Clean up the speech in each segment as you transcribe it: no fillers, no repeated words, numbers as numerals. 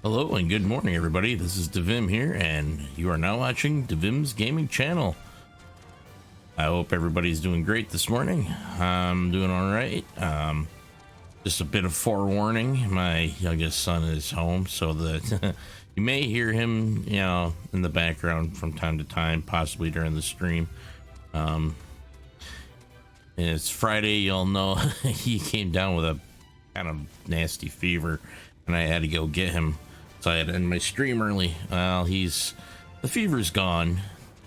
Hello and good morning, everybody. This is Divim here, and you are now watching Divim's gaming channel. I hope everybody's doing great this morning. I'm doing all right. Just a bit of forewarning: my youngest son is home, so that you may hear him, in the background from time to time, possibly during the stream. It's Friday. You'll know he came down with a kind of nasty fever, and I had to go get him. So I had to end my stream early. Well, the fever's gone,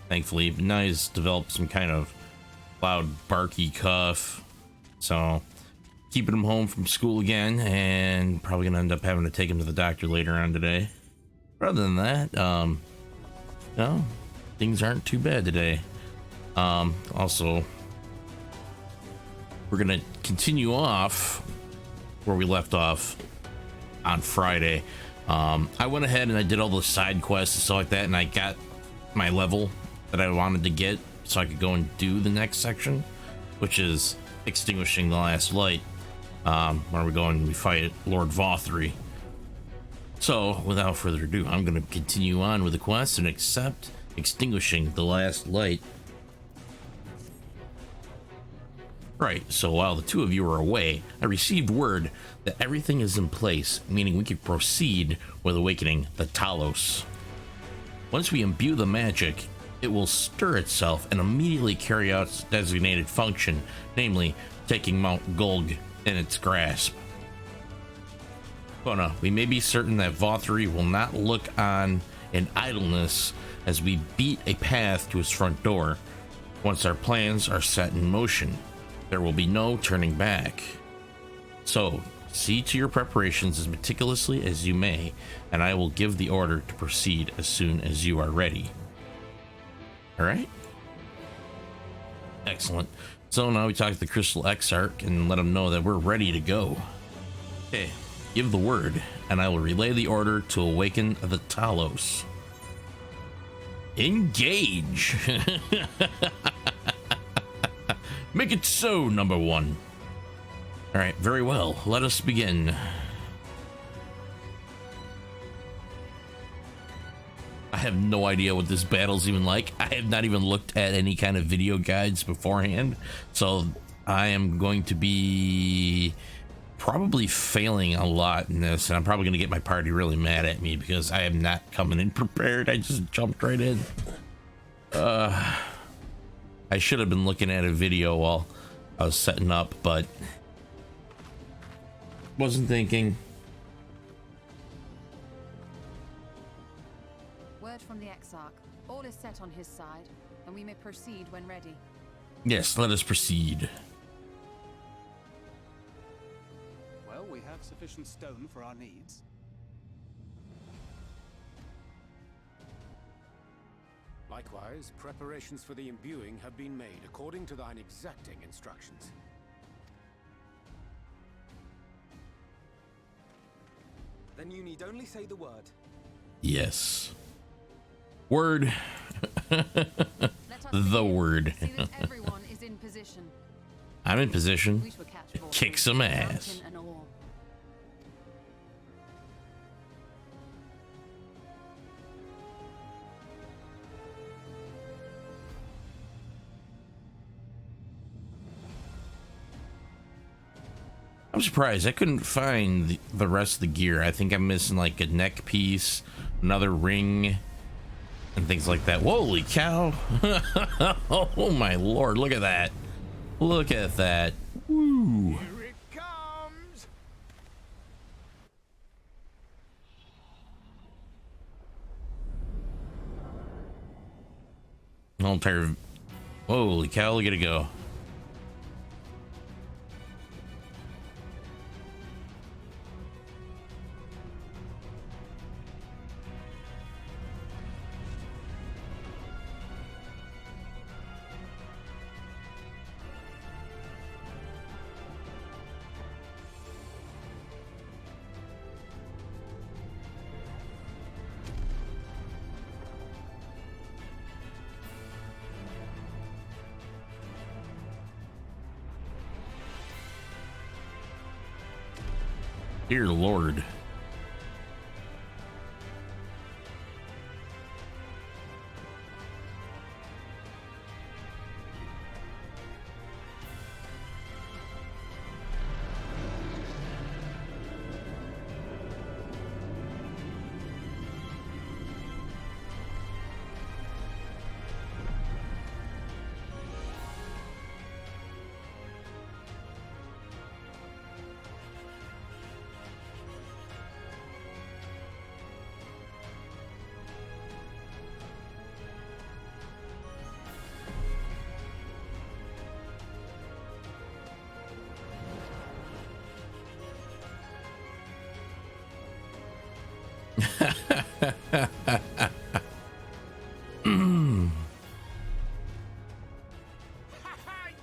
thankfully, but now he's developed some kind of loud, barky cough. So keeping him home from school again, and probably gonna end up having to take him to the doctor later on today. But other than that, no, things aren't too bad today. Also, we're gonna continue off where we left off on Friday. I went ahead and I did all the side quests and stuff like that, and I got my level that I wanted to get so I could go and do the next section, which is extinguishing the last light, where we go and we fight Lord Vothri. So without further ado, I'm going to continue on with the quest and accept extinguishing the last light. Right, so while the two of you are away, I received word that everything is in place, meaning we could proceed with awakening the Talos. Once we imbue the magic, it will stir itself and immediately carry out its designated function, namely taking Mount Gulg in its grasp. But we may be certain that Vothri will not look on in idleness as we beat a path to his front door. Once our plans are set in motion, there will be no turning back. So, see to your preparations as meticulously as you may, and I will give the order to proceed as soon as you are ready. Alright? Excellent. So now we talk to the Crystal Exarch and let him know that we're ready to go. Okay, give the word, and I will relay the order to awaken the Talos. Engage! Make it so, number one. All right, very well. Let us begin. I have no idea what this battle's even like. I have not even looked at any kind of video guides beforehand, so I am going to be probably failing a lot in this, and I'm probably going to get my party really mad at me because I am not coming in prepared. I just jumped right in. I should have been looking at a video while I was setting up, but wasn't thinking. Word from the Exarch. All is set on his side, and we may proceed when ready. Yes, let us proceed. Well, we have sufficient stone for our needs. Likewise, preparations for the imbuing have been made according to thine exacting instructions. Then you need only say the word. Yes. Word. Let us The begin. word. See that everyone is in position. I'm in position. We shall catch to Vothri, kick some ass. mountain and all. I'm surprised I couldn't find the rest of the gear. I think I'm missing like a neck piece, another ring, and things like that. Holy cow. Oh my lord, look at that. Look at that. Woo. Here it comes! I'm tired of... Holy cow, look at it go. Dear Lord.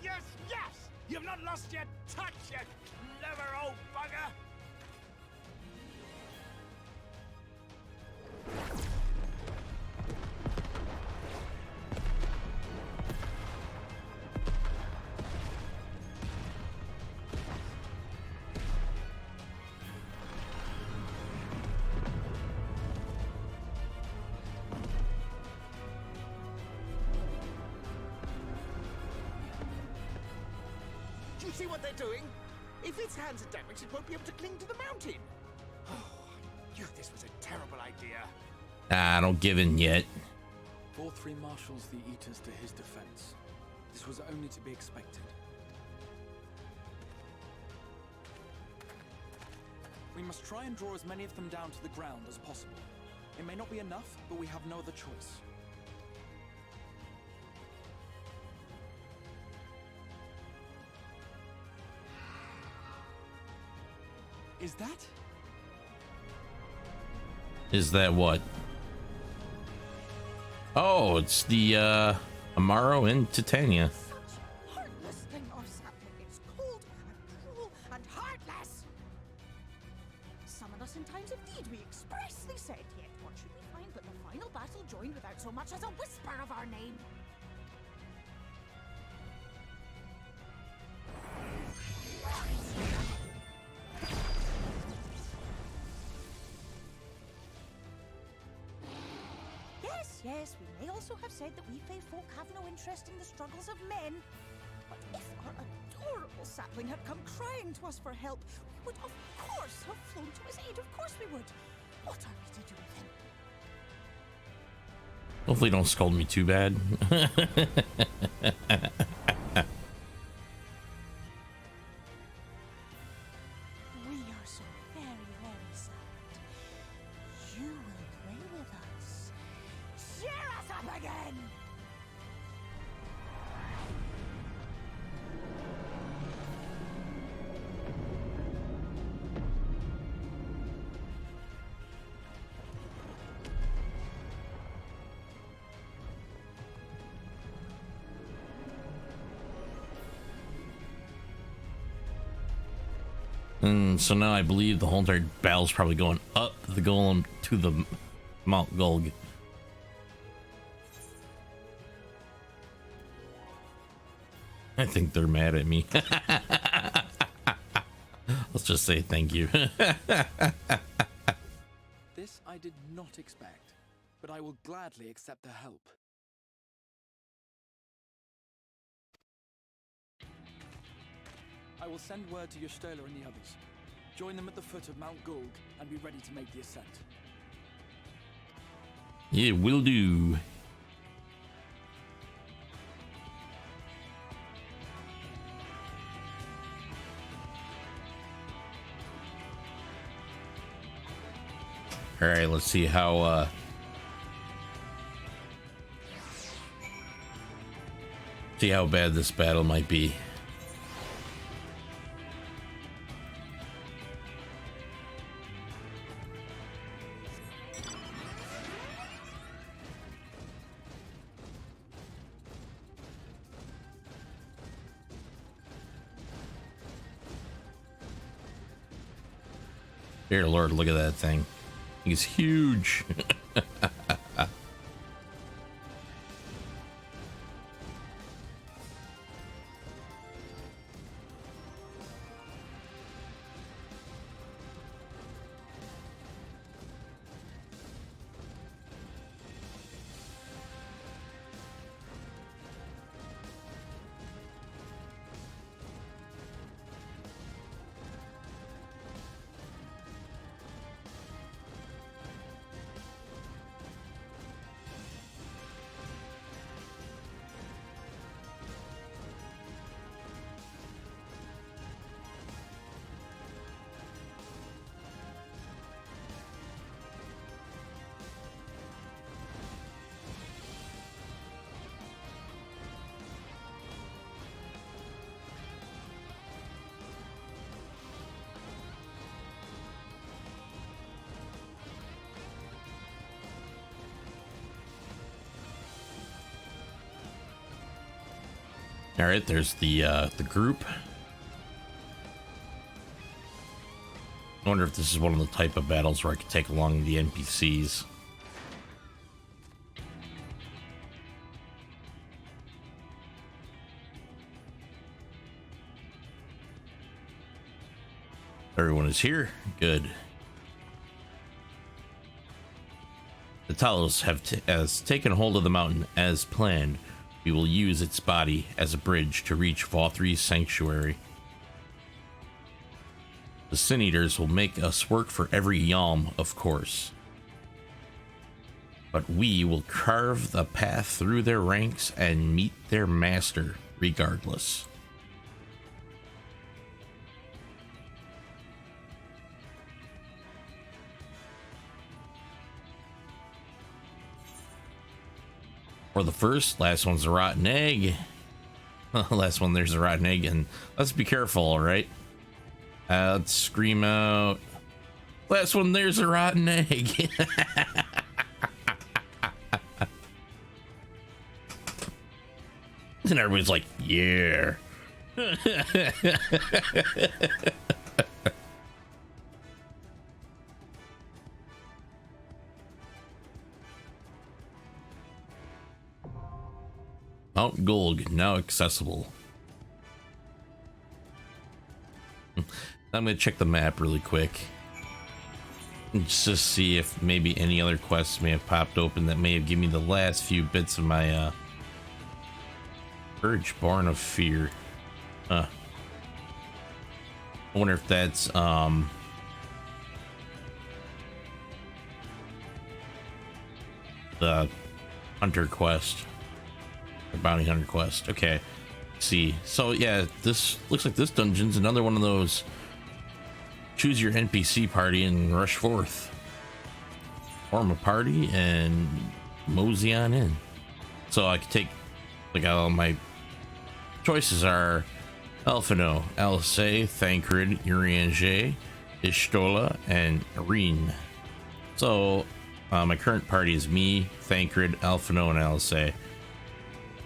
Yes, yes! You've not lost your touch yet, clever old bugger! Do you see what they're doing? If its hands are damaged, it won't be able to cling to the mountain. Oh, I knew this was a terrible idea. I don't give in yet. 4-3 marshals the Eaters to his defense. This was only to be expected. We must try and draw as many of them down to the ground as possible. It may not be enough, but we have no other choice. Is that? Is that what? Oh, it's the Amaro and Titania. Such heartless thing or sapling. It's cold and cruel and heartless. Summon us in times of need, we expressly said. Yet what should we find but the final battle joined without so much as a whisper of our name? Yes, we may also have said that we Fae folk have no interest in the struggles of men. But if our adorable sapling had come crying to us for help, we would of course have flown to his aid. Of course we would. What are we to do with him? Hopefully don't scold me too bad. We are so very, very sad. You will play with us. Cheer us up again! And so now I believe the whole entire battle's probably going up the golem to the Mount Gulg. I think they're mad at me. Let's just say thank you. This I did not expect, but I will gladly accept the help. I will send word to Yostela and the others. Join them at the foot of Mount Gulg and be ready to make the ascent. Yeah, will do. All right, let's see how bad this battle might be. Dear Lord, look at that thing. He's huge. All right, there's the group. I wonder if this is one of the type of battles where I could take along the NPCs. Everyone is here. Good. The Talos has taken hold of the mountain as planned. We will use its body as a bridge to reach Vothri's sanctuary. The Sin Eaters will make us work for every yalm, of course. But we will carve the path through their ranks and meet their master regardless. Or the first, last one's a rotten egg. Last one, there's a rotten egg, and let's be careful, all right? Let's scream out. Last one, there's a rotten egg. And everybody's like, yeah. Mount Gold now accessible. I'm gonna check the map really quick just to see if maybe any other quests may have popped open that may have given me the last few bits of my Urge Born of Fear. I wonder if that's the Hunter quest. Bounty Hunter quest. Okay. See. So yeah, this looks like this dungeon's another one of those choose your NPC party and rush forth. Form a party and mosey on in. So I could take like all my choices are Elfino, Alcé, Thancred, Urianger, Ishtola, and Irene. So my current party is me, Thancred, Elfino, and Alcé.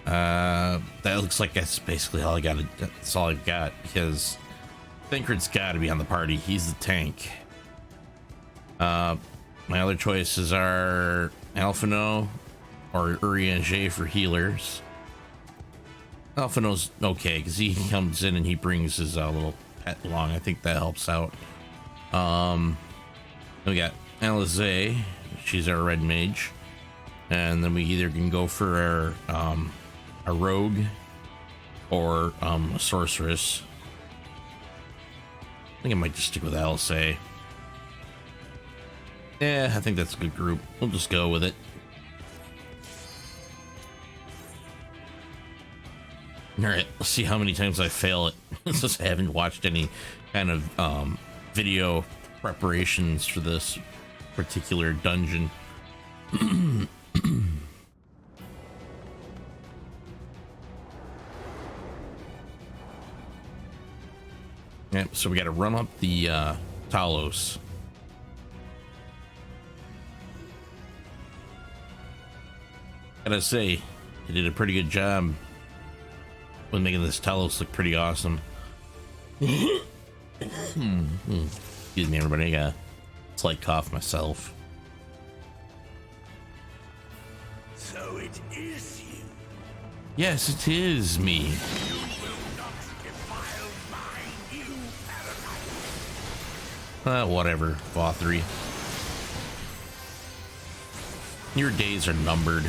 That looks like that's basically all I got. That's all I've got because Thancred's got to be on the party. He's the tank. My other choices are Alfino or Urianger for healers. Alfino's okay because he comes in and he brings his little pet along. I think that helps out. We got Alizé. She's our red mage, and then we either can go for our a rogue or a sorceress. I think I might just stick with Alcé. Yeah, I think that's a good group. We'll just go with it. Alright, let's see how many times I fail it. Since I haven't watched any kind of video preparations for this particular dungeon. Yep, so we got to run up the Talos. Gotta say, they did a pretty good job with making this Talos look pretty awesome. Excuse me, everybody. I got a slight cough myself. So it is you. Yes, it is me. Whatever, Vothri. Your days are numbered.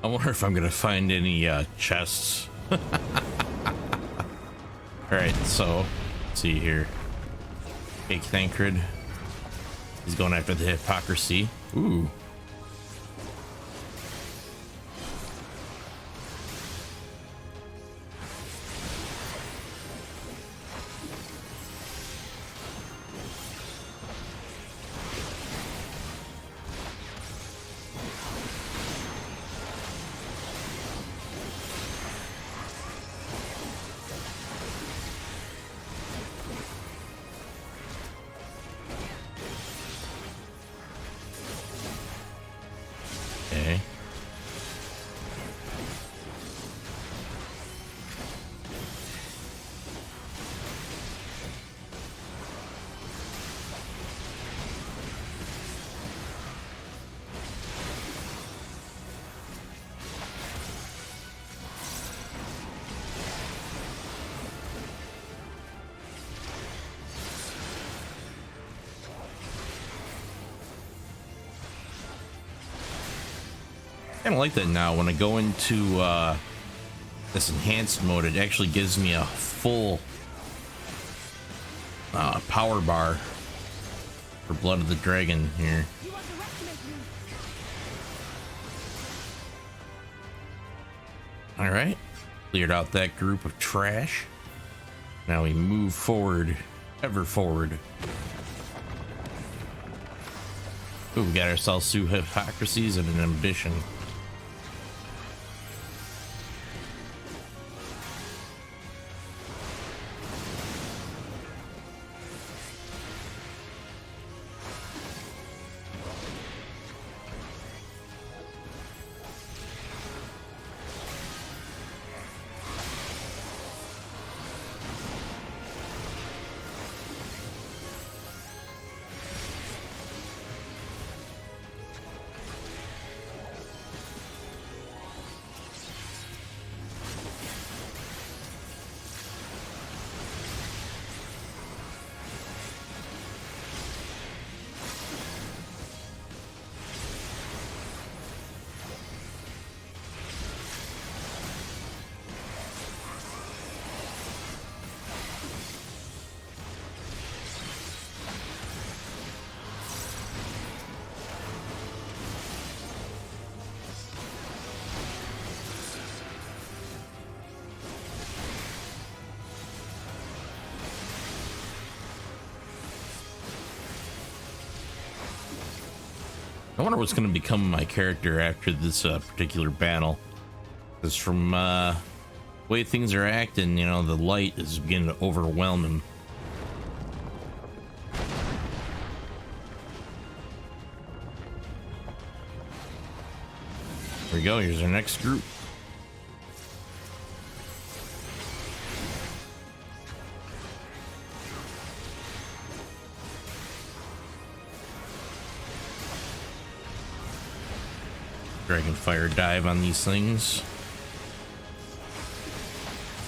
I wonder if I'm gonna find any chests. All right, so let's see here. Fake Thancred. He's going after the hypocrisy. Ooh. Okay. I kind of like that now. When I go into this enhanced mode, it actually gives me a full power bar for Blood of the Dragon here. All right, cleared out that group of trash. Now we move forward, ever forward. Ooh, we got ourselves two hypocrisies and an ambition. I wonder what's going to become my character after this particular battle. Because from the way things are acting, you know, the light is beginning to overwhelm him. Here we go. Here's our next group. Dragon Fire dive on these things.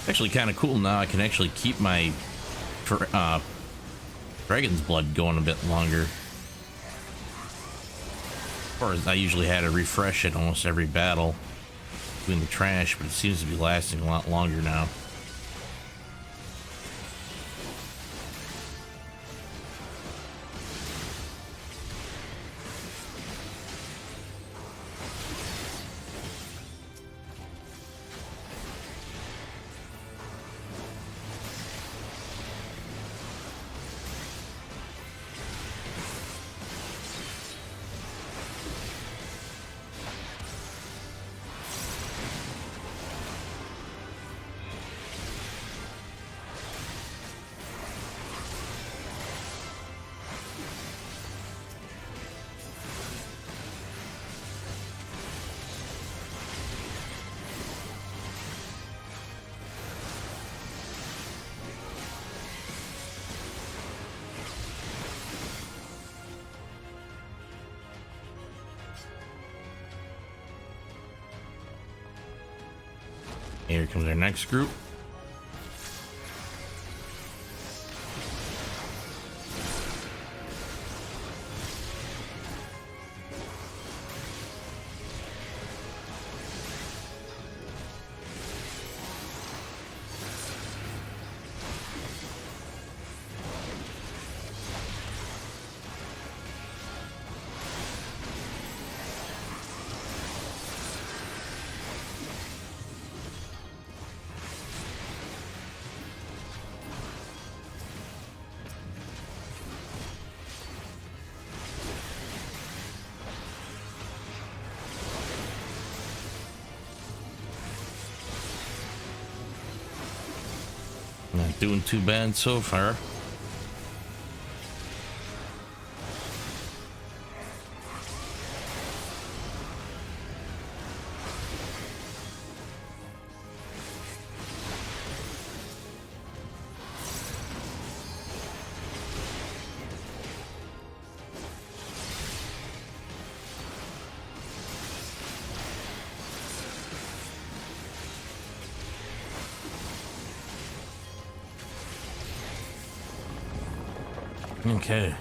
Actually kind of cool now. I can actually keep my Dragon's Blood going a bit longer. Or I usually had to refresh it almost every battle between the trash, but it seems to be lasting a lot longer now. Here comes our next group. Not doing too bad so far. Okay.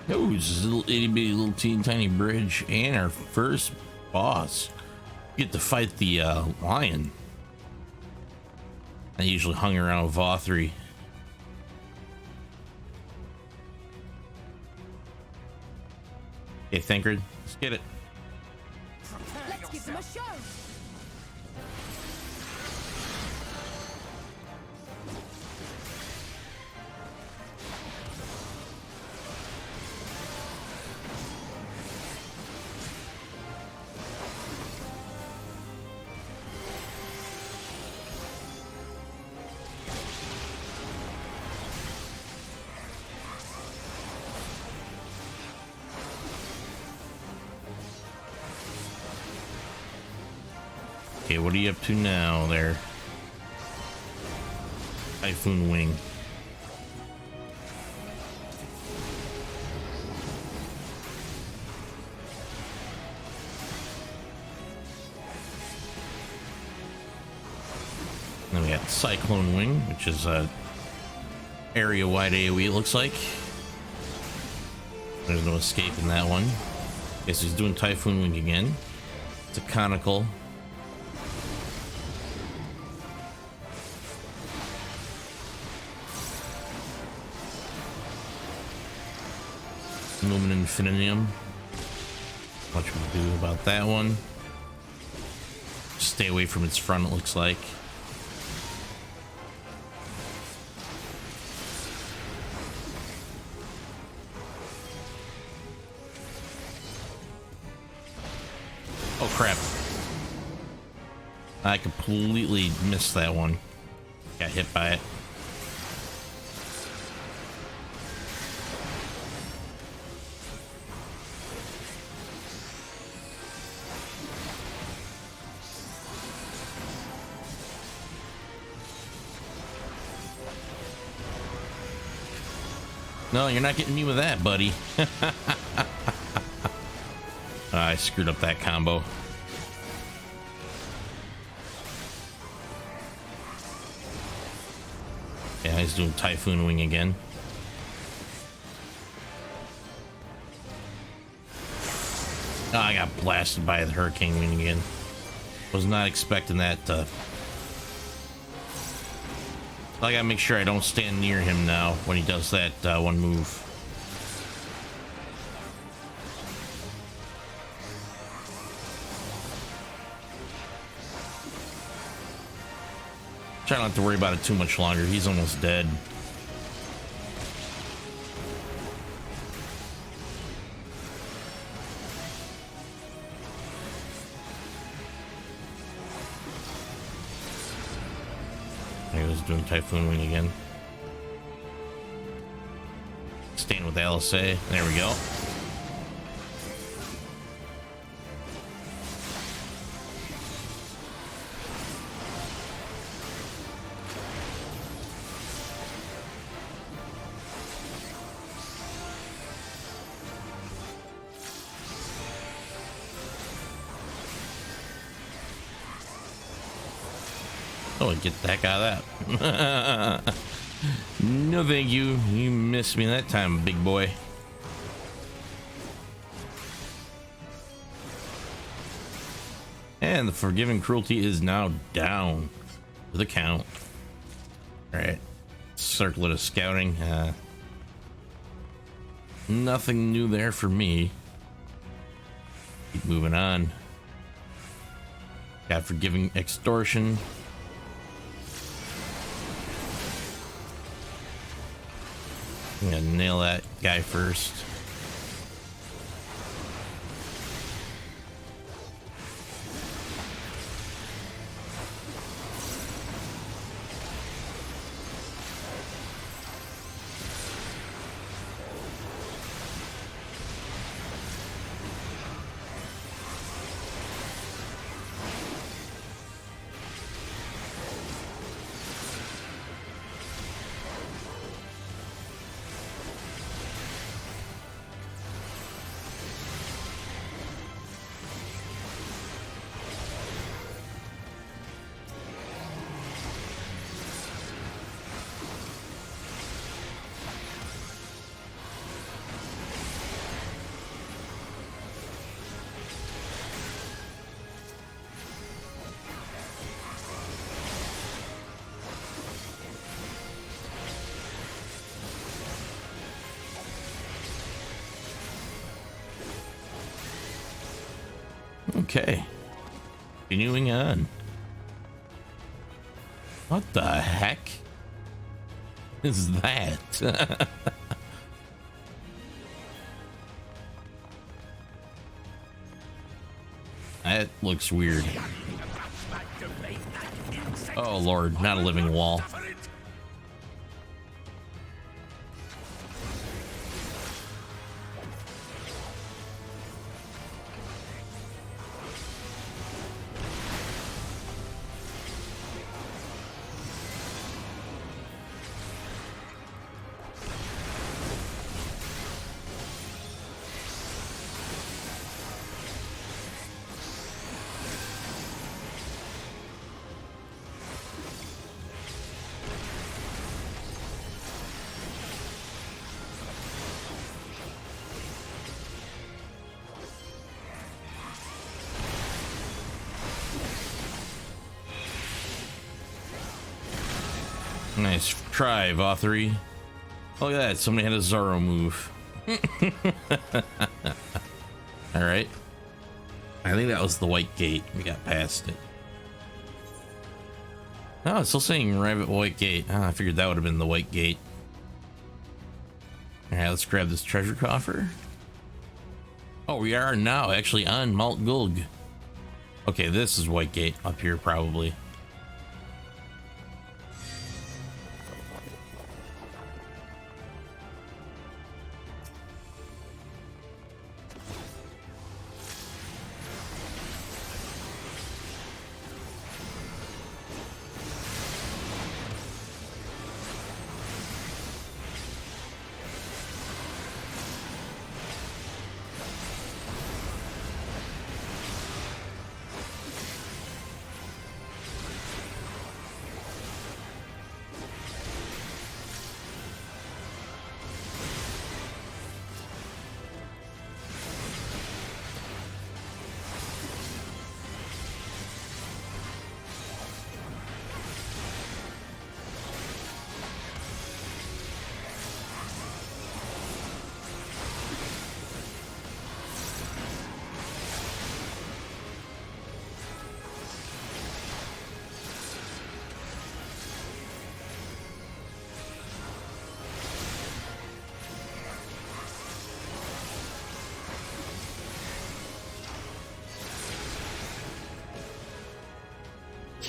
Oh, this is a little itty bitty little teeny tiny bridge and our first boss. We get to fight the lion. I usually hung around with Vothri. Okay, Thancred, let's get it. Let's give them a show. Okay, what are you up to now there? Typhoon Wing. Then we got Cyclone Wing, which is a area-wide AoE, it looks like. There's no escaping that one. Guess he's doing Typhoon Wing again. It's a conical. Lumen Infinium. What should we do about that one? Stay away from its front, it looks like. Oh crap. I completely missed that one. Got hit by it. No, you're not getting me with that, buddy. I screwed up that combo. Yeah, he's doing Typhoon Wing again. Oh, I got blasted by the Hurricane Wing again. Was not expecting that. I gotta make sure I don't stand near him now when he does that one move. Try not to worry about it too much longer. He's almost dead. He was doing Typhoon Wing again. Staying with LSA. There we go. Oh, get the heck out of that. No, thank you. You missed me that time, big boy. And the Forgiving Cruelty is now down with a count. Alright. Circlet of Scouting. Nothing new there for me. Keep moving on. Got Forgiving Extortion. I'm gonna nail that guy first. Okay. Continuing on. What the heck is that? That looks weird. Oh Lord, not a living wall. Nice try, Vothry. Look at that, somebody had a Zoro move. Alright. I think that was the white gate. We got past it. Oh, it's still saying arrive at white gate. Oh, I figured that would have been the white gate. Alright, let's grab this treasure coffer. Oh, we are now actually on Mount Gulg. Okay, this is white gate up here probably.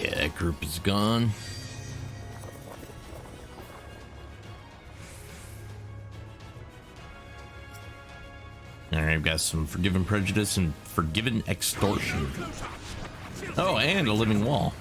Yeah, that group is gone. Alright, I've got some Forgiven Prejudice and Forgiven Extortion. Oh, and a living wall.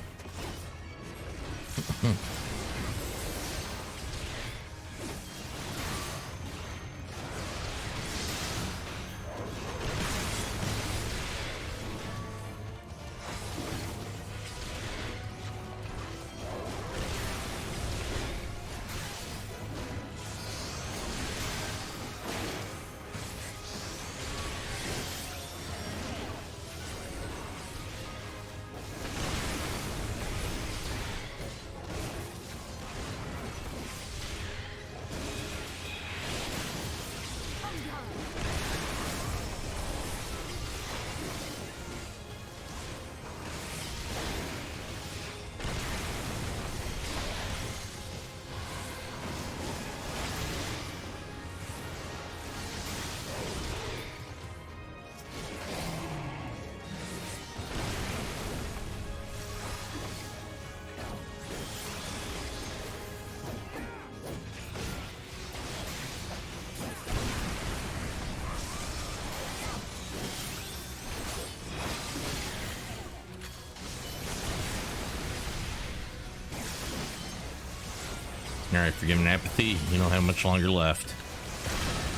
Alright, Forgiven Apathy, you don't have much longer left.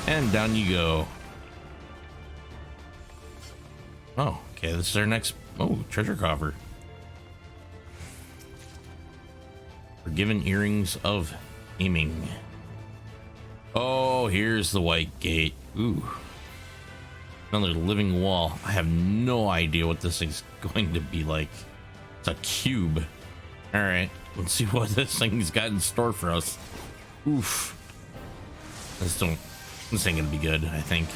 And down you go. Oh, okay, this is our next... Oh, treasure coffer. Forgiven Earrings of Aiming. Oh, here's the white gate. Ooh. Another living wall. I have no idea what this thing's going to be like. It's a cube. Alright, let's see what this thing's got in store for us. Oof. This ain't gonna be good, I think.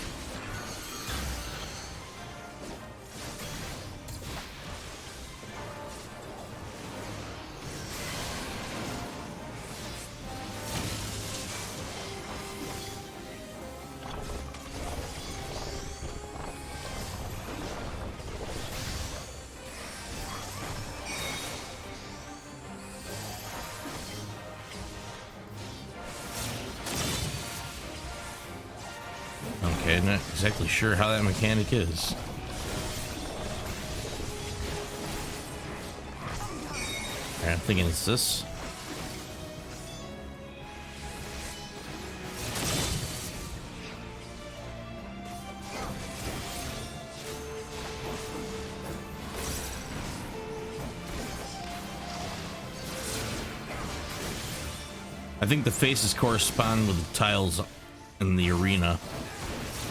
I'm not exactly sure how that mechanic is. I'm thinking it's this. I think the faces correspond with the tiles in the arena,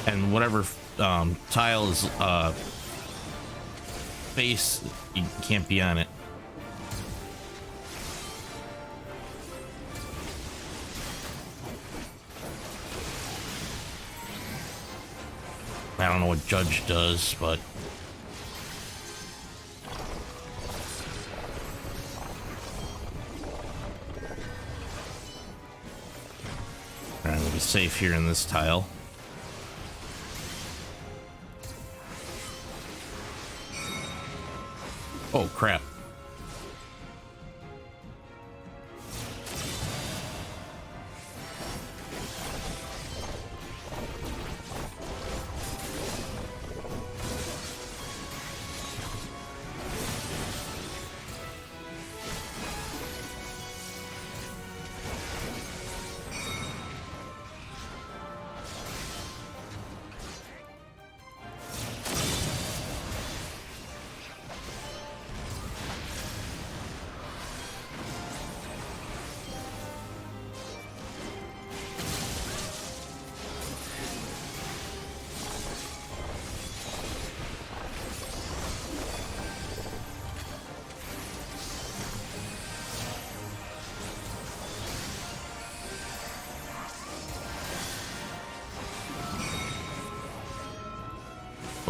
and whatever tile is face, you can't be on it. I don't know what Judge does, but I'm gonna be safe here in this tile. Oh crap.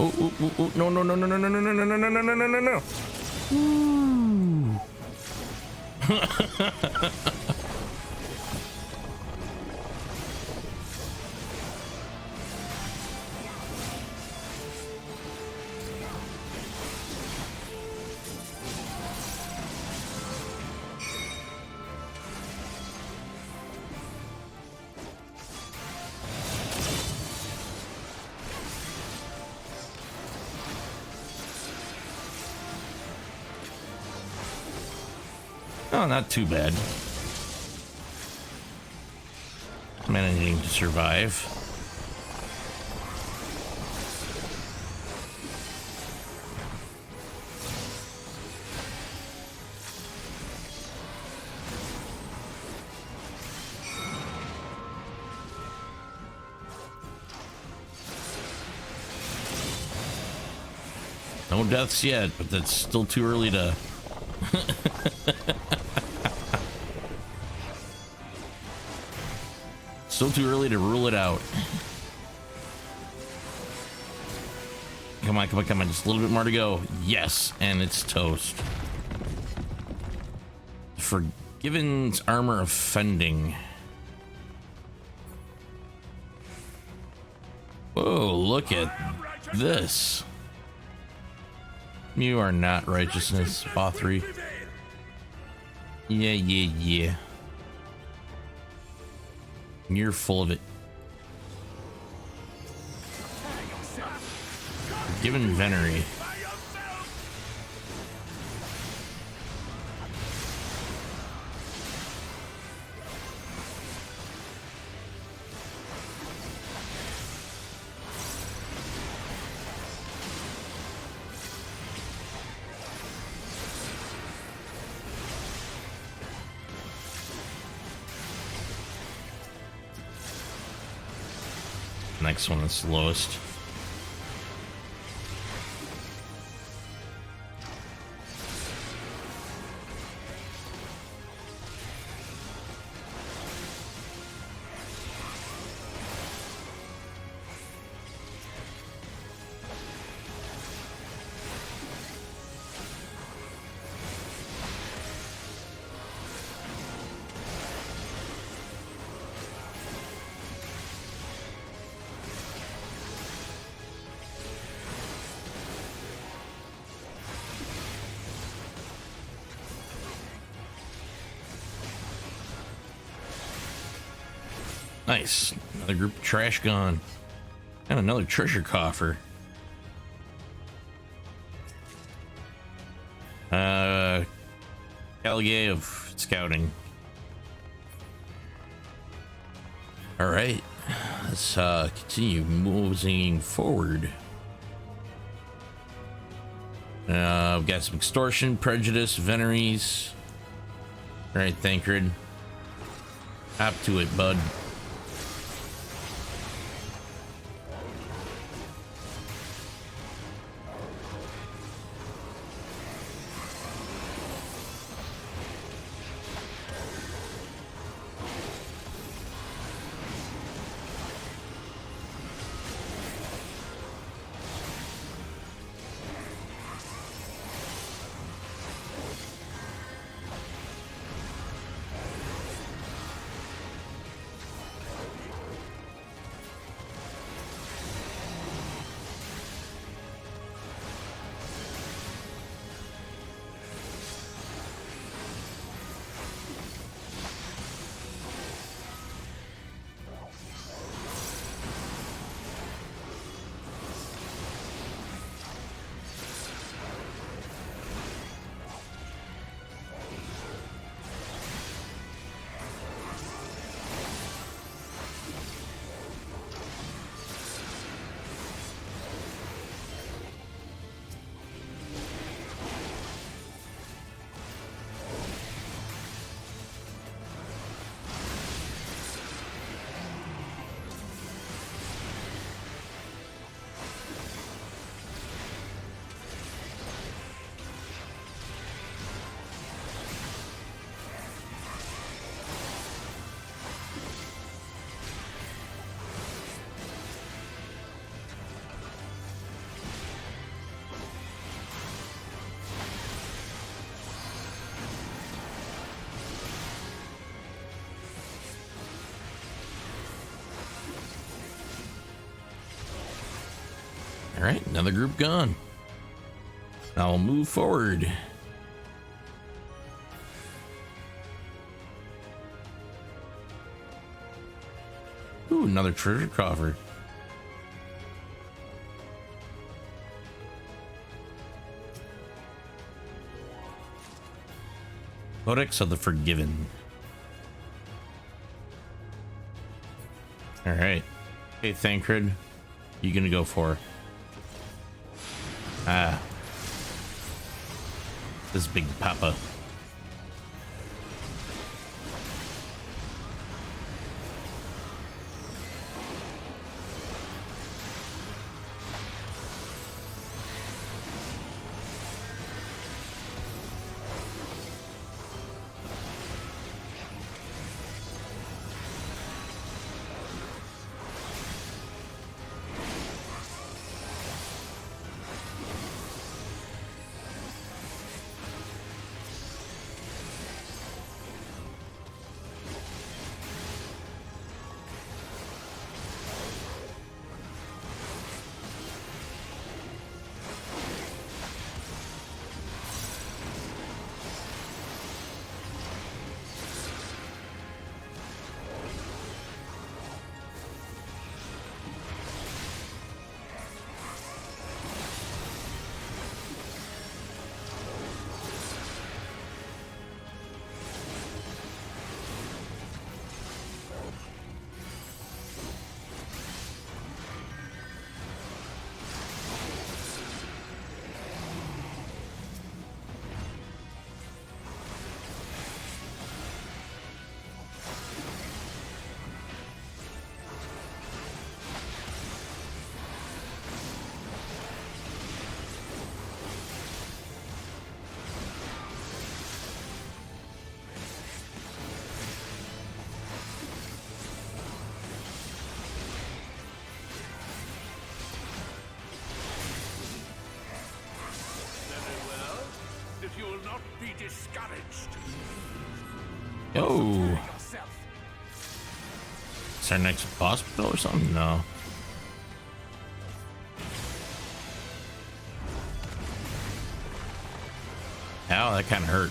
Oh, no, no, no, no, no, no, no, no, no, no, no, no, no, no, no. Ooh. Oh, not too bad. Managing to survive. No deaths yet, but that's still too early to... Still too early to rule it out. Come on, come on, come on. Just a little bit more to go. Yes, and it's toast. Forgiven's armor of fending. Whoa, look at this. You are not righteousness, Bothri. Yeah. You're full of it. Given Venery. Next one is slowest. Nice. Another group of trash gone. And another treasure coffer. Alligator of scouting. All right, let's continue moving forward. We've got some extortion, prejudice, veneries. All right, Thancred. Hop to it, bud. All right, another group gone. Now we'll move forward. Ooh, another treasure coffer. Codex of the Forgiven. All right. Hey, Thancred, you gonna go for? This big papa. You will not be discouraged. Oh, is our next boss battle or something? No. Ow, that kind of hurt.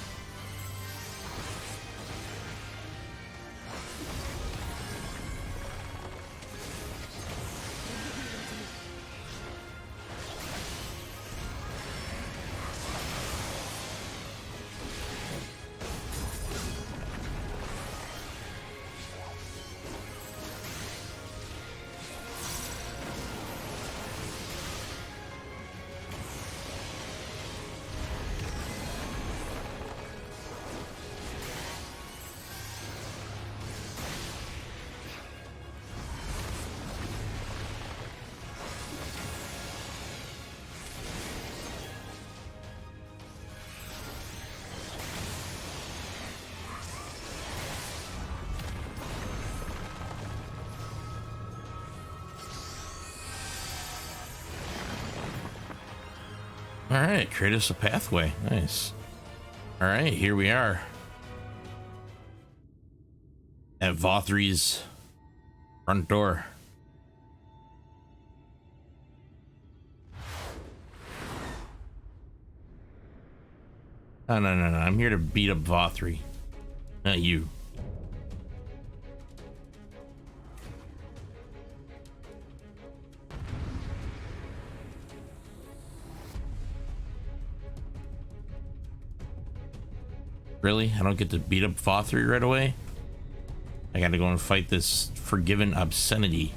All right, create us a pathway. Nice. All right, here we are at Vothri's front door. No, no, no, no. I'm here to beat up Vothri, not you. Really? I don't get to beat up Vothri right away? I gotta go and fight this forgiven obscenity.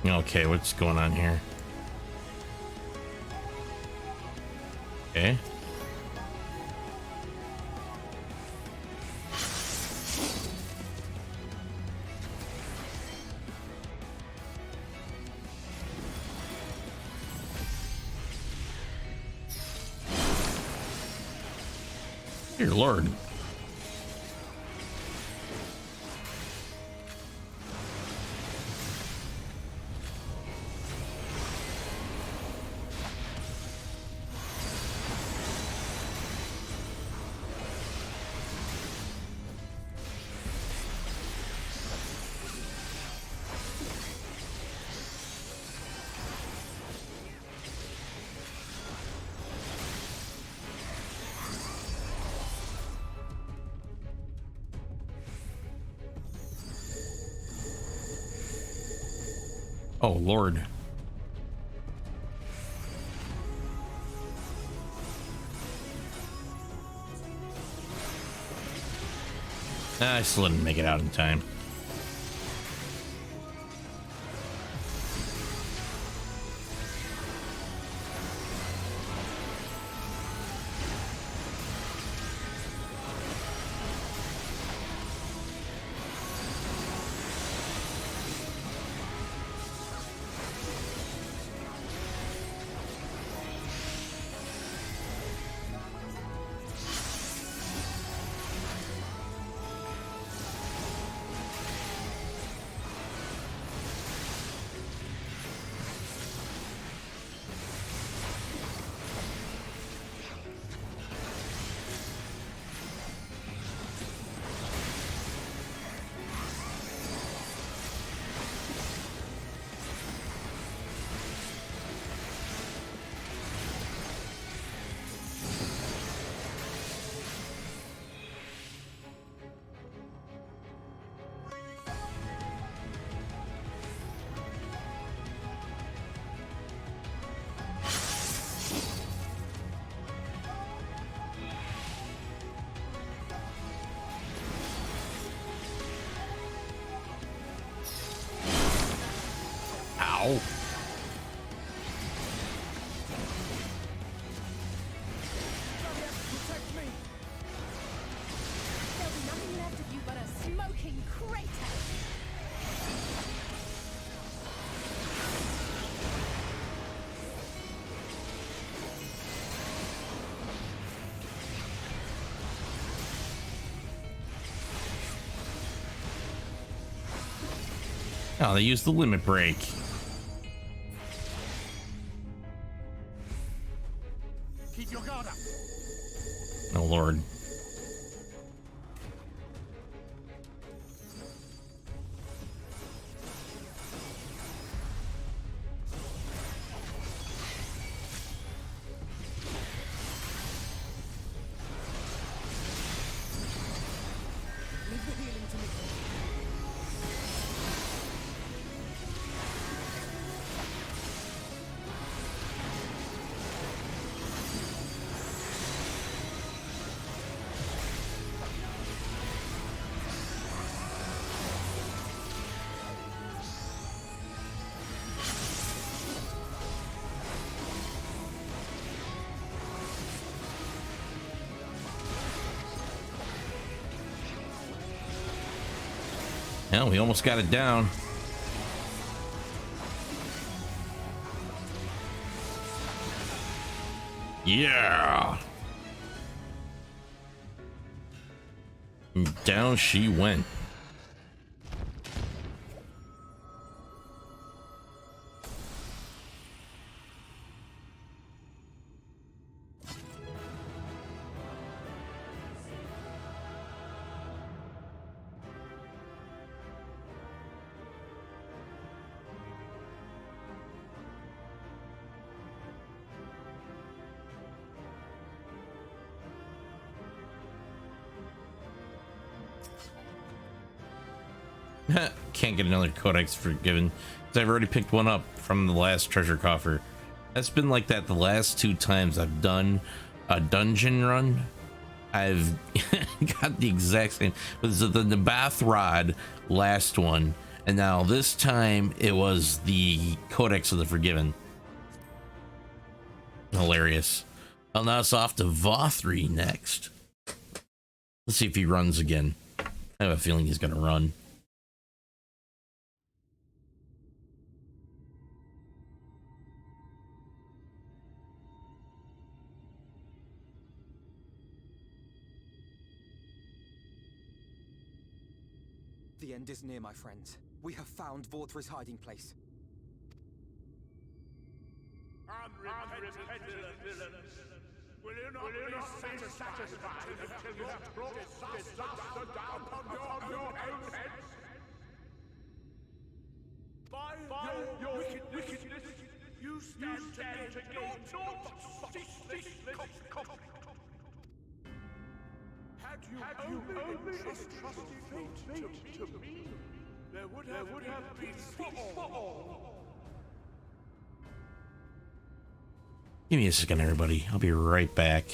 Okay, what's going on here? Okay. Dear Lord. Oh, Lord. I still didn't make it out in time. Ow. There'll be nothing left of you but a smoking crater. Oh, they used the limit break. Keep your guard up. Oh, Lord. Leave the healing to me. Yeah, we almost got it down. Yeah. And down she went. Can't get another Codex Forgiven because I've already picked one up from the last treasure coffer. That's been like that the last 2 times I've done a dungeon run. I've got the exact same. It was the Nabath Rod last one, and now this time it was the Codex of the Forgiven. Hilarious. Well, now it's off to Vothri next. Let's see if he runs again. I have a feeling he's gonna run. The end is near, my friends. We have found Vorthri's hiding place. Unrepentant villains! Will you not be satisfied until you have brought disaster down upon your own heads? By your wickedness, you stand to gain naught but Had you only entrusted fate to me, there would have been peace for all. Give me a second, everybody. I'll be right back.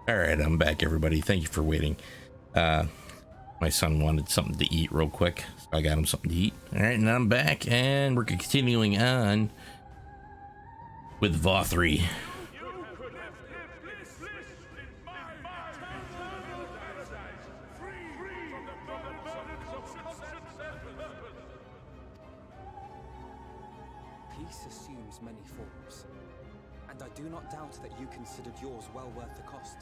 All right, I'm back, everybody. Thank you for waiting. My son wanted something to eat real quick, so I got him something to eat. All right, and I'm back, and we're continuing on with VAW3. Peace assumes many forms, and I do not doubt that you considered yours well worth the cost.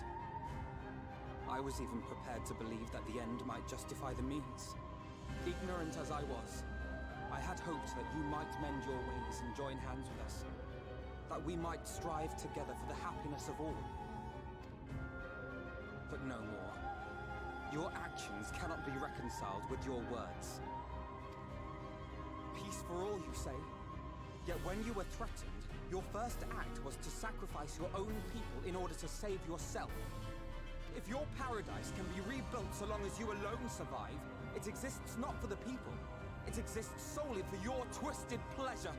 I was even prepared to believe that the end might justify the means. Ignorant as I was, I had hoped that you might mend your ways and join hands with us, that we might strive together for the happiness of all. But no more. Your actions cannot be reconciled with your words. Peace for all, you say? Yet when you were threatened, your first act was to sacrifice your own people in order to save yourself. If your paradise can be rebuilt so long as you alone survive, it exists not for the people. It exists solely for your twisted pleasure.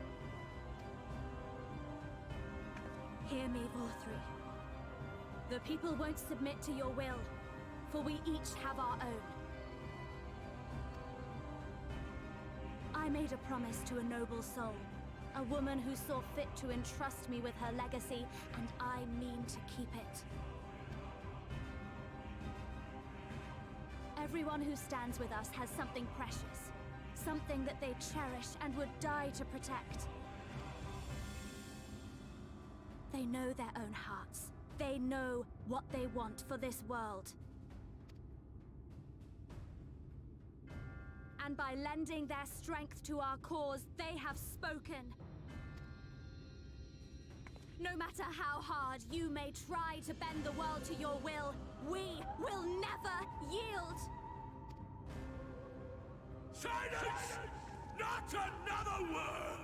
Hear me, VAW3. The people won't submit to your will, for we each have our own. I made a promise to a noble soul, a woman who saw fit to entrust me with her legacy, and I mean to keep it. Everyone who stands with us has something precious, something that they cherish and would die to protect. They know their own hearts. They know what they want for this world. And by lending their strength to our cause, they have spoken. No matter how hard you may try to bend the world to your will, we will never yield! Silence! Not another word!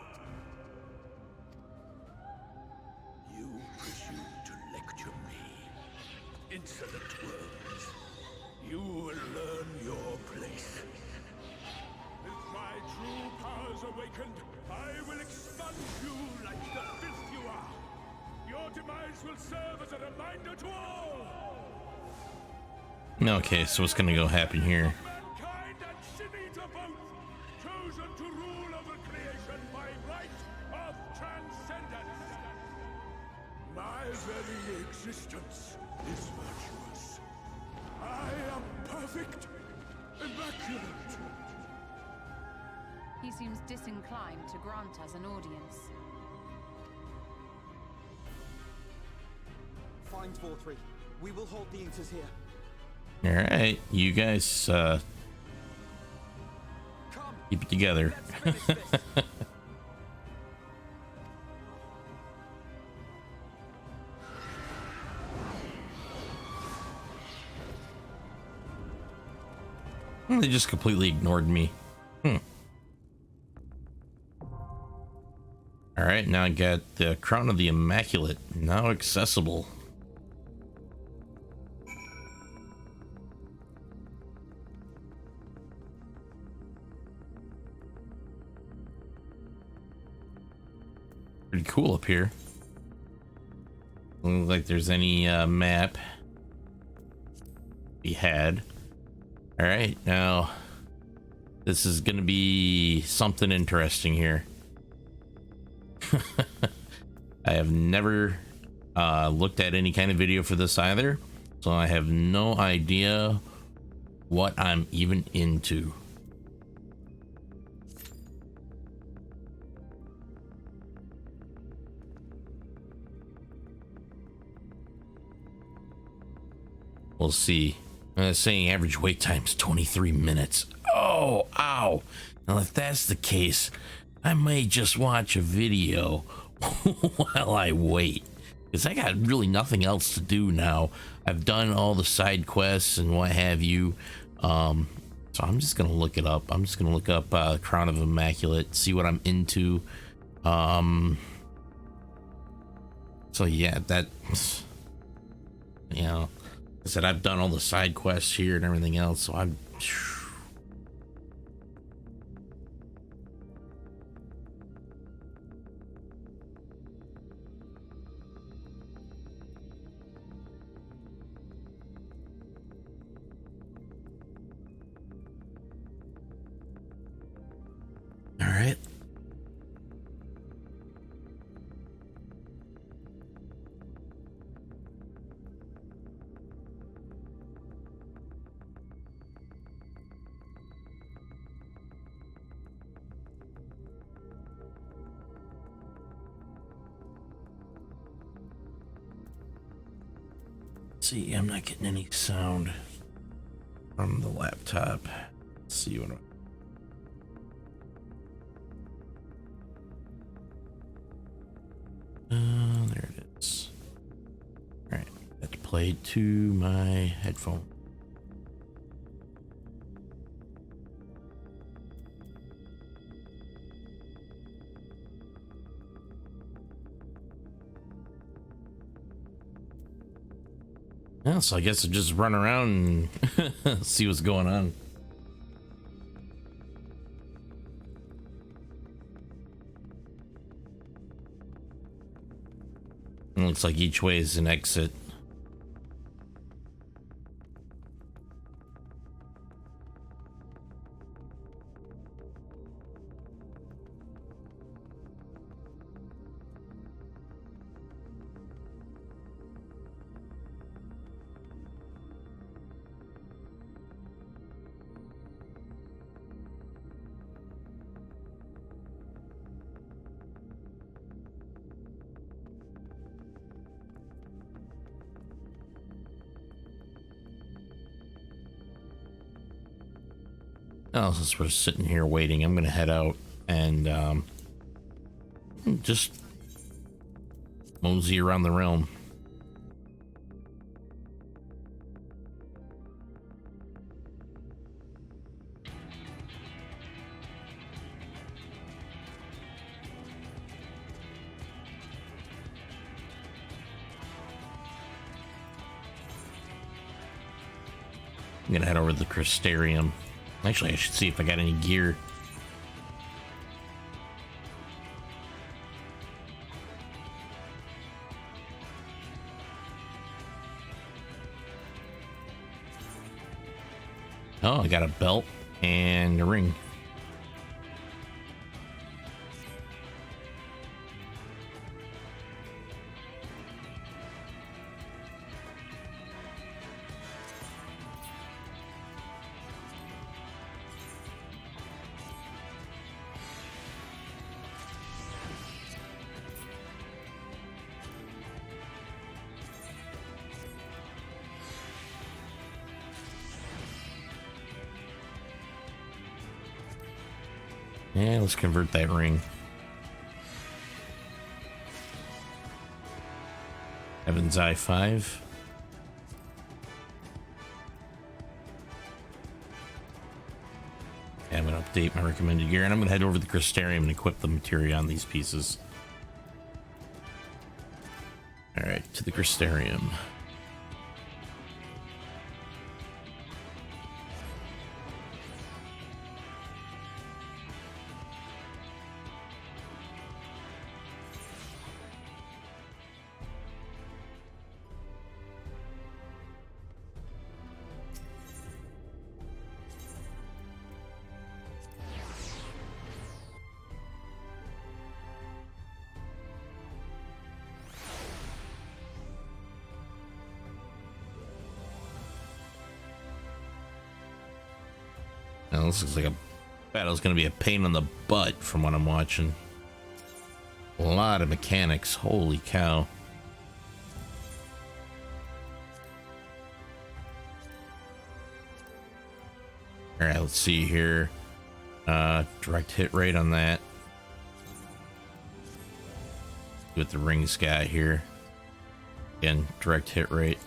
You presume to lecture me. Insolent words. You will learn your place. With my true powers awakened, I will expunge you like the filth you are. Your demise will serve as a reminder to all. Okay, so what's gonna go happen here? Mankind and Shinita both, chosen to rule over creation by right of transcendence. My very existence is virtuous. I am perfect, immaculate. He seems disinclined to grant us an audience. Find VAW3. We will hold the Inters here. All right, you guys Come, keep it together. let's finish this. They just completely ignored me. All right, now I got the Crown of the Immaculate, now accessible. Pretty cool up here. Doesn't look like there's any map we had. All right, now this is gonna be something interesting here. I have never looked at any kind of video for this either, so I have no idea what I'm even into. We'll see. Saying average wait time's 23 minutes. Oh, ow. Now, if that's the case, I may just watch a video while I wait, because I got really nothing else to do now. I've done all the side quests and what have you. So I'm just going to look it up. I'm just going to look up Crown of Immaculate, see what I'm into. So yeah, that, you know, I said I've done all the side quests here and everything else, so I'm. All right. See, I'm not getting any sound from the laptop. Let's see what. There it is. All right, that's played to my headphone. Yeah, so I guess I'll just run around and see what's going on. It looks like each way is an exit. Oh, since we're sitting here waiting, I'm gonna head out and just mosey around the realm. I'm gonna head over to the Crystarium. Actually, I should see if I got any gear. Oh, I got a belt and a ring. Yeah, let's convert that ring. Heaven's Eye 5. Yeah, I'm going to update my recommended gear, and I'm going to head over to the Crystarium and equip the materia on these pieces. Alright, to the Crystarium. Now, this looks like a battle's going to be a pain in the butt from what I'm watching. A lot of mechanics. Holy cow. Alright, let's see here. Direct hit rate on that. With the rings guy here. Again, direct hit rate.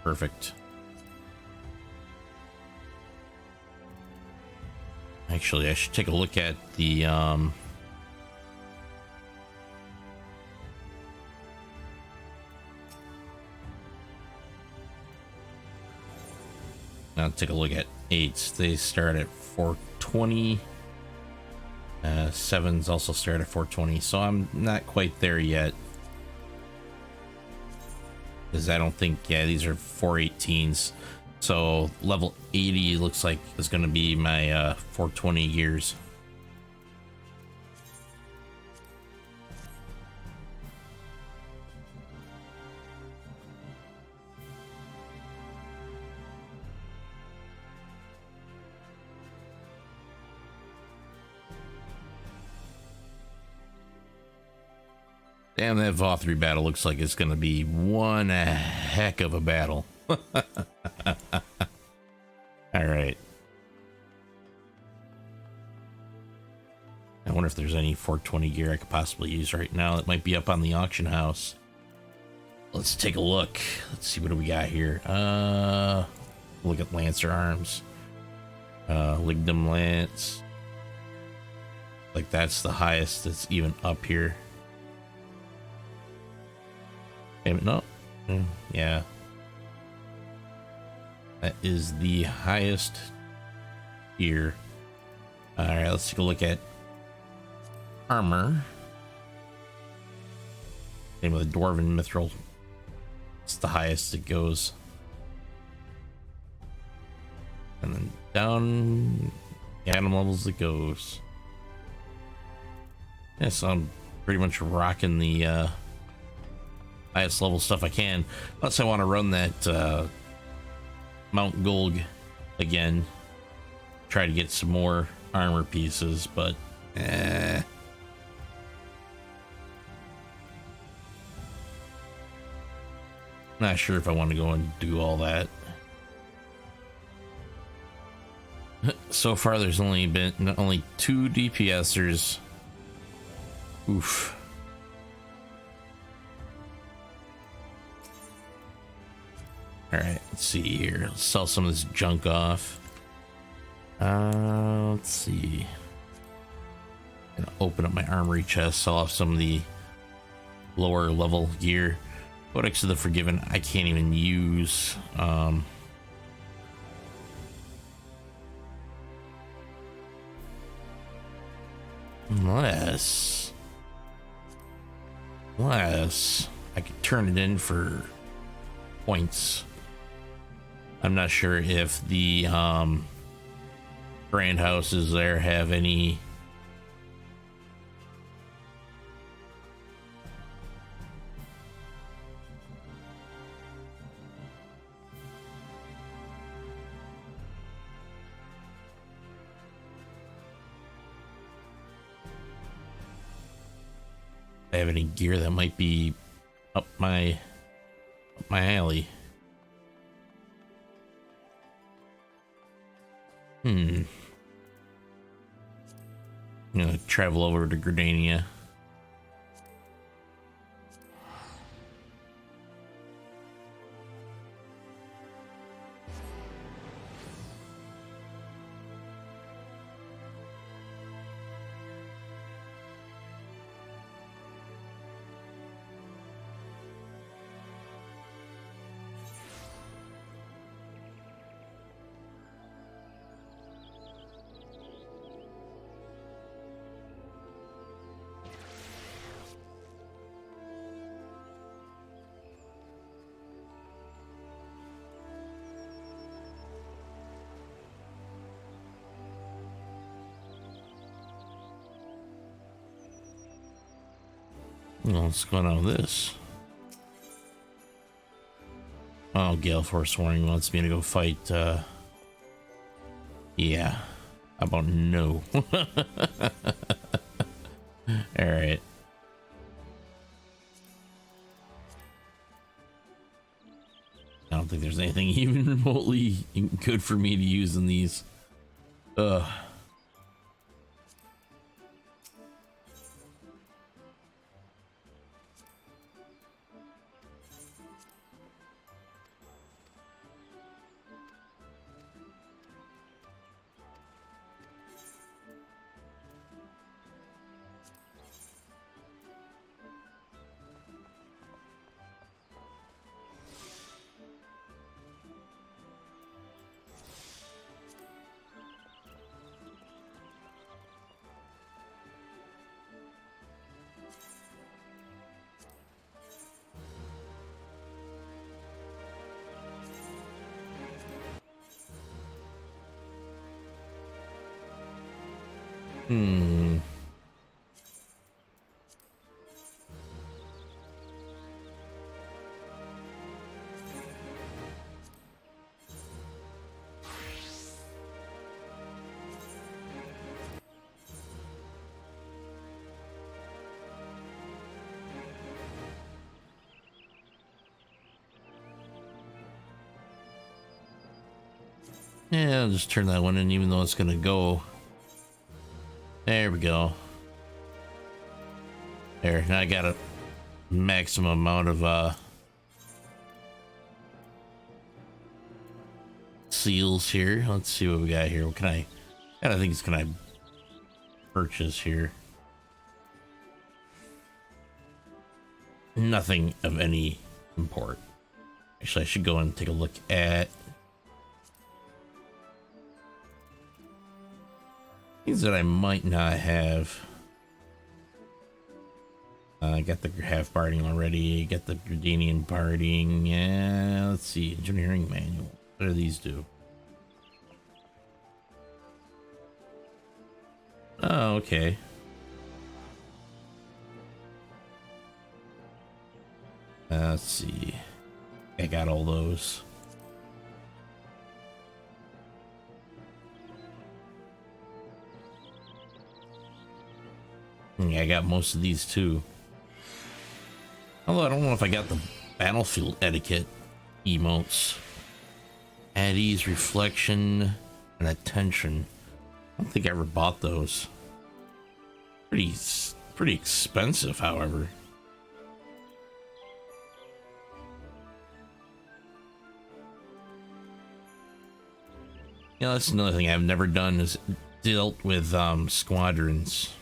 Perfect. Actually, I should take a look at the Now take a look at 8s. They start at 420. 7s also start at 420, so I'm not quite there yet. Because I don't think, yeah, these are 418s. So level 80 looks like is going to be my 420 gears. Damn, that Vothri battle looks like it's going to be one heck of a battle. All right. I wonder if there's any 420 gear I could possibly use right now that might be up on the auction house. Let's take a look. Let's see, what do we got here? Look at Lancer arms. Ligdum Lance. Like that's the highest that's even up here. No. Yeah. That is the highest here. Alright, let's take a look at armor. Same with the Dwarven Mithril. It's the highest it goes. And then down the item levels it goes. Yeah, so I'm pretty much rocking the highest level stuff I can, unless I want to run that Mount Golg again, try to get some more armor pieces, but not sure if I want to go and do all that. So far there's only been only 2 DPSers. Oof. Alright, let's see here. Let's sell some of this junk off. Let's see. I'm gonna open up my armory chest, sell off some of the lower level gear. Codex of the Forgiven, I can't even use. Unless I could turn it in for points. I'm not sure if the grand houses there have any gear that might be up my alley. I'm gonna travel over to Gridania. What's going on with this? Oh, Gale Force Warning wants me to go fight, yeah. How about no? Alright. I don't think there's anything even remotely good for me to use in these. Ugh. Hmm. Yeah, I'll just turn that one in, even though it's gonna go. There we go. There, now I got a maximum amount of seals here. Let's see what we got here. What can I things can I purchase here? Nothing of any import. Actually, I should go and take a look at things that I might not have. I got the half barding already. Got the Gradanian barding. Yeah, let's see. Engineering manual. What do these do? Oh, okay. Let's see. I got all those. Yeah, I got most of these too. Although I don't know if I got the battlefield etiquette emotes. At ease, reflection, and attention. I don't think I ever bought those. Pretty expensive, however. Yeah, that's another thing I've never done is dealt with squadrons.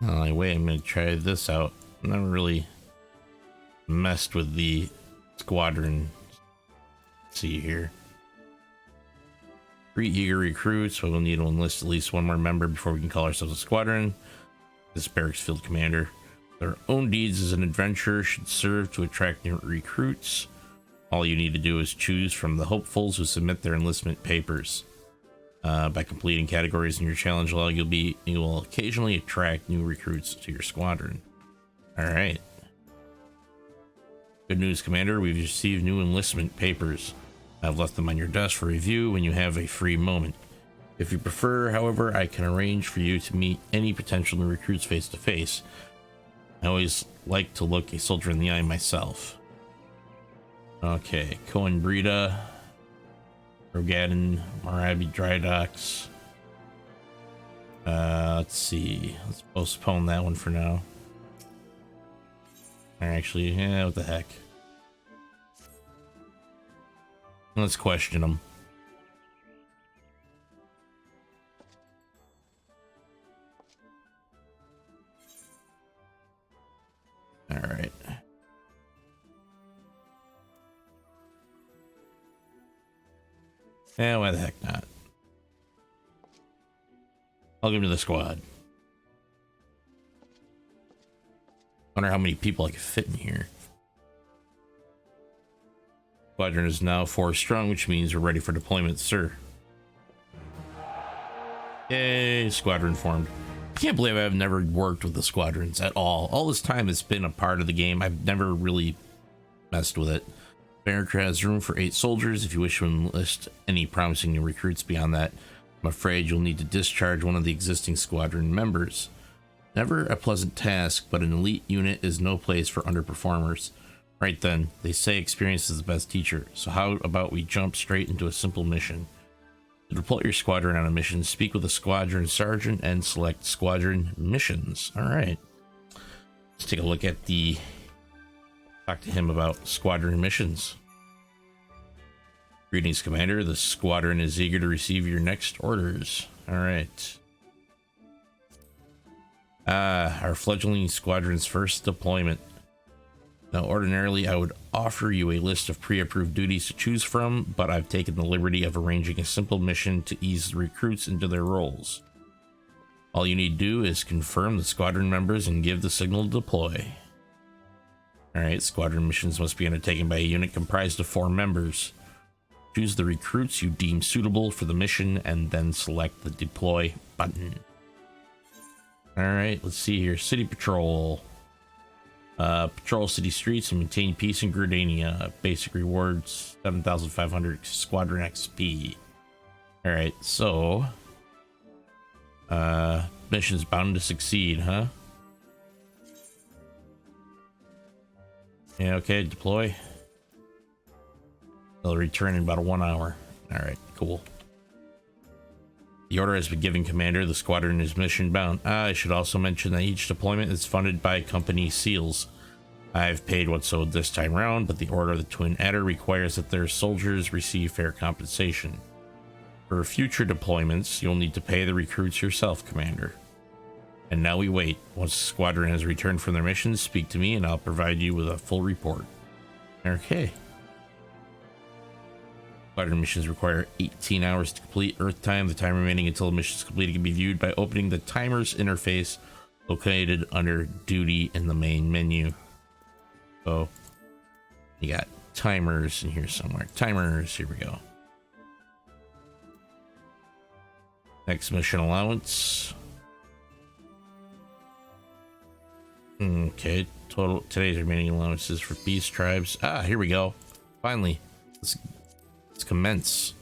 Well, anyway, I'm going to try this out. I never really messed with the squadron. Let's see here. 3 eager recruits, but we'll need to enlist at least one more member before we can call ourselves a squadron. This barracks field commander. Their own deeds as an adventurer should serve to attract new recruits. All you need to do is choose from the hopefuls who submit their enlistment papers. By completing categories in your challenge log, you will occasionally attract new recruits to your squadron. All right. Good news, Commander. We've received new enlistment papers. I've left them on your desk for review when you have a free moment. If you prefer, however, I can arrange for you to meet any potential new recruits face to face. I always like to look a soldier in the eye myself. Okay, Cohen Breda. Rogadin, Marabi Dry Docks. Let's see. Let's postpone that one for now. Or actually, yeah, what the heck. Let's question them. All right. Yeah, why the heck not? Welcome to the squad. Wonder how many people I could fit in here. Squadron is now 4 strong, which means we're ready for deployment, sir. Yay, squadron formed. I can't believe I've never worked with the squadrons at all. All this time it's been a part of the game. I've never really messed with it. Barrack has room for 8 soldiers. If you wish to enlist any promising new recruits beyond that, I'm afraid you'll need to discharge one of the existing squadron members. Never a pleasant task, but an elite unit is no place for underperformers. Right then, they say experience is the best teacher, so how about we jump straight into a simple mission? To deploy your squadron on a mission, speak with a squadron sergeant and select squadron missions. Alright. Let's take a look at talk to him about squadron missions. Greetings, Commander. The squadron is eager to receive your next orders. All right. Our fledgling squadron's first deployment. Now, ordinarily, I would offer you a list of pre-approved duties to choose from, but I've taken the liberty of arranging a simple mission to ease the recruits into their roles. All you need to do is confirm the squadron members and give the signal to deploy. Alright, squadron missions must be undertaken by a unit comprised of 4 members. Choose the recruits you deem suitable for the mission and then select the deploy button. Alright, let's see here. City patrol. Patrol city streets and maintain peace in Gridania. Basic rewards 7,500 squadron XP. Alright, so mission's bound to succeed, huh? Yeah, okay, deploy. They'll return in about 1 hour. Alright, cool. The order has been given, Commander. The squadron is mission bound. I should also mention that each deployment is funded by company SEALs. I've paid what's owed this time round, but the Order of the Twin Adder requires that their soldiers receive fair compensation. For future deployments, you'll need to pay the recruits yourself, Commander. And now we wait. Once the squadron has returned from their missions, speak to me and I'll provide you with a full report. Okay. Squadron missions require 18 hours to complete Earth time. The time remaining until the mission is completed can be viewed by opening the timers interface located under duty in the main menu. So you got timers in here somewhere. Timers, here we go. Next mission allowance. Okay, total today's remaining allowances for beast tribes. Ah, here we go. Finally, let's commence.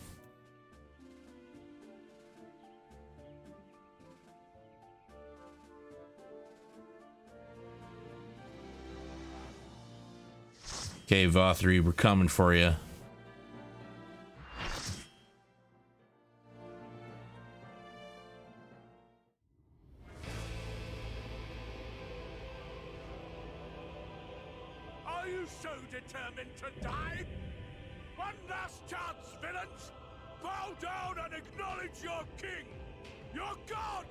Okay, Vothri, we're coming for you. Are you so determined to die? One last chance, villains! Bow down and acknowledge your king! Your god!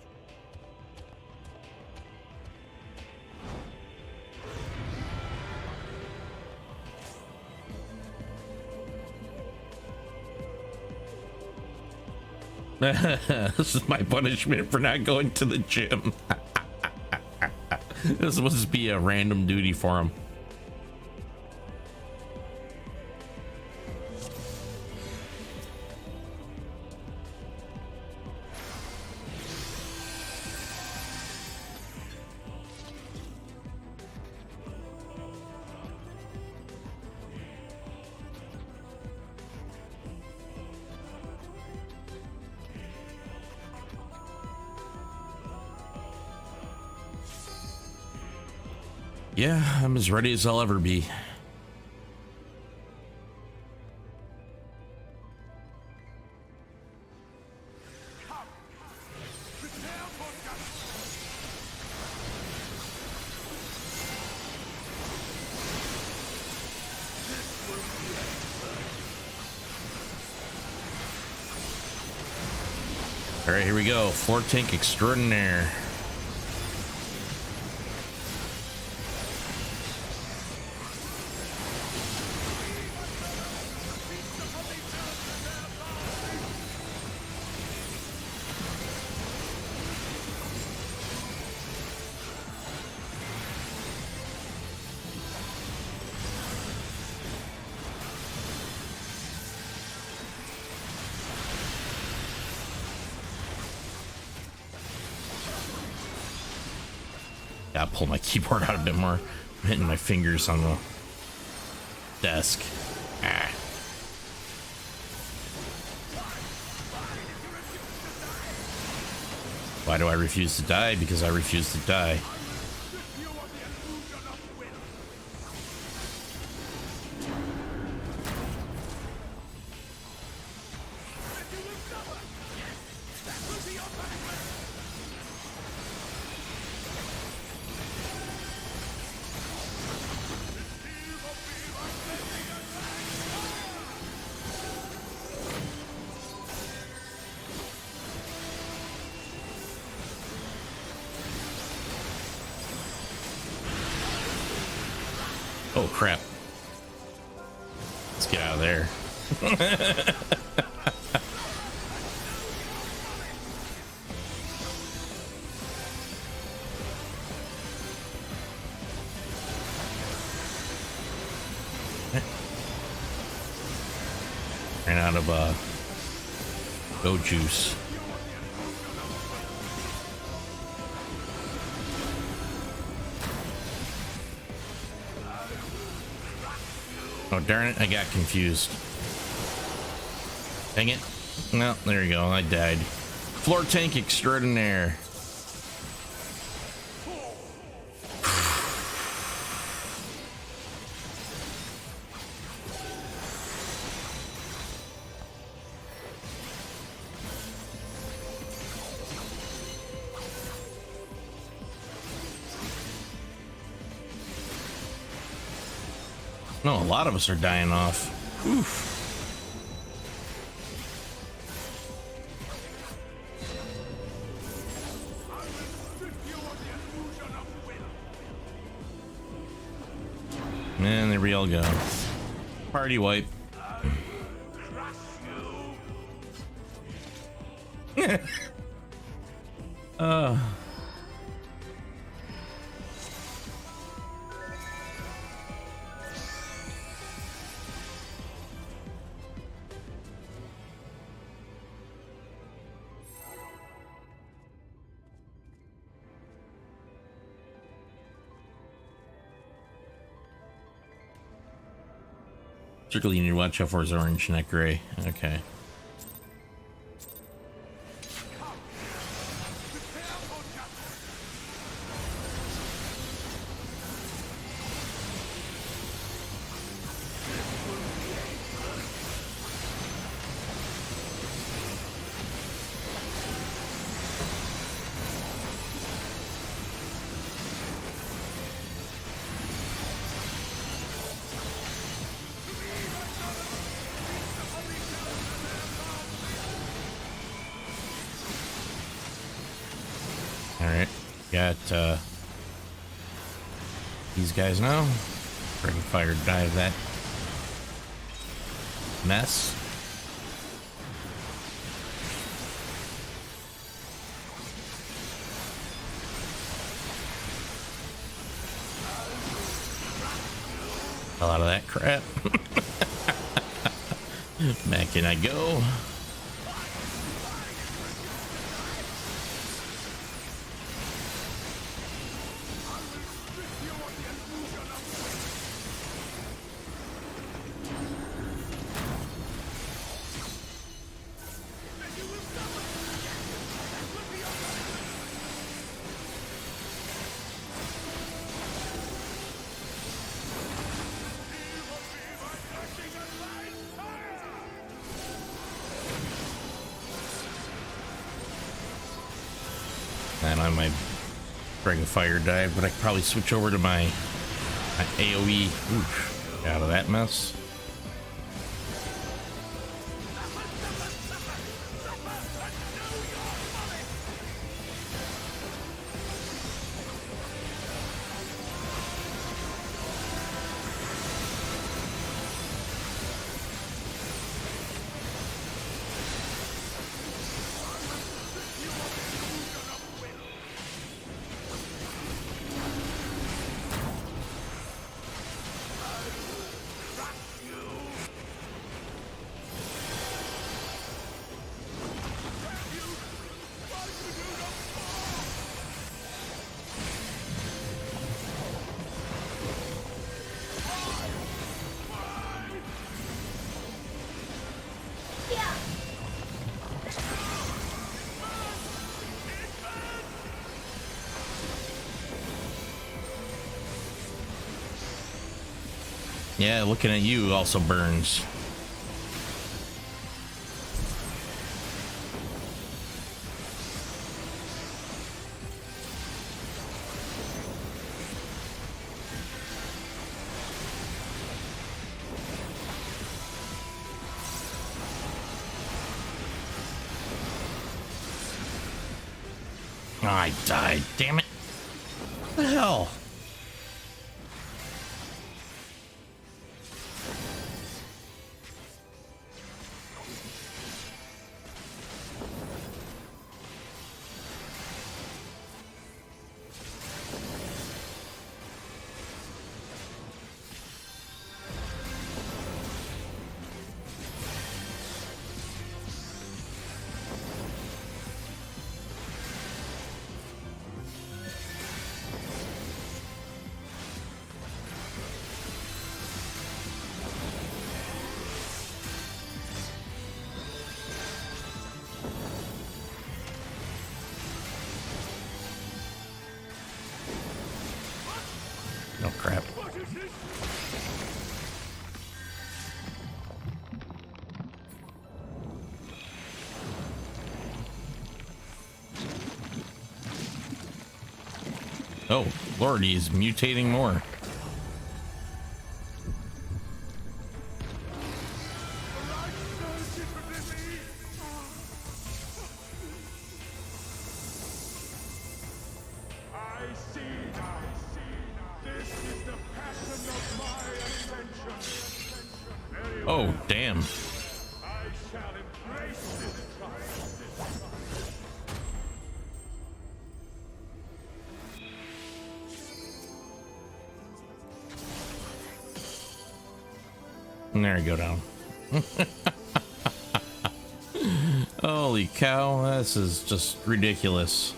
This is my punishment for not going to the gym. This was supposed to be a random duty for him. Yeah, I'm as ready as I'll ever be. All right, here we go. 4 tank extraordinaire. Gotta pull my keyboard out a bit more. I'm hitting my fingers on the desk. Ah. Why do I refuse to die? Because I refuse to die. Oh crap. Let's get out of there. Ran out of go juice. Oh darn it, I got confused. Dang it. Well, there you go, I died. Floor tank extraordinaire. No, a lot of us are dying off. Oof. And there we all go. Party wipe. Circle you need to watch out for is orange, not gray. Okay. Alright, got these guys now. Bring fire dive that mess. Hell out of that crap. Back in I go. And I might bring a fire dive, but I could probably switch over to my AoE. Oof, out of that mess. Yeah, looking at you also burns. Oh, I died. Damn it. What the hell? Oh, Lord, he's mutating more. Oh, damn. And there you go down. Holy cow, this is just ridiculous.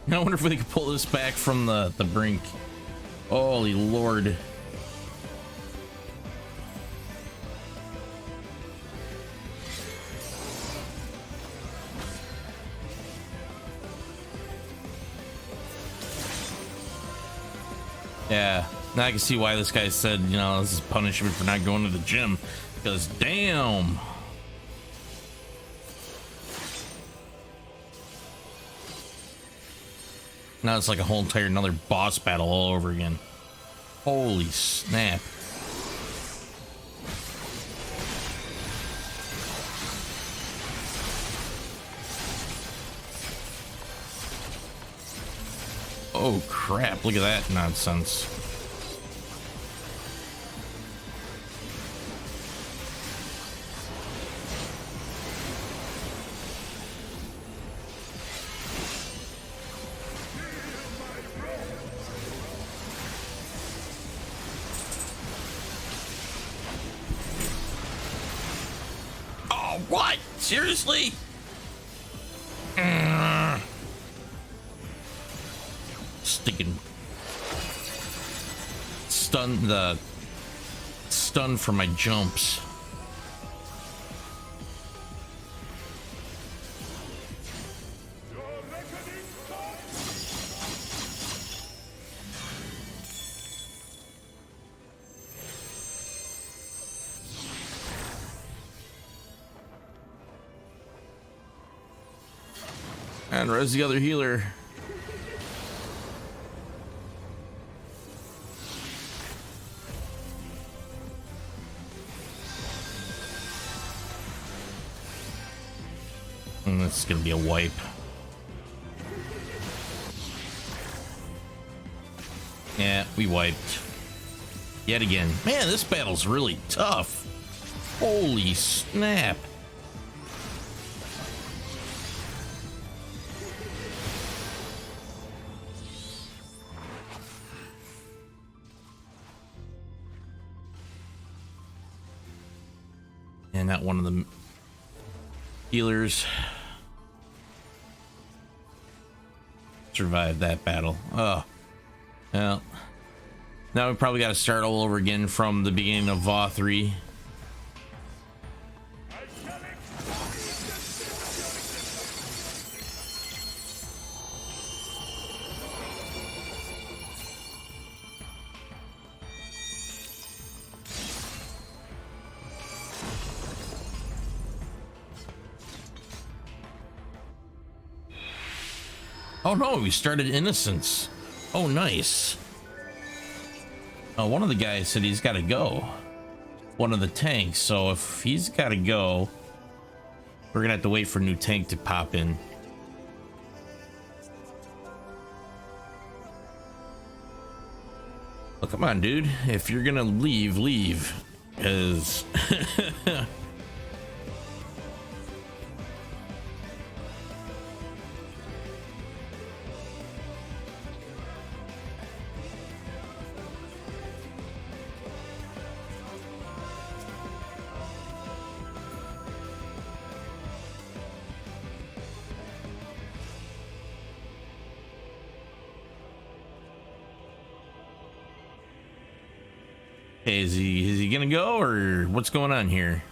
I wonder if we could pull this back from the brink. Holy Lord. Yeah, now I can see why this guy said, you know, this is punishment for not going to the gym. Because damn. Now it's like a whole entire another boss battle all over again. Holy snap. Oh crap, look at that nonsense. Oh, what? Seriously? Sticking stun for my jumps. And res the other healer. And this is gonna be a wipe. Yeah, we wiped. Yet again. Man, this battle's really tough. Holy snap. And not one of the healers survived that battle. Oh, well, now we probably got to start all over again from the beginning of VAW 3. Oh no, we started Innocence. Oh, nice. One of the guys said he's got to go. One of the tanks. So if he's got to go, we're going to have to wait for a new tank to pop in. Well, come on, dude. If you're going to leave, leave. Because... Hey, is he gonna go, or what's going on here?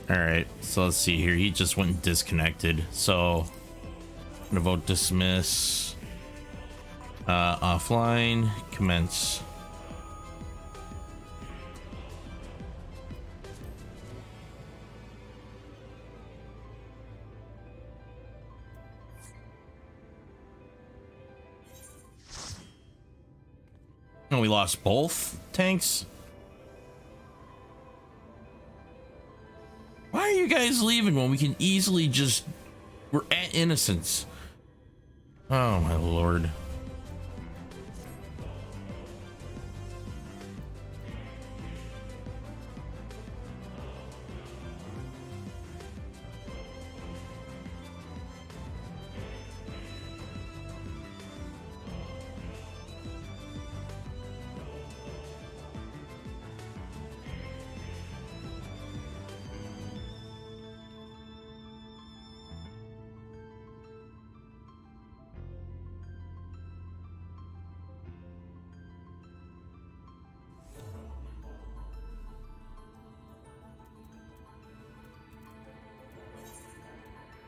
All right, so let's see here. He just went disconnected. So I'm gonna vote dismiss. Offline, commence. Oh, we lost both tanks? Why are you guys leaving when we can easily just... We're at Innocence. Oh, my lord.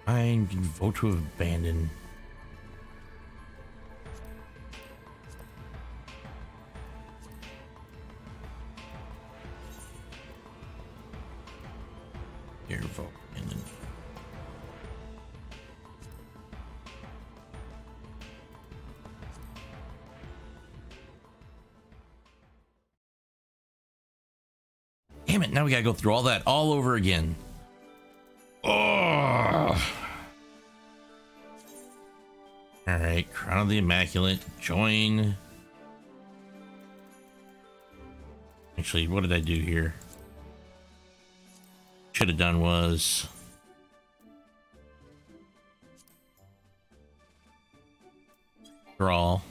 I vote to abandon. Here, vote abandon. Damn it, now we gotta go through all that all over again. Oh. All right, Crown of the Immaculate, join. Actually, what did I do here? Should have done was draw.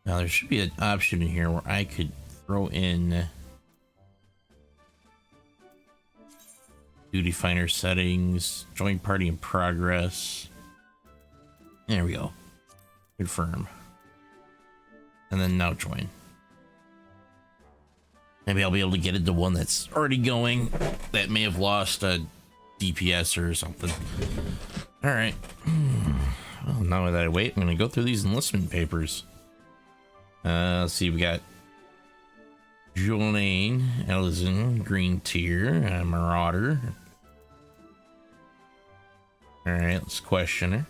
Now there should be an option in here where I could throw in duty finder settings, join party in progress. There we go. Confirm. And then now join. Maybe I'll be able to get into one that's already going that may have lost a DPS or something. All right. Well, now that I wait, I'm going to go through these enlistment papers. Let's see. We got Jolene, Ellison, Green Tier, Marauder. All right. Let's question her.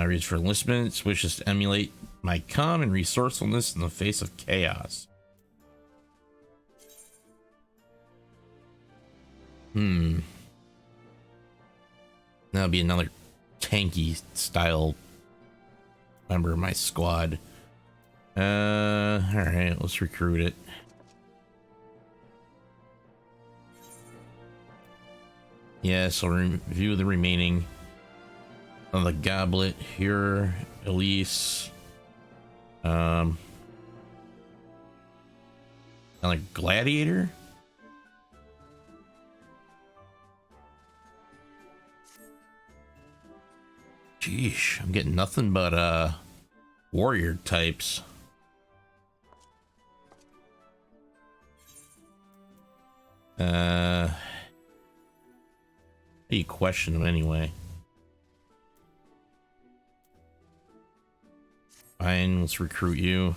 Reads for enlistments, wishes to emulate my calm and resourcefulness in the face of chaos. That'll be another tanky style member of my squad. Alright, let's recruit it. Yeah, so review the remaining of the Goblet here, Elise, another Gladiator. Sheesh, I'm getting nothing but warrior types. How do you question them anyway? Fine, let's recruit you.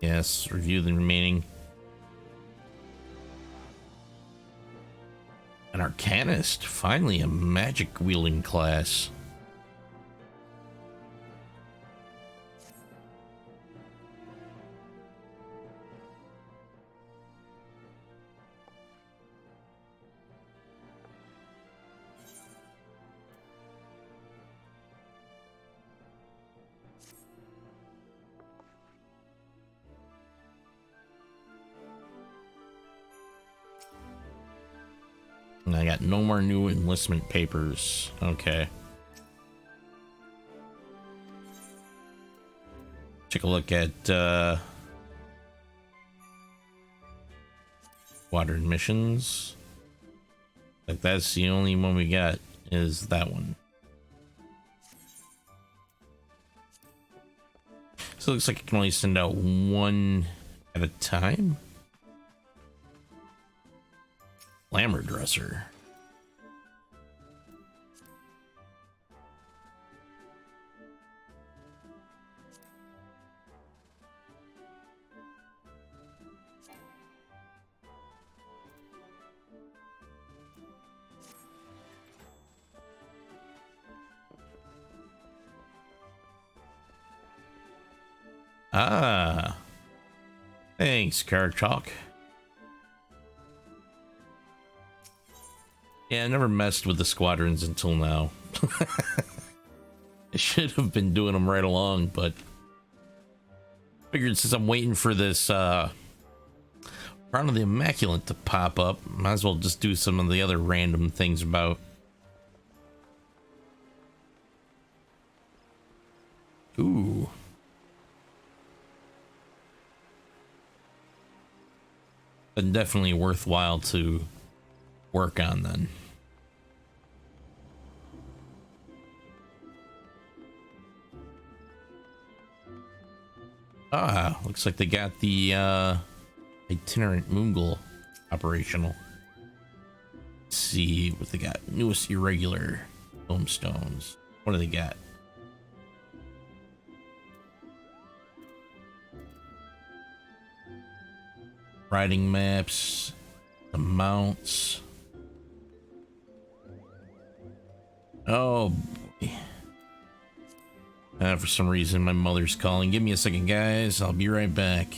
Yes, review the remaining. An Arcanist, finally a magic wielding class. And I got no more new enlistment papers. Okay. Take a look at water missions. Like that's the only one we got is that one. So it looks like I can only send out one at a time. Glamour dresser. Ah, thanks, Karachok. Yeah, I never messed with the squadrons until now. I should have been doing them right along, but figured since I'm waiting for this Crown of the Immaculate to pop up, might as well just do some of the other random things about. Ooh. But definitely worthwhile to work on then. Ah, looks like they got the itinerant Moongul operational. Let's see what they got. Newest irregular tombstones. What do they got? Riding maps, the mounts. Oh boy. For some reason my mother's calling. Give me a second, guys. I'll be right back.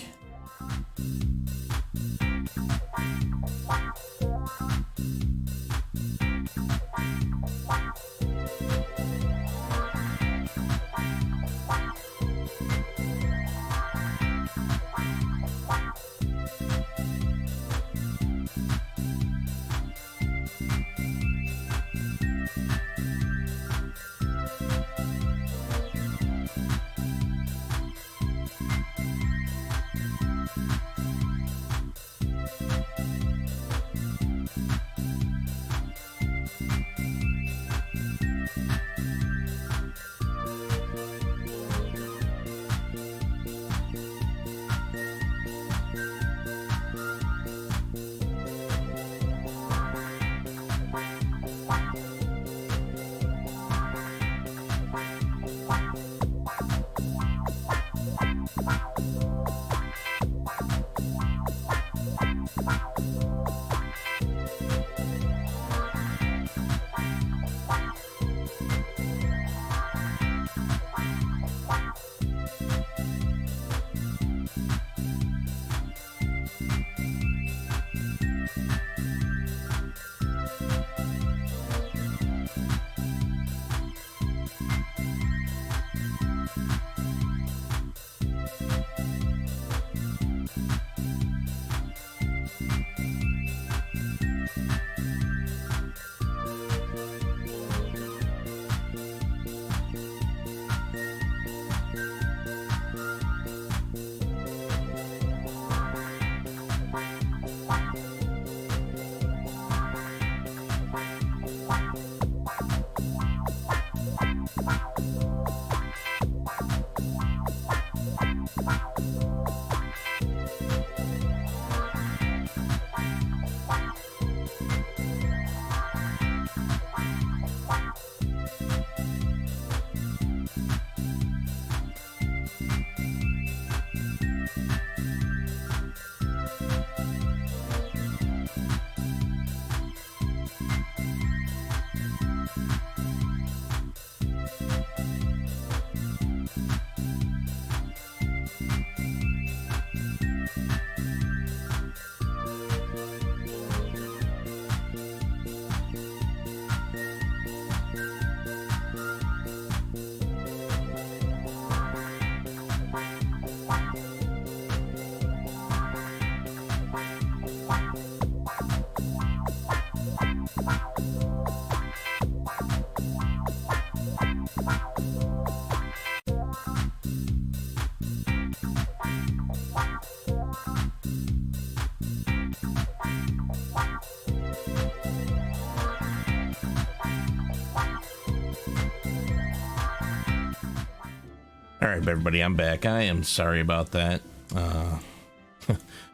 All right, everybody, I'm back. I am sorry about that.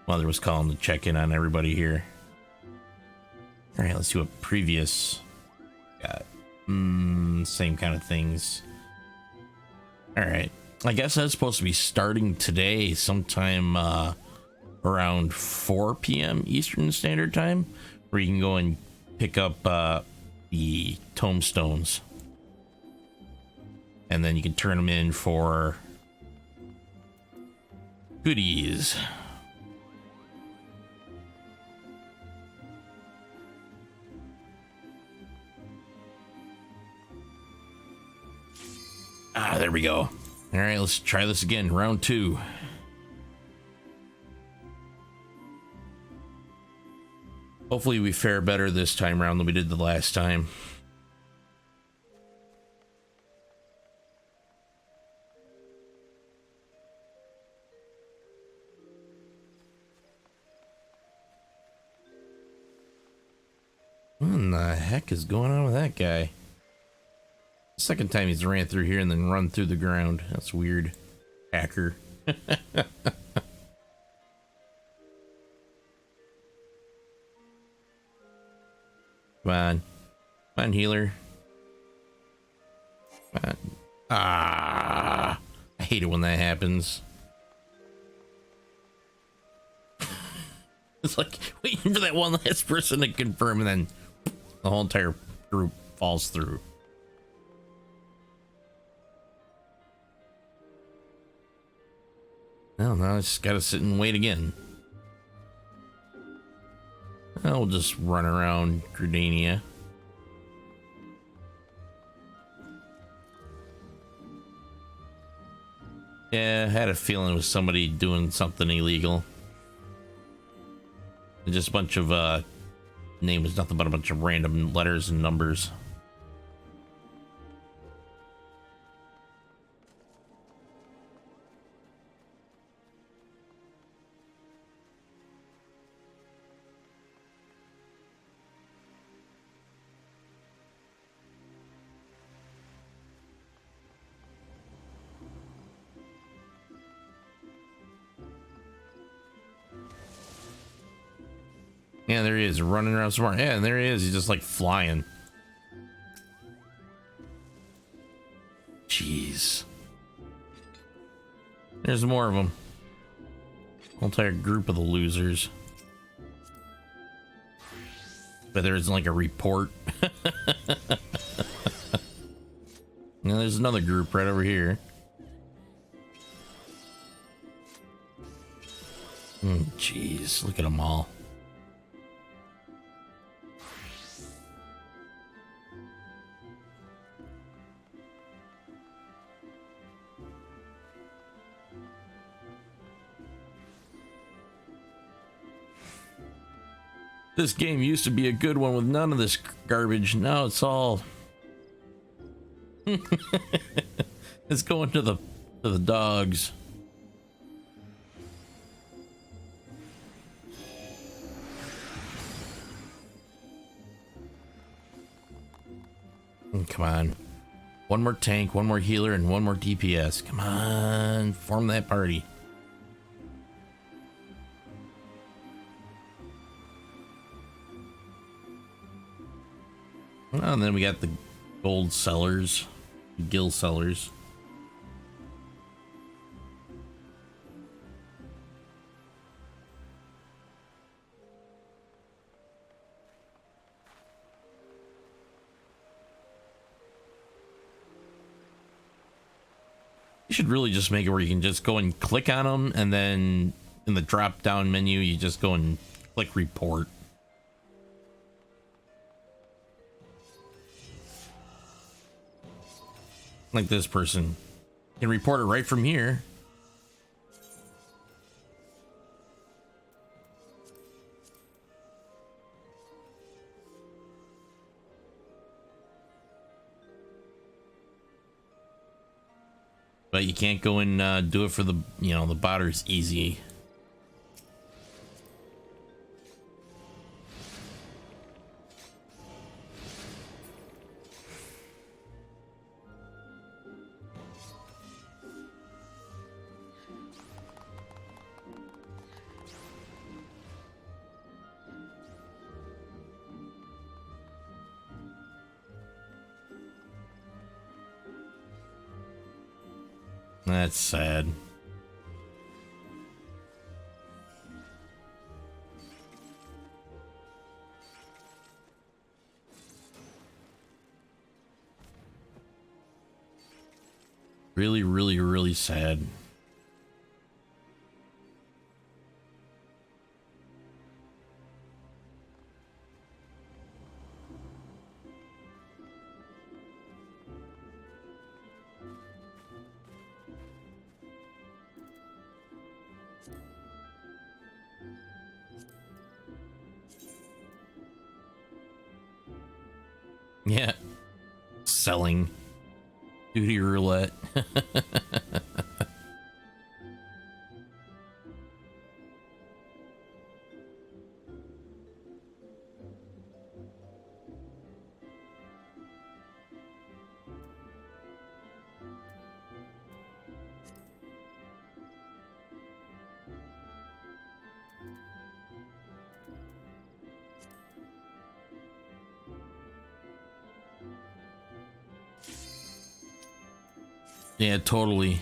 Mother was calling to check in on everybody here. All right, let's see what previous got. Same kind of things. All right, I guess that's supposed to be starting today sometime around 4 p.m. Eastern Standard Time, where you can go and pick up the tombstones. And then you can turn them in for goodies. Ah, there we go. All right, let's try this again. Round 2. Hopefully we fare better this time around than we did the last time. What in the heck is going on with that guy? Second time he's ran through here and then run through the ground. That's weird. Hacker. Come on. Come on, healer. Come on. Ah. I hate it when that happens. It's like waiting for that one last person to confirm and then the whole entire group falls through. Well, now I just gotta sit and wait again. I'll just run around Gridania. Yeah, I had a feeling it was somebody doing something illegal. Just a bunch of name was nothing but a bunch of random letters and numbers. Yeah, there he is, running around somewhere. Yeah, and there he is. He's just like flying. Jeez. There's more of them. Whole entire group of the losers. But there isn't like a report. Now there's another group right over here. Jeez, look at them all. This game used to be a good one with none of this garbage. Now it's all it's going to the dogs. Come on. One more tank, one more healer, and one more DPS. Come on, form that party. Oh, and then we got the gold sellers, gill sellers. You should really just make it where you can just go and click on them, and then in the drop down menu, you just go and click report. Like this person can report it right from here. But you can't go and do it for the, the botters easy. That's sad. Really, really, really sad. Yeah. Selling duty roulette. Yeah, totally.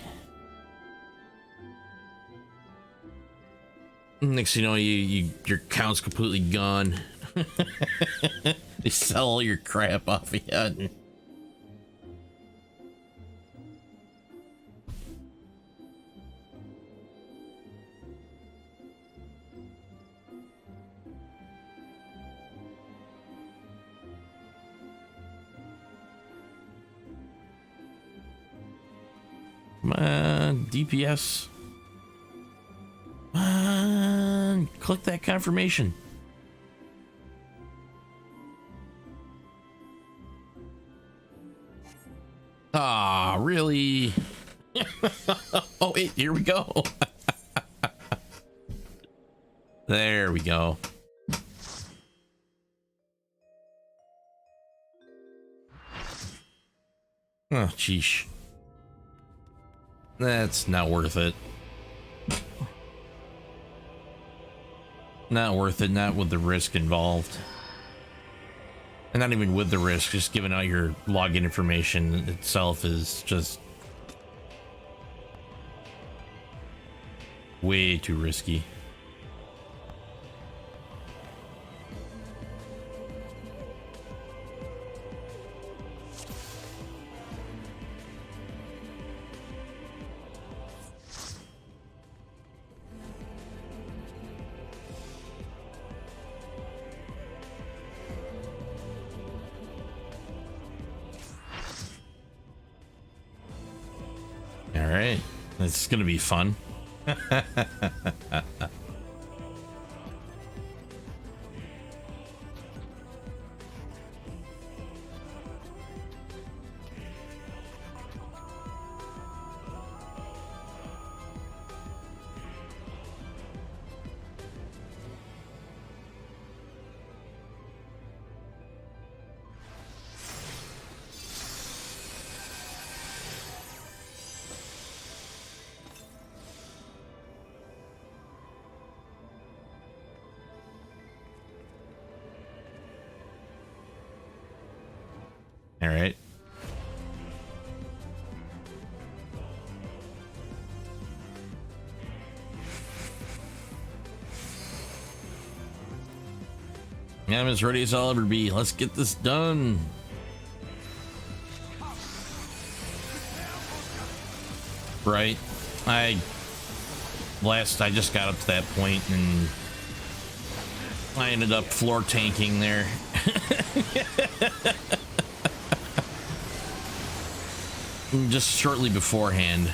Next thing you know, your account's completely gone. They sell all your crap off of you. Come on, DPS. Come on, click that confirmation. Ah, really? Oh, wait, here we go. There we go. Oh, sheesh. That's not worth it. Not worth it, not with the risk involved. And not even with the risk, just giving out your login information itself is just way too risky. Alright, it's gonna be fun. All right. I'm as ready as I'll ever be. Let's get this done. Right. I just got up to that point and I ended up floor tanking there. Just shortly beforehand.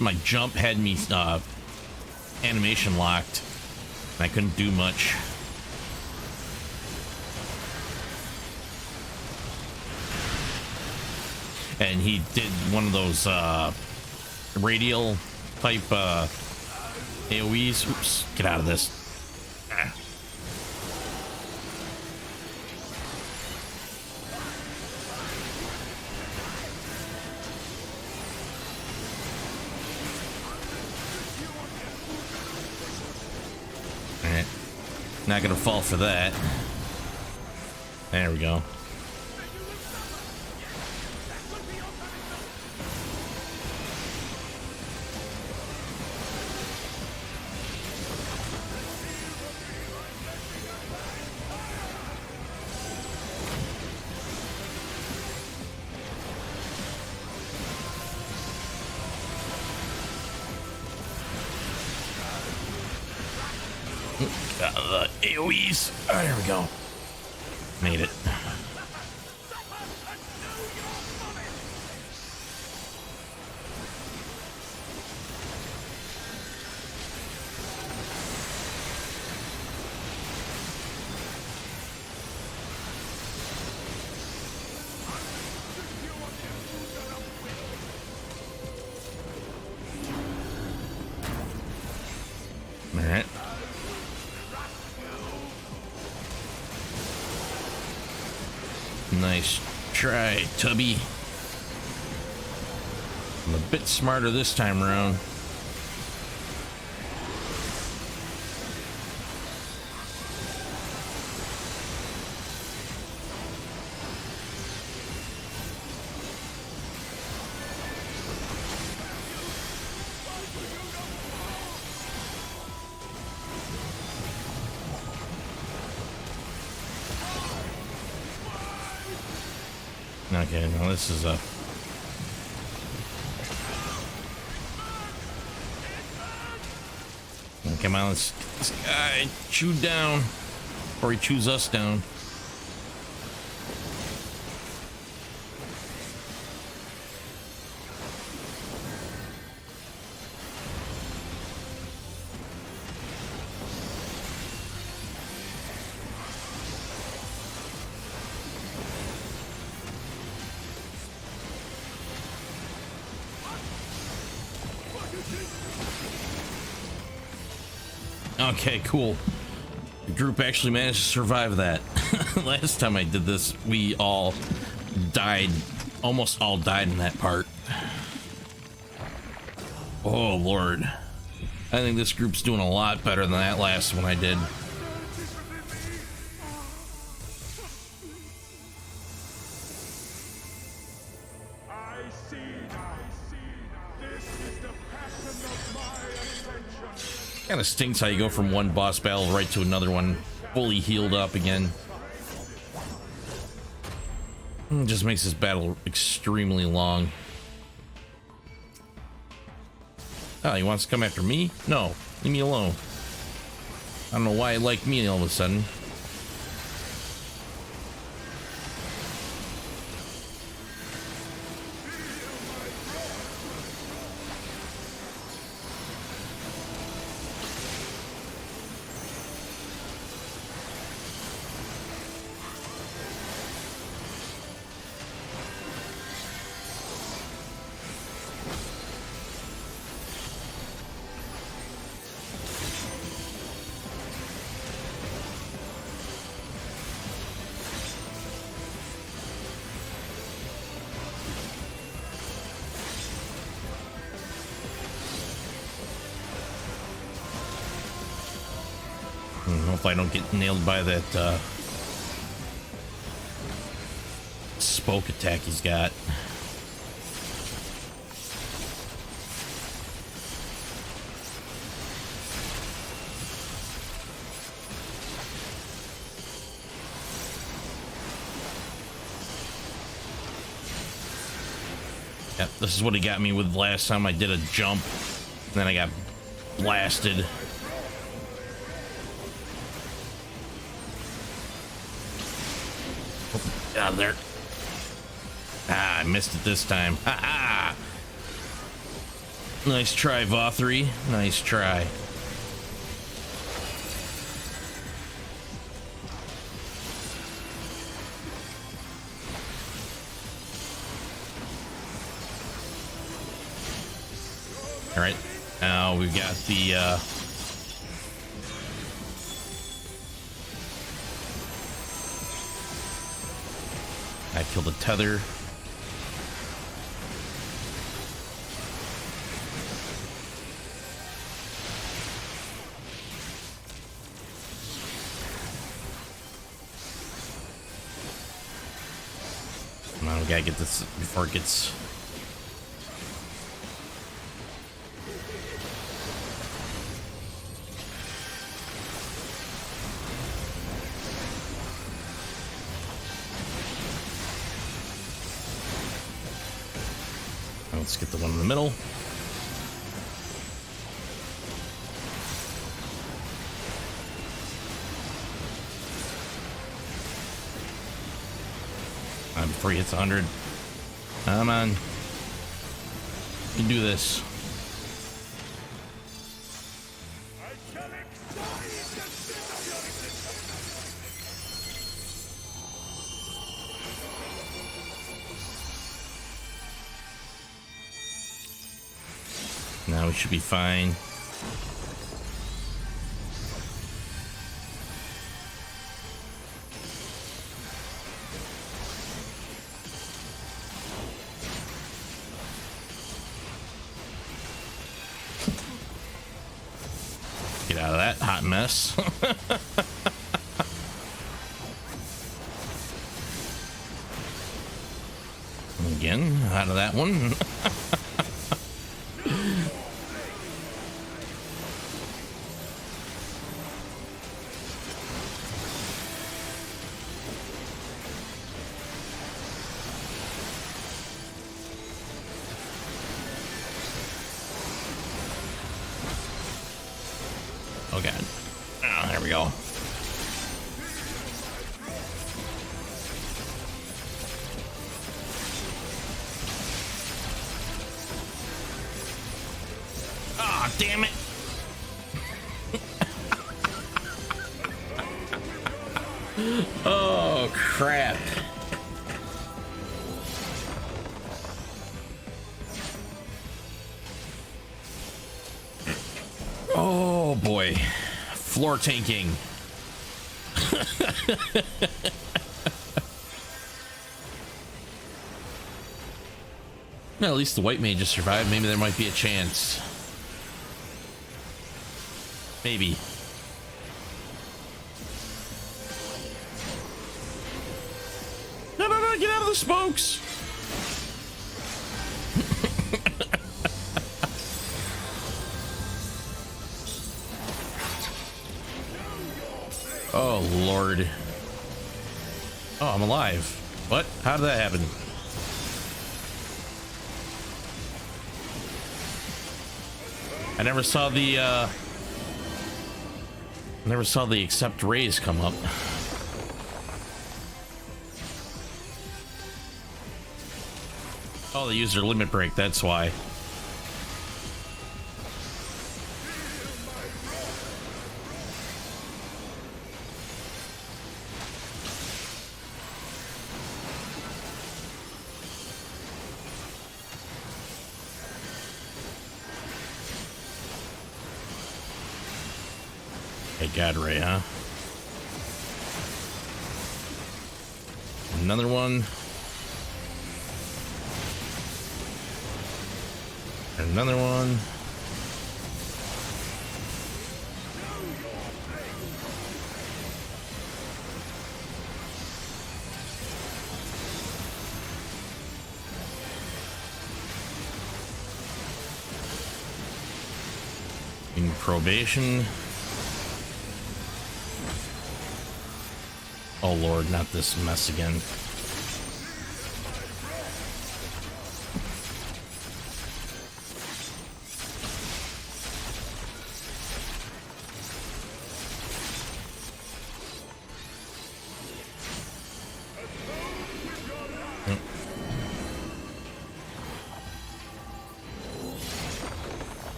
My jump had me animation locked. I couldn't do much. And he did one of those radial type AoEs. Oops, get out of this. Not gonna fall for that. There we go. The AoEs. Oh, there we go. Made it. All right. Nice try, Tubby. I'm a bit smarter this time around. Okay, now this is a... Come on, let's get this guy chewed down. Or he chews us down. Okay, cool. The group actually managed to survive that. Last time I did this, we all died. Almost all died in that part. Oh, Lord. I think this group's doing a lot better than that last one I did. Kind of stinks how you go from one boss battle right to another one fully healed up again. It just makes this battle extremely long. Oh, he wants to come after me? No, leave me alone. I don't know why he liked me all of a sudden. Hope I don't get nailed by that spoke attack he's got. Yep, this is what he got me with last time I did a jump, and then I got blasted. Out of there. Ah, I missed it this time. Ha ha! Nice try, Vothri. Nice try. All right. Now we've got the I killed the tether. Come on, we gotta get this before it gets... Let's get the one in the middle. Before he hits 100. Come on. You can do this. Now we should be fine. Get out of that hot mess. Again, out of that one. Oh god. Oh, there we go. Ah, oh, damn it. Oh crap. Oh boy, floor tanking. Well, at least the white mage just survived. Maybe there might be a chance. Maybe. No, no, no, get out of the smokes. Oh, Lord. Oh, I'm alive. What? How did that happen? I never saw the accept raise come up. Oh, they used their limit break, that's why. God ray, huh? Another one. Another one. In probation. Oh Lord, not this mess again.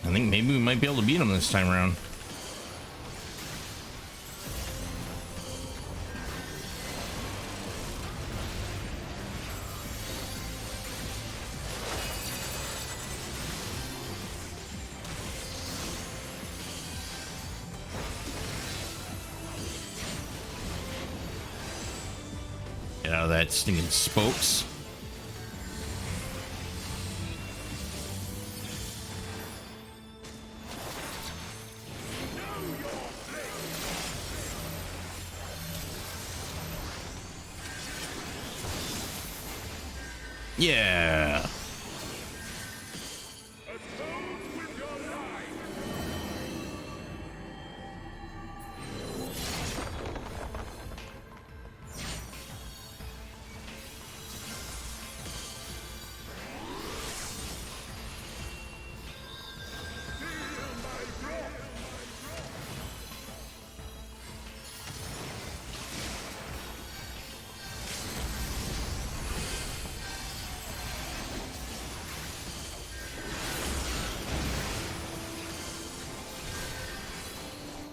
I think maybe we might be able to beat him this time around. Get out of that stinking spokes. Yeah.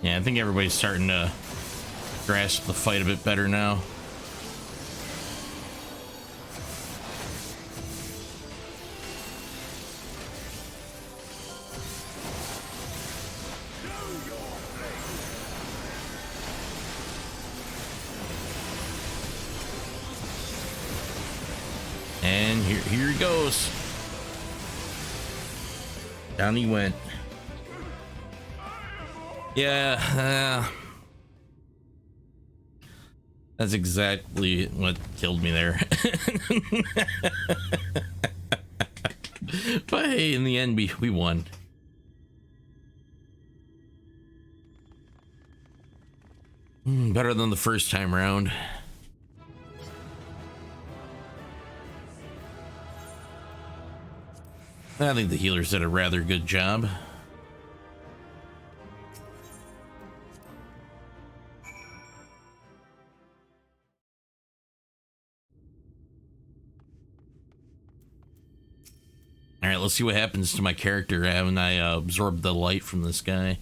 Yeah, I think everybody's starting to grasp the fight a bit better now. And here he goes. Down he went. Yeah, that's exactly what killed me there. But hey, in the end, we won. Better than the first time round. I think the healers did a rather good job. All right, let's see what happens to my character when I absorb the light from this guy.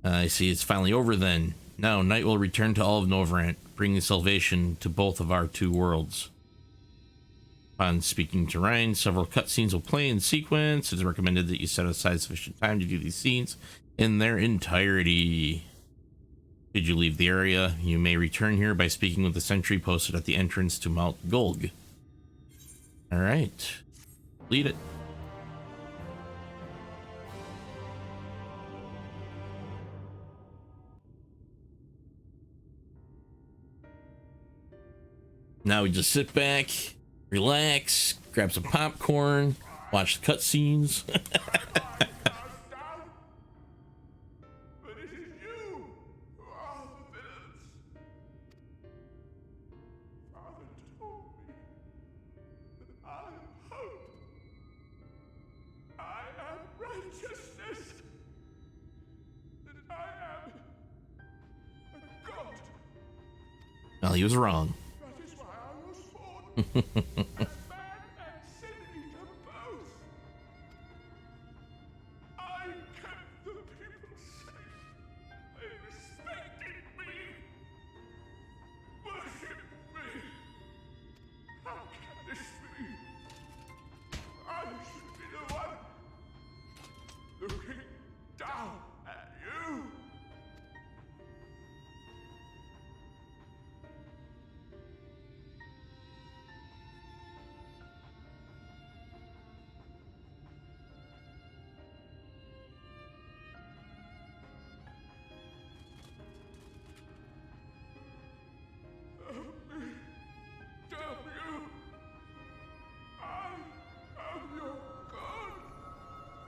I see it's finally over then. Now, night will return to all of Novrant, bringing salvation to both of our two worlds. Upon speaking to Ryan, several cutscenes will play in sequence. It's recommended that you set aside sufficient time to do these scenes in their entirety. Should you leave the area, you may return here by speaking with the sentry posted at the entrance to Mount Gulg. Alright. Lead it. Now we just sit back, relax, grab some popcorn, watch the cutscenes. Well, he was wrong. That is why I was born. Man and sin eater both. I kept the people safe. They respected me. Worshipped me. How can this be? I should be the one looking down at you.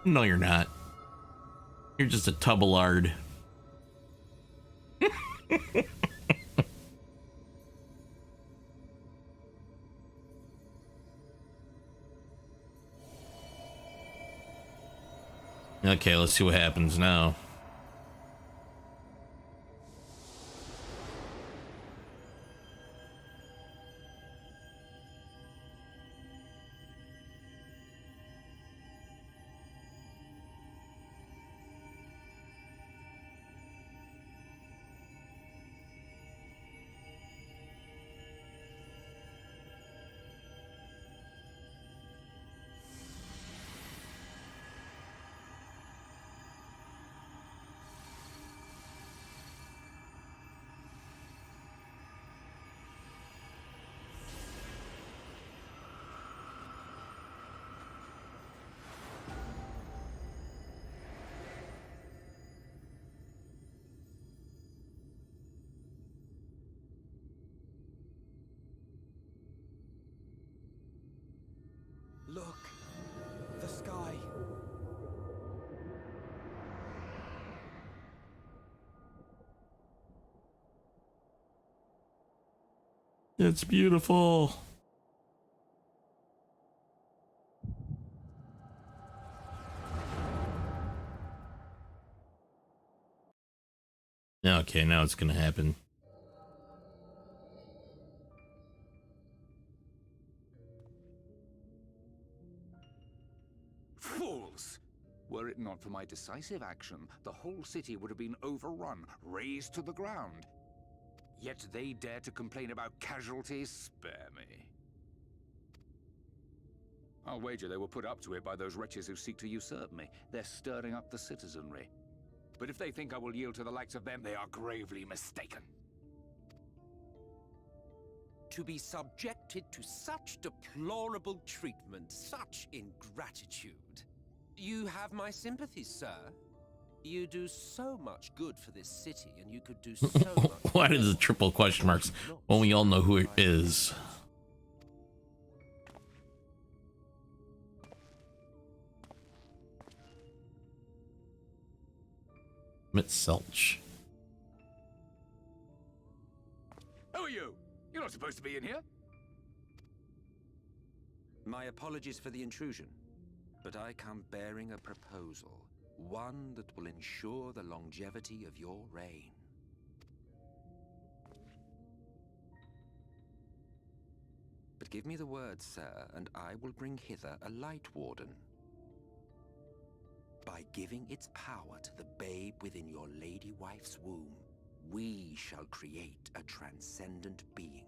No, you're not. You're just a tub of lard. Okay, let's see what happens now. Look. The sky. It's beautiful. Okay, now it's gonna happen. Fools! Were it not for my decisive action, the whole city would have been overrun, razed to the ground. Yet they dare to complain about casualties? Spare me. I'll wager they were put up to it by those wretches who seek to usurp me. They're stirring up the citizenry. But if they think I will yield to the likes of them, they are gravely mistaken. To be subjected to such deplorable treatment, such ingratitude. You have my sympathies, sir. You do so much good for this city, and you could do so much. Why does the triple question marks when we all know who it is? Mitzelch. Who are you? You're not supposed to be in here. My apologies for the intrusion, but I come bearing a proposal, one that will ensure the longevity of your reign. But give me the word, sir, and I will bring hither a Lightwarden. By giving its power to the babe within your lady wife's womb, we shall create a transcendent being,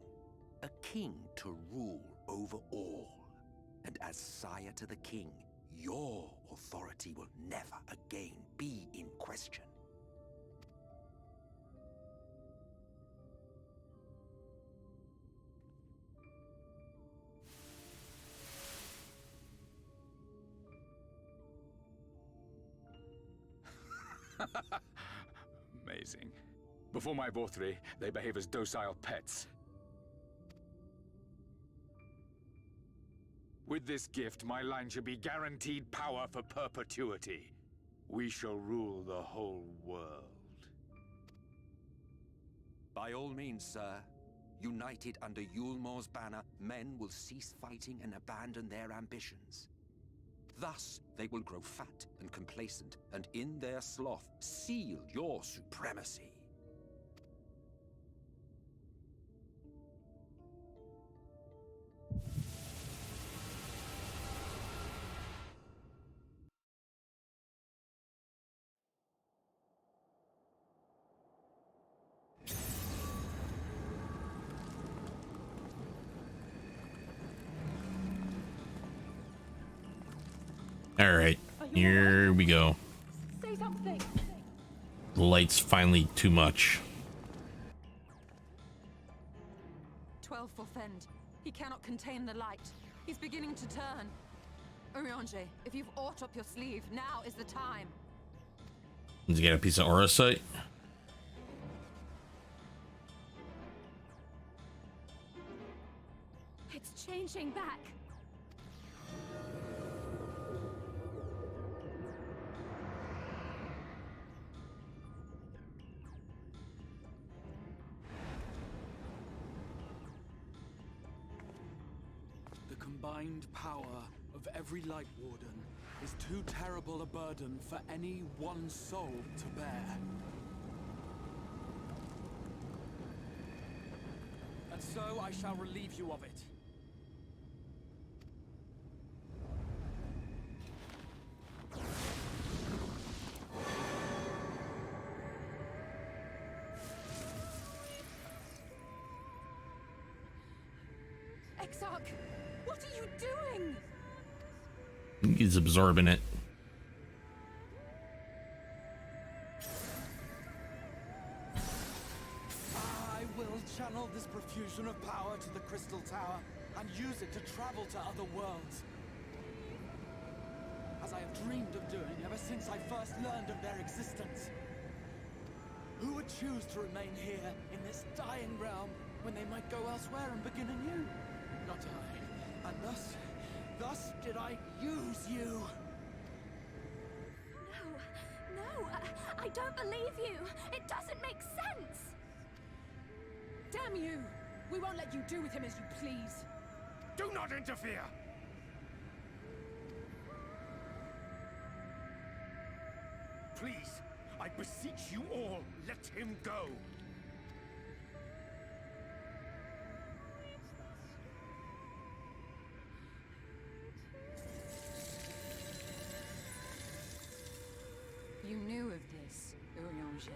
a king to rule over all. And as sire to the king, your authority will never again be in question. Amazing. Before my Vorthri, they behave as docile pets. With this gift, my line shall be guaranteed power for perpetuity. We shall rule the whole world. By all means, sir. United under Yulmor's banner, men will cease fighting and abandon their ambitions. Thus, they will grow fat and complacent, and in their sloth, seal your supremacy. All right, here we go. Say something. The light's finally too much. 12 for Fend. He cannot contain the light. He's beginning to turn. Urianger, if you've aught up your sleeve, now is the time. Did you get a piece of aura sight? It's changing back. The combined power of every Lightwarden is too terrible a burden for any one soul to bear. And so I shall relieve you of it. Exarch, what are you doing? He's absorbing it. I will channel this profusion of power to the Crystal Tower and use it to travel to other worlds. As I have dreamed of doing ever since I first learned of their existence. Who would choose to remain here in this dying realm when they might go elsewhere and begin anew? Not I. And thus just did I use you? No, I don't believe you. It doesn't make sense. Damn you! We won't let you do with him as you please. Do not interfere! Please, I beseech you all, let him go! You knew of this, Urianger.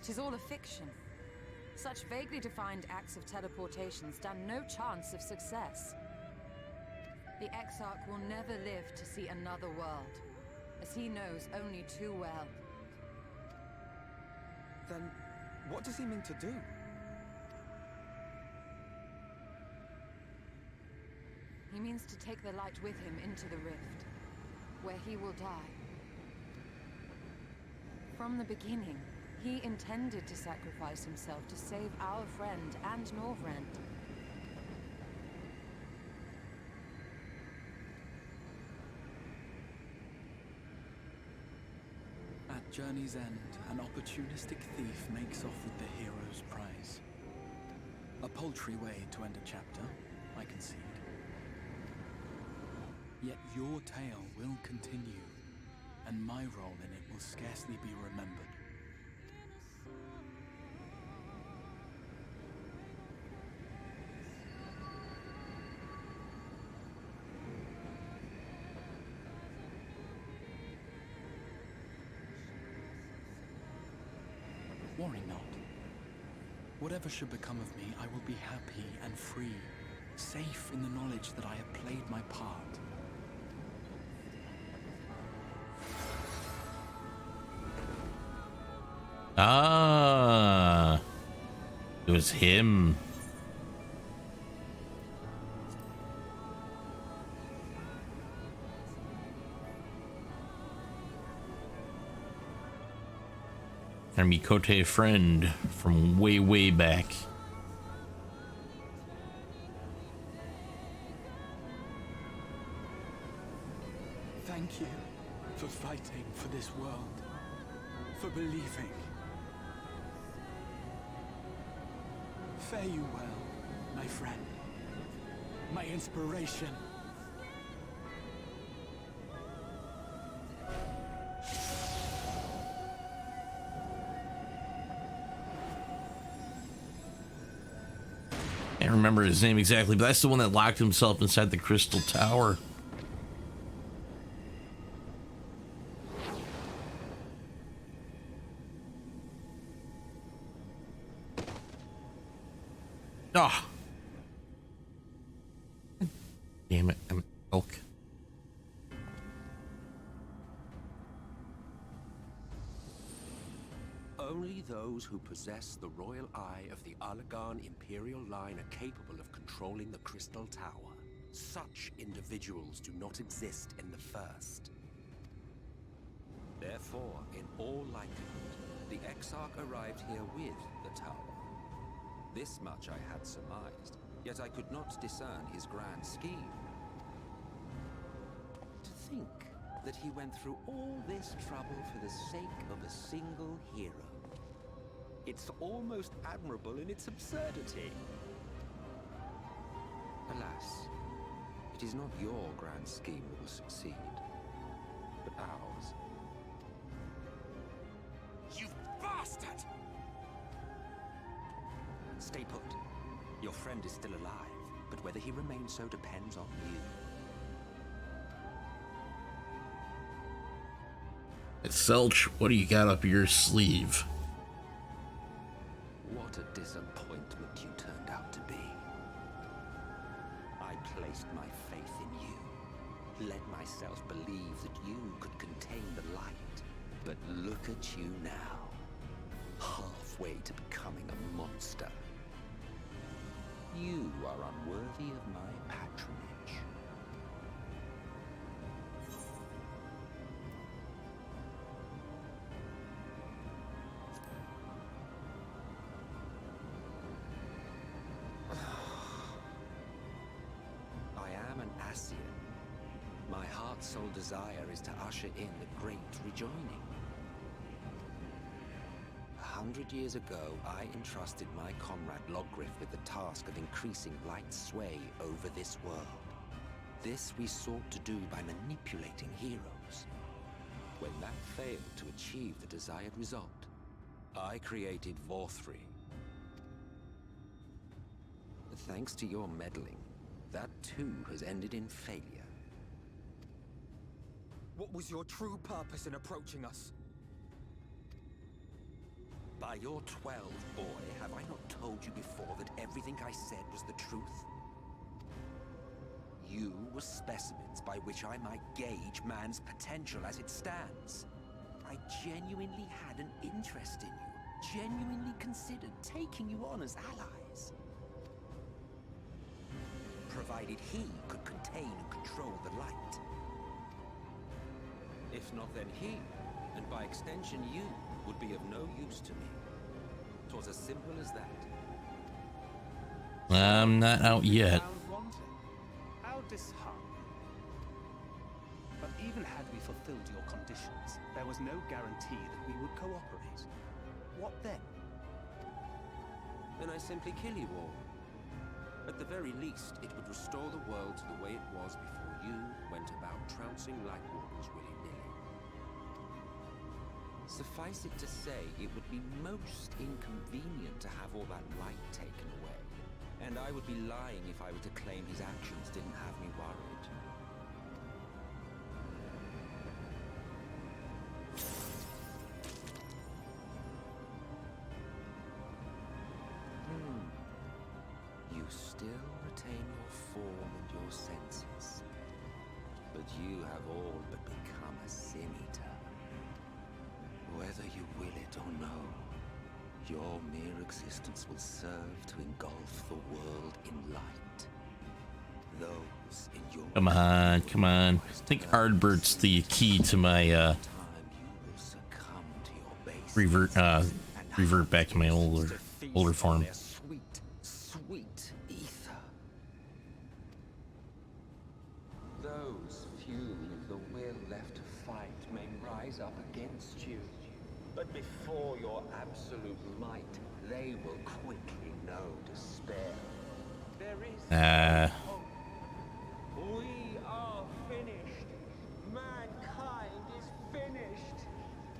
Tis all a fiction. Such vaguely defined acts of teleportation stand no chance of success. The Exarch will never live to see another world, as he knows only too well. Then, what does he mean to do? He means to take the light with him into the rift, where he will die. From the beginning, he intended to sacrifice himself to save our friend and Norvrend. At journey's end, an opportunistic thief makes off with the hero's prize. A paltry way to end a chapter, I concede. Yet your tale will continue, and my role in it will scarcely be remembered. Worry not. Whatever should become of me, I will be happy and free, safe in the knowledge that I have played my part. Ah, it was him. Our Mikote friend from way, way back. Thank you for fighting for this world, for believing. Fare you well, my friend, my inspiration. I can't remember his name exactly, but that's the one that locked himself inside the Crystal Tower. Ah! Damn it, I'm elk. Only those who possess the royal eye of the Allagan Imperial line are capable of controlling the Crystal Tower. Such individuals do not exist in the First. Therefore, in all likelihood, the Exarch arrived here with the tower. This much I had surmised, yet I could not discern his grand scheme. To think that he went through all this trouble for the sake of a single hero. It's almost admirable in its absurdity. Alas, it is not your grand scheme that will succeed, but ours. You bastard! Stay put. Your friend is still alive, but whether he remains so depends on you. Selch, what do you got up your sleeve? What a disappointment you turned out to be. I placed my faith in you, led myself believe that you could contain the light. But look at you now, halfway to becoming a monster. You are unworthy of my patronage. sole desire is to usher in the great rejoining. 100 years ago, I entrusted my comrade Logriff with the task of increasing light's sway over this world. This we sought to do by manipulating heroes. When that failed to achieve the desired result, I created Vorthri. Thanks to your meddling, that too has ended in failure. What was your true purpose in approaching us? By your 12, boy, have I not told you before that everything I said was the truth? You were specimens by which I might gauge man's potential as it stands. I genuinely had an interest in you, genuinely considered taking you on as allies. Provided he could contain and control the light. If not, then he, and by extension you, would be of no use to me. 'Twas as simple as that. I'm not out yet. How disheartening. But even had we fulfilled your conditions, there was no guarantee that we would cooperate. What then? Then I simply kill you all. At the very least, it would restore the world to the way it was before you went about trouncing Lightwardens willy-nilly. Suffice it to say, it would be most inconvenient to have all that light taken away. And I would be lying if I were to claim his actions didn't have me worried. You still retain your form and your senses. But you have all but become a sin-eater. Whether you will it or no, your mere existence will serve to engulf the world in light. Those in your... Come on, come on. I think Ardbert's the key to my revert back to my older form. Sweet ether. Those few with the will left to fight may rise up against you. But before your absolute might, they will quickly know despair. There is hope. We are finished. Mankind is finished.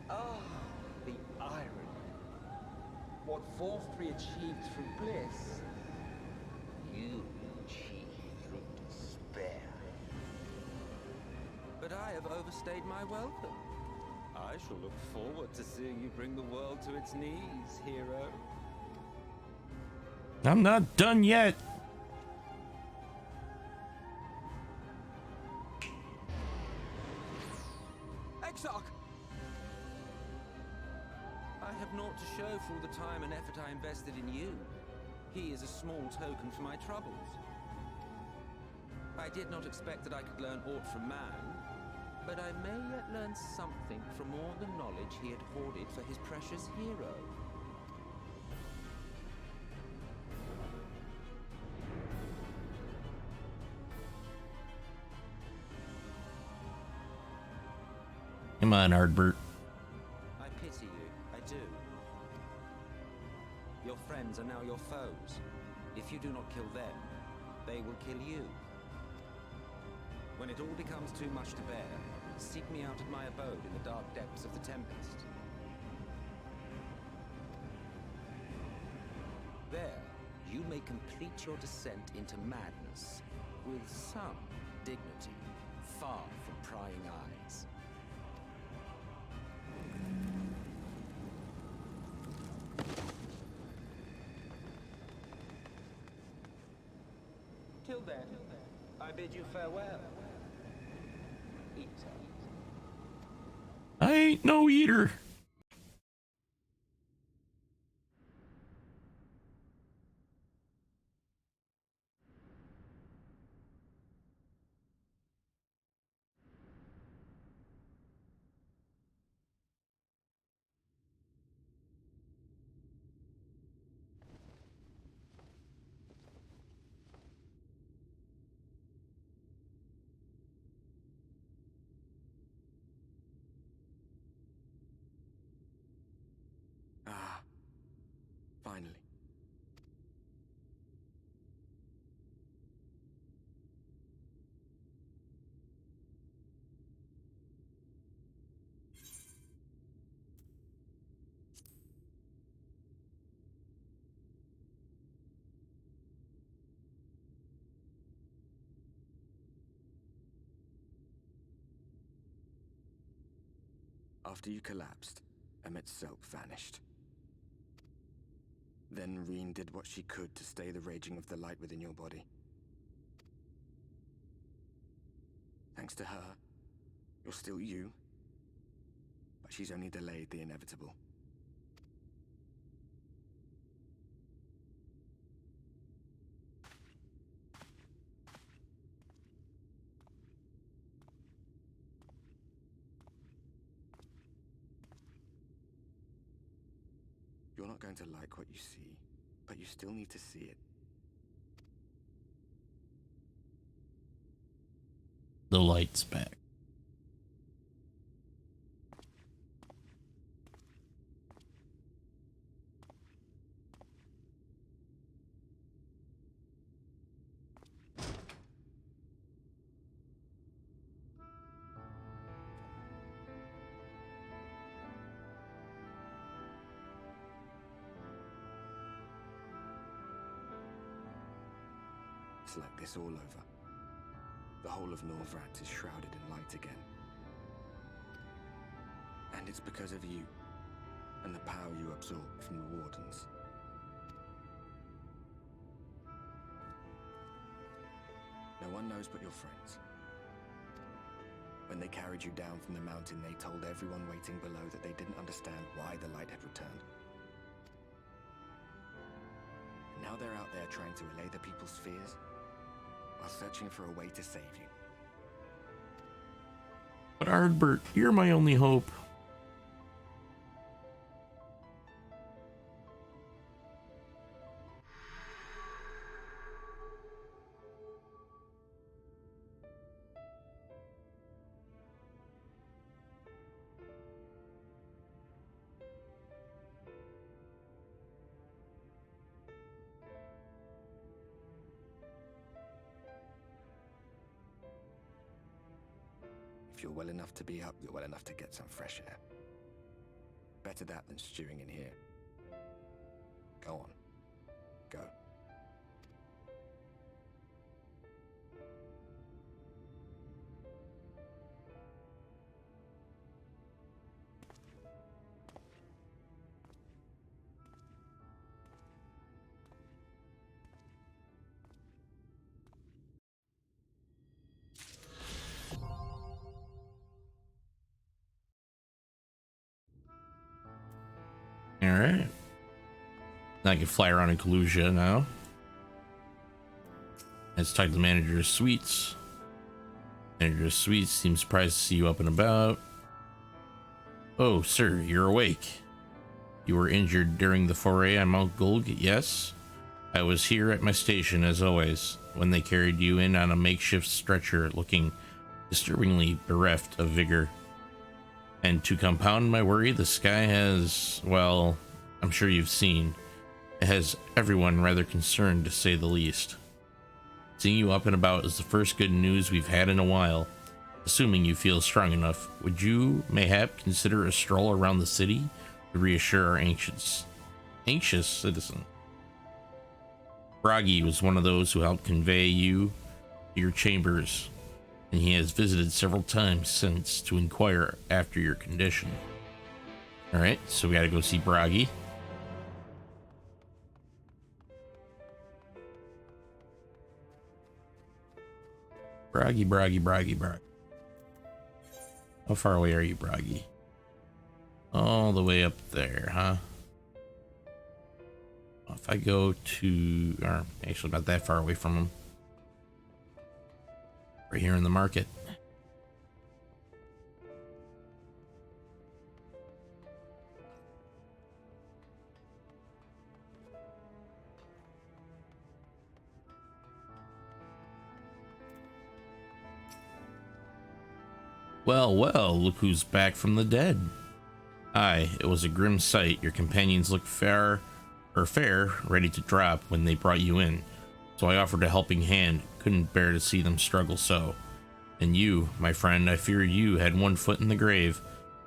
Ah, the irony. What Vorthri achieved through bliss, you achieved through despair. But I have overstayed my welcome. I shall look forward to seeing you bring the world to its knees, hero. I'm not done yet. Exarch! I have naught to show for all the time and effort I invested in you. He is a small token for my troubles. I did not expect that I could learn aught from man, but I may yet learn something from all the knowledge he had hoarded for his precious hero. Come on, Ardbert. I pity you, I do. Your friends are now your foes. If you do not kill them, they will kill you. When it all becomes too much to bear, seek me out at my abode in the dark depths of the Tempest. There, you may complete your descent into madness with some dignity, far from prying eyes. Till then, I bid you farewell. Eater. I ain't no eater. After you collapsed, Emmet's self vanished. Then Reen did what she could to stay the raging of the light within your body. Thanks to her, you're still you, but she's only delayed the inevitable. You're not going to like what you see, but you still need to see it. The light's back. It's like this all over. The whole of Norvrat is shrouded in light again. And it's because of you, and the power you absorbed from the Wardens. No one knows but your friends. When they carried you down from the mountain, they told everyone waiting below that they didn't understand why the light had returned. And now they're out there trying to allay the people's fears, while searching for a way to save you. But Ardbert, you're my only hope. If you're well enough to be up, you're well enough to get some fresh air. Better that than stewing in here. Go on. Go. Alright. I can fly around in Kalusia now. Let's talk to the manager of suites. Manager of suites seems surprised to see you up and about. Oh, sir, you're awake. You were injured during the foray on Mount Gulg, yes? I was here at my station as always, when they carried you in on a makeshift stretcher, looking disturbingly bereft of vigor. And to compound my worry, the sky has, well, I'm sure you've seen, it has everyone rather concerned to say the least. Seeing you up and about is the first good news we've had in a while. Assuming you feel strong enough, would you mayhap consider a stroll around the city to reassure our anxious citizen? Bragi was one of those who helped convey you to your chambers, and he has visited several times since to inquire after your condition. Alright, so we gotta go see Bragi. Bragi. How far away are you, Bragi? All the way up there, huh? If I go to, or actually not that far away from him. Right here in the market. Well, look who's back from the dead. Aye, it was a grim sight. Your companions looked fair, ready to drop when they brought you in. So I offered a helping hand, couldn't bear to see them struggle so. And you, my friend, I fear you had one foot in the grave.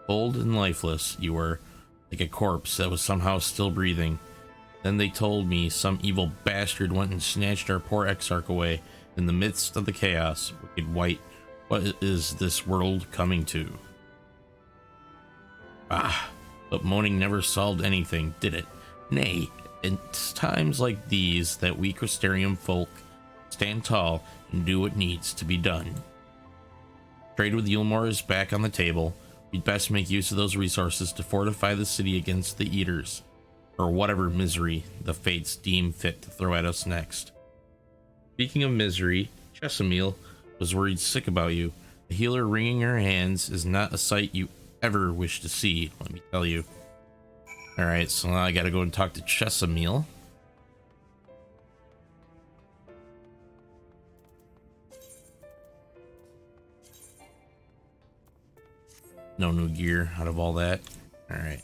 Cold and lifeless, you were, like a corpse that was somehow still breathing. Then they told me some evil bastard went and snatched our poor exarch away in the midst of the chaos. Wicked white, what is this world coming to? Ah, but moaning never solved anything, did it? Nay, it's times like these that we Crystarium folk stand tall and do what needs to be done. Trade with Yulmore is back on the table. We'd best make use of those resources to fortify the city against the Eaters, or whatever misery the fates deem fit to throw at us next. Speaking of misery, Chesamil was worried sick about you. A healer wringing her hands is not a sight you ever wish to see, let me tell you. Alright, so now I gotta go and talk to Chesamil. No new gear out of all that. Alright.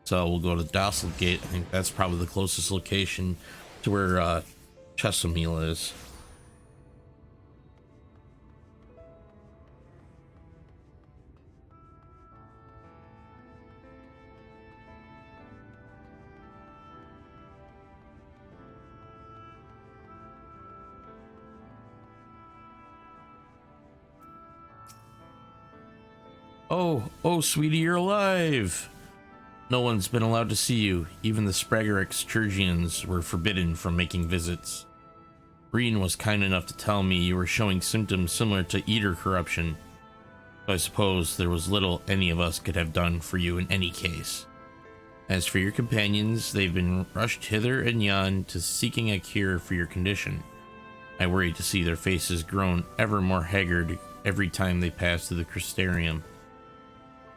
So we'll go to Docile Gate. I think that's probably the closest location to where Chesamil is. Oh, sweetie, you're alive! No one's been allowed to see you. Even the Spraggerax Churgians were forbidden from making visits. Breen was kind enough to tell me you were showing symptoms similar to Eater corruption. So I suppose there was little any of us could have done for you in any case. As for your companions, they've been rushed hither and yon to seeking a cure for your condition. I worry to see their faces grown ever more haggard every time they pass through the Crystarium.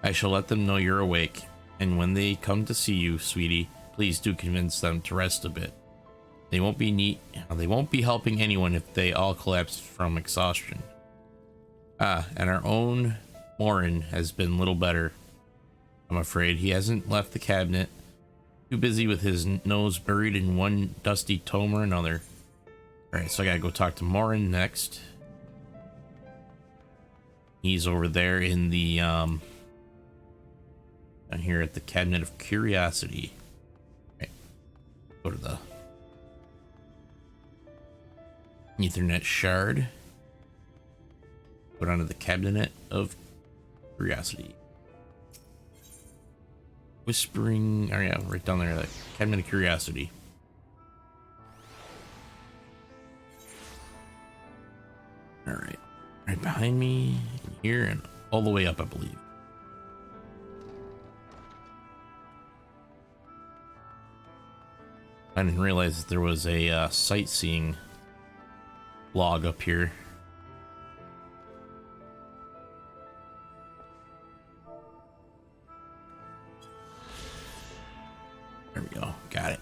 I shall let them know you're awake, and when they come to see you, sweetie, please do convince them to rest a bit. They won't be helping anyone if they all collapse from exhaustion. Ah, and our own Morin has been little better. I'm afraid he hasn't left the cabinet, too busy with his nose buried in one dusty tome or another. Alright, so I gotta go talk to Morin next. He's over there in the down here at the Cabinet of Curiosity. Okay. Go to the Ethernet shard. Go down to the Cabinet of Curiosity. Whispering, oh yeah, right down there, the Cabinet of Curiosity. Alright, right behind me, here, and all the way up, I believe. I didn't realize that there was a sightseeing log up here. There we go. Got it.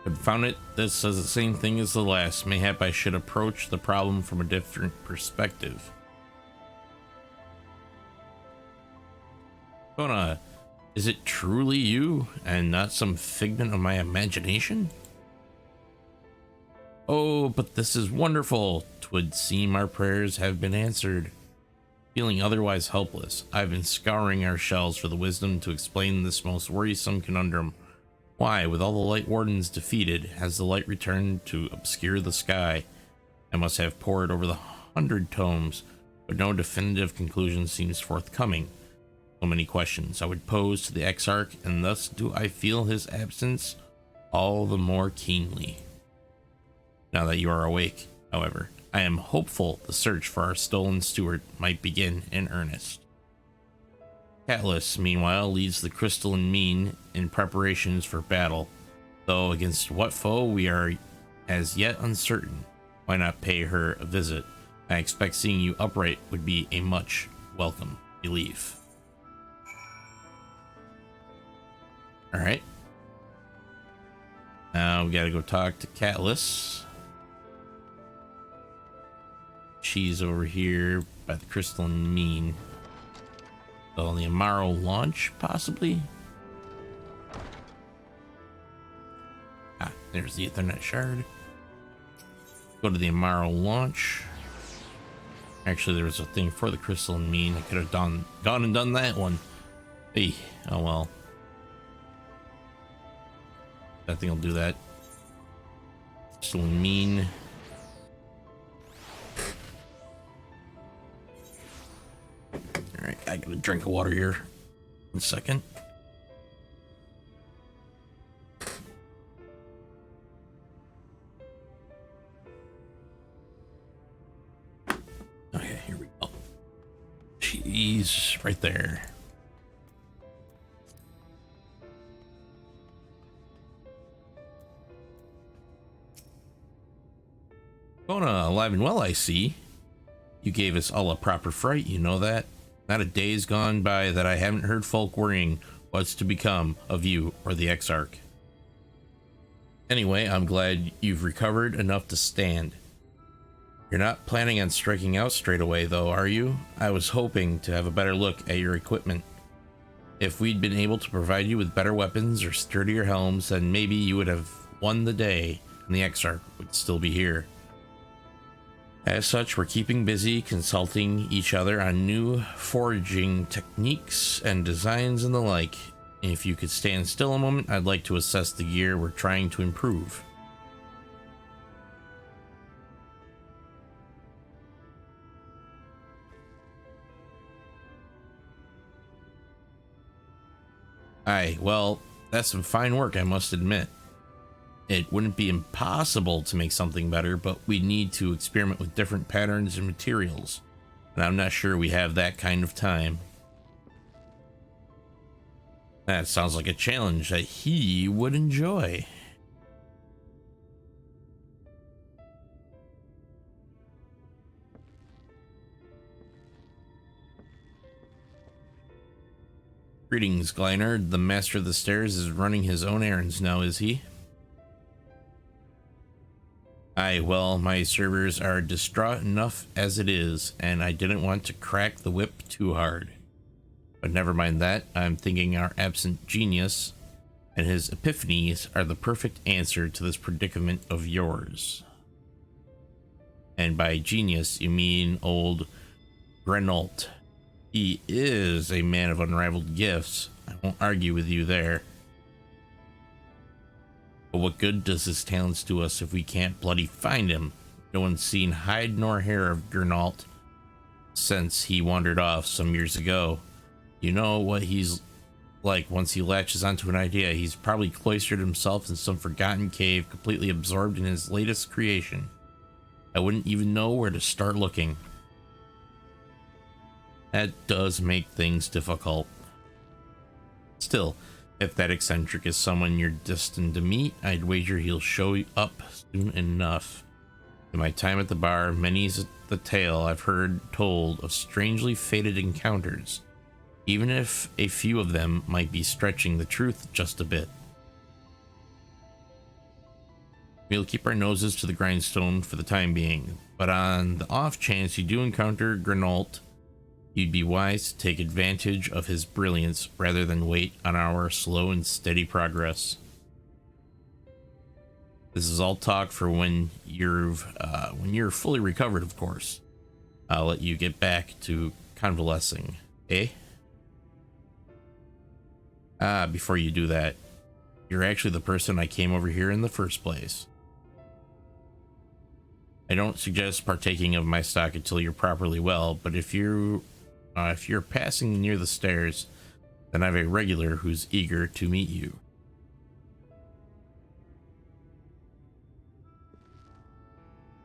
I found it. This says the same thing as the last. Mayhap I should approach the problem from a different perspective. Kona, is it truly you and not some figment of my imagination? Oh, but this is wonderful. 'Twould seem our prayers have been answered. Feeling otherwise helpless, I've been scouring our shells for the wisdom to explain this most worrisome conundrum. Why, with all the Lightwardens defeated, has the light returned to obscure the sky? I must have pored over the 100 tomes, but no definitive conclusion seems forthcoming. So many questions I would pose to the Exarch, and thus do I feel his absence all the more keenly. Now that you are awake, however, I am hopeful the search for our stolen steward might begin in earnest. Catullus, meanwhile, leads the crystalline mean in preparations for battle, though against what foe we are as yet uncertain. Why not pay her a visit? I expect seeing you upright would be a much welcome relief. Alright. Now we gotta go talk to Catullus. She's over here by the crystalline mean. So the Amaro launch, possibly? Ah, there's the Ethernet shard. Go to the Amaro launch. Actually, there was a thing for the crystalline mean. I could have gone and done that one. Hey, oh well. I think I'll do that. Still mean. Alright, I got a drink of water here. 1 second. Okay, here we go. Jeez, right there. Going alive and well, I see. You gave us all a proper fright, you know that? Not a day's gone by that I haven't heard folk worrying what's to become of you or the Exarch. Anyway, I'm glad you've recovered enough to stand. You're not planning on striking out straight away, though, are you? I was hoping to have a better look at your equipment. If we'd been able to provide you with better weapons or sturdier helms, then maybe you would have won the day and the Exarch would still be here. As such, we're keeping busy consulting each other on new foraging techniques and designs and the like. If you could stand still a moment, I'd like to assess the gear we're trying to improve. Aye, well, that's some fine work, I must admit. It wouldn't be impossible to make something better, but we need to experiment with different patterns and materials, and I'm not sure we have that kind of time. That sounds like a challenge that he would enjoy. Greetings, Glynard. The Master of the Stairs is running his own errands now, is he? Aye, well, my servers are distraught enough as it is, and I didn't want to crack the whip too hard. But never mind that, I'm thinking our absent genius and his epiphanies are the perfect answer to this predicament of yours. And by genius, you mean old Grenault. He is a man of unrivaled gifts. I won't argue with you there. But what good does his talents do us if we can't bloody find him? No one's seen hide nor hair of Grenault since he wandered off some years ago. You know what he's like once he latches onto an idea. He's probably cloistered himself in some forgotten cave, completely absorbed in his latest creation. I wouldn't even know where to start looking. That does make things difficult. Still, if that eccentric is someone you're destined to meet, I'd wager he'll show up soon enough. In my time at the bar, many's the tale I've heard told of strangely fated encounters, even if a few of them might be stretching the truth just a bit. We'll keep our noses to the grindstone for the time being, but on the off chance you do encounter Grenault, you'd be wise to take advantage of his brilliance rather than wait on our slow and steady progress. This is all talk for when you're fully recovered, of course. I'll let you get back to convalescing, eh? Before you do that, you're actually the person I came over here in the first place. I don't suggest partaking of my stock until you're properly well, but if you're passing near the stairs, then I have a regular who's eager to meet you.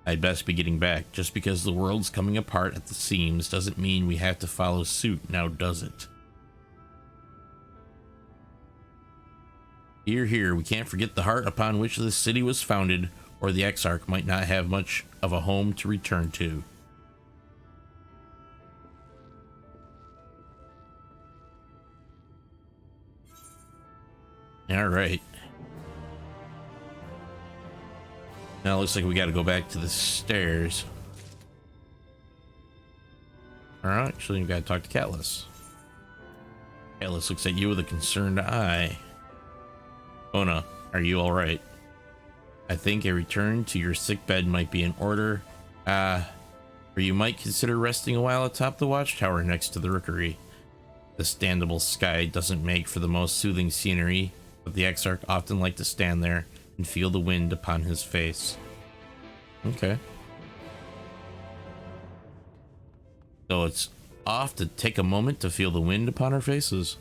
I'd best be getting back. Just because the world's coming apart at the seams doesn't mean we have to follow suit, now does it? Hear, hear, we can't forget the heart upon which this city was founded, or the Exarch might not have much of a home to return to. All right. Now it looks like we got to go back to the stairs. All right, actually, we got to talk to Catelys. Catelys looks at you with a concerned eye. Ona, are you all right? I think a return to your sick bed might be in order. Or you might consider resting a while atop the watchtower next to the rookery. The standable sky doesn't make for the most soothing scenery, but the Exarch often like to stand there, and feel the wind upon his face. Okay. So it's off to take a moment to feel the wind upon our faces.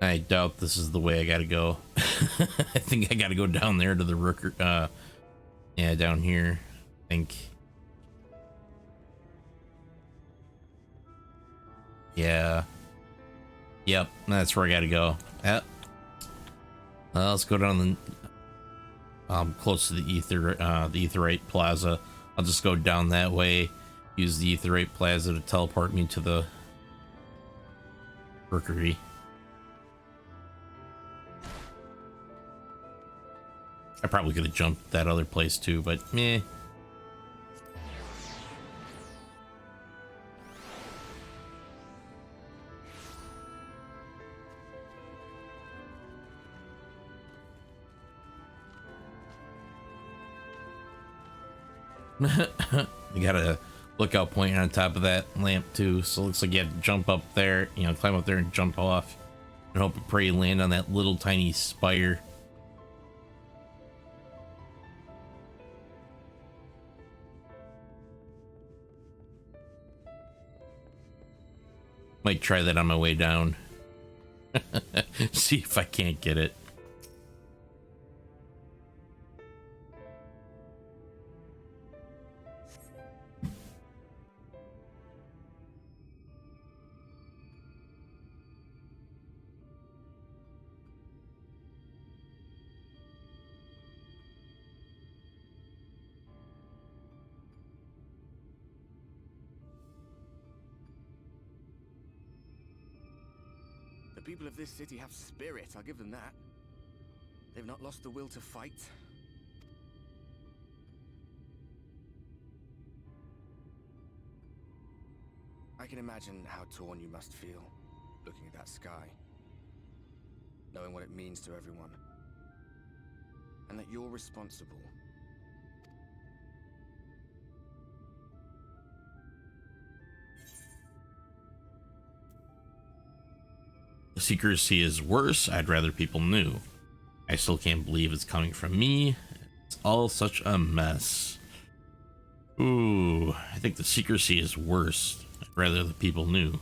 I doubt this is the way I gotta go. I think I gotta go down there to the Rooker. Yeah, down here. I think. Yeah. Yep, that's where I gotta go. Yep. Let's go down the. Close to the Aetheryte Plaza. I'll just go down that way. Use the Aetheryte Plaza to teleport me to the Rookery. I probably could have jumped that other place too, but meh. You got a lookout point on top of that lamp too, so it looks like you have to jump up there, you know, climb up there and jump off, and hope and pray you land on that little tiny spire. Might try that on my way down. See if I can't get it. The people of this city have spirit, I'll give them that. They've not lost the will to fight. I can imagine how torn you must feel, looking at that sky. Knowing what it means to everyone. And that you're responsible. The secrecy is worse. I'd rather people knew. I still can't believe it's coming from me. It's all such a mess. Ooh, I think the secrecy is worse. I'd rather the people knew.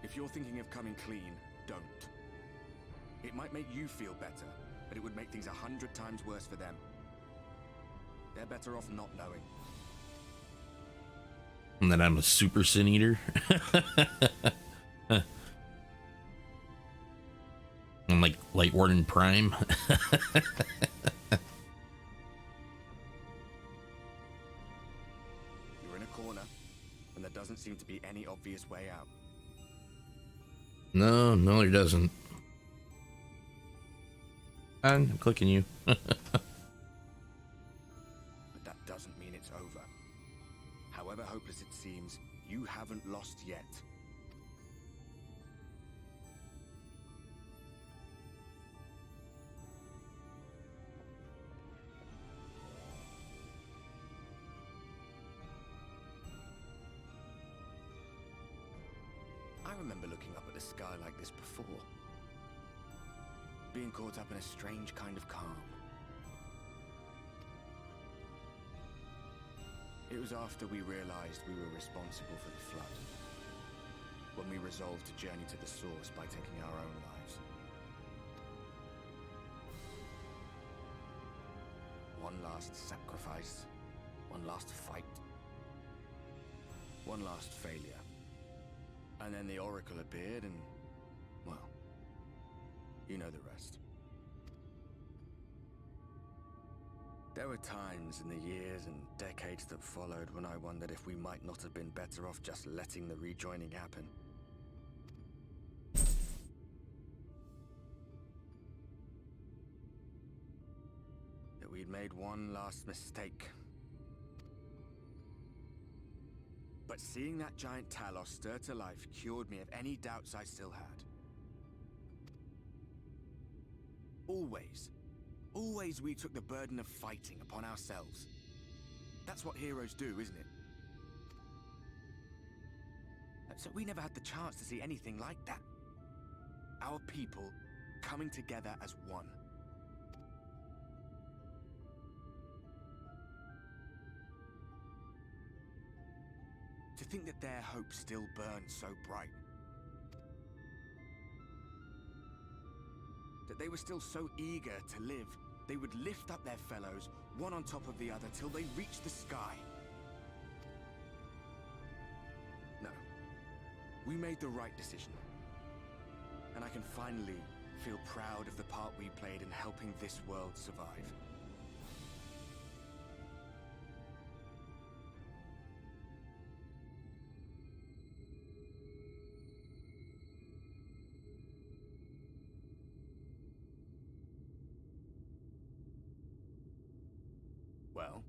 If you're thinking of coming clean, don't. It might make you feel better, but it would make things 100 times worse for them. They're better off not knowing. And that I'm a super sin eater. I'm like Lightwarden Prime. You're in a corner, and there doesn't seem to be any obvious way out. No, there doesn't. I'm clicking you. But that doesn't mean it's over. However hopeless it seems, you haven't lost yet. I remember looking up at the sky like this before. Being caught up in a strange kind of calm. It was after we realized we were responsible for the flood. When we resolved to journey to the source by taking our own lives. One last sacrifice. One last fight. One last failure. And then the Oracle appeared and, well, you know the rest. There were times in the years and decades that followed when I wondered if we might not have been better off just letting the rejoining happen. That we'd made one last mistake. But But seeing that giant Talos stir to life cured me of any doubts I still had. Always we took the burden of fighting upon ourselves. That's what heroes do, isn't it? So we never had the chance to see anything like that. Our people coming together as one. To think that their hope still burns so bright. That they were still so eager to live, they would lift up their fellows, one on top of the other, till they reached the sky. No. We made the right decision. And I can finally feel proud of the part we played in helping this world survive. Well,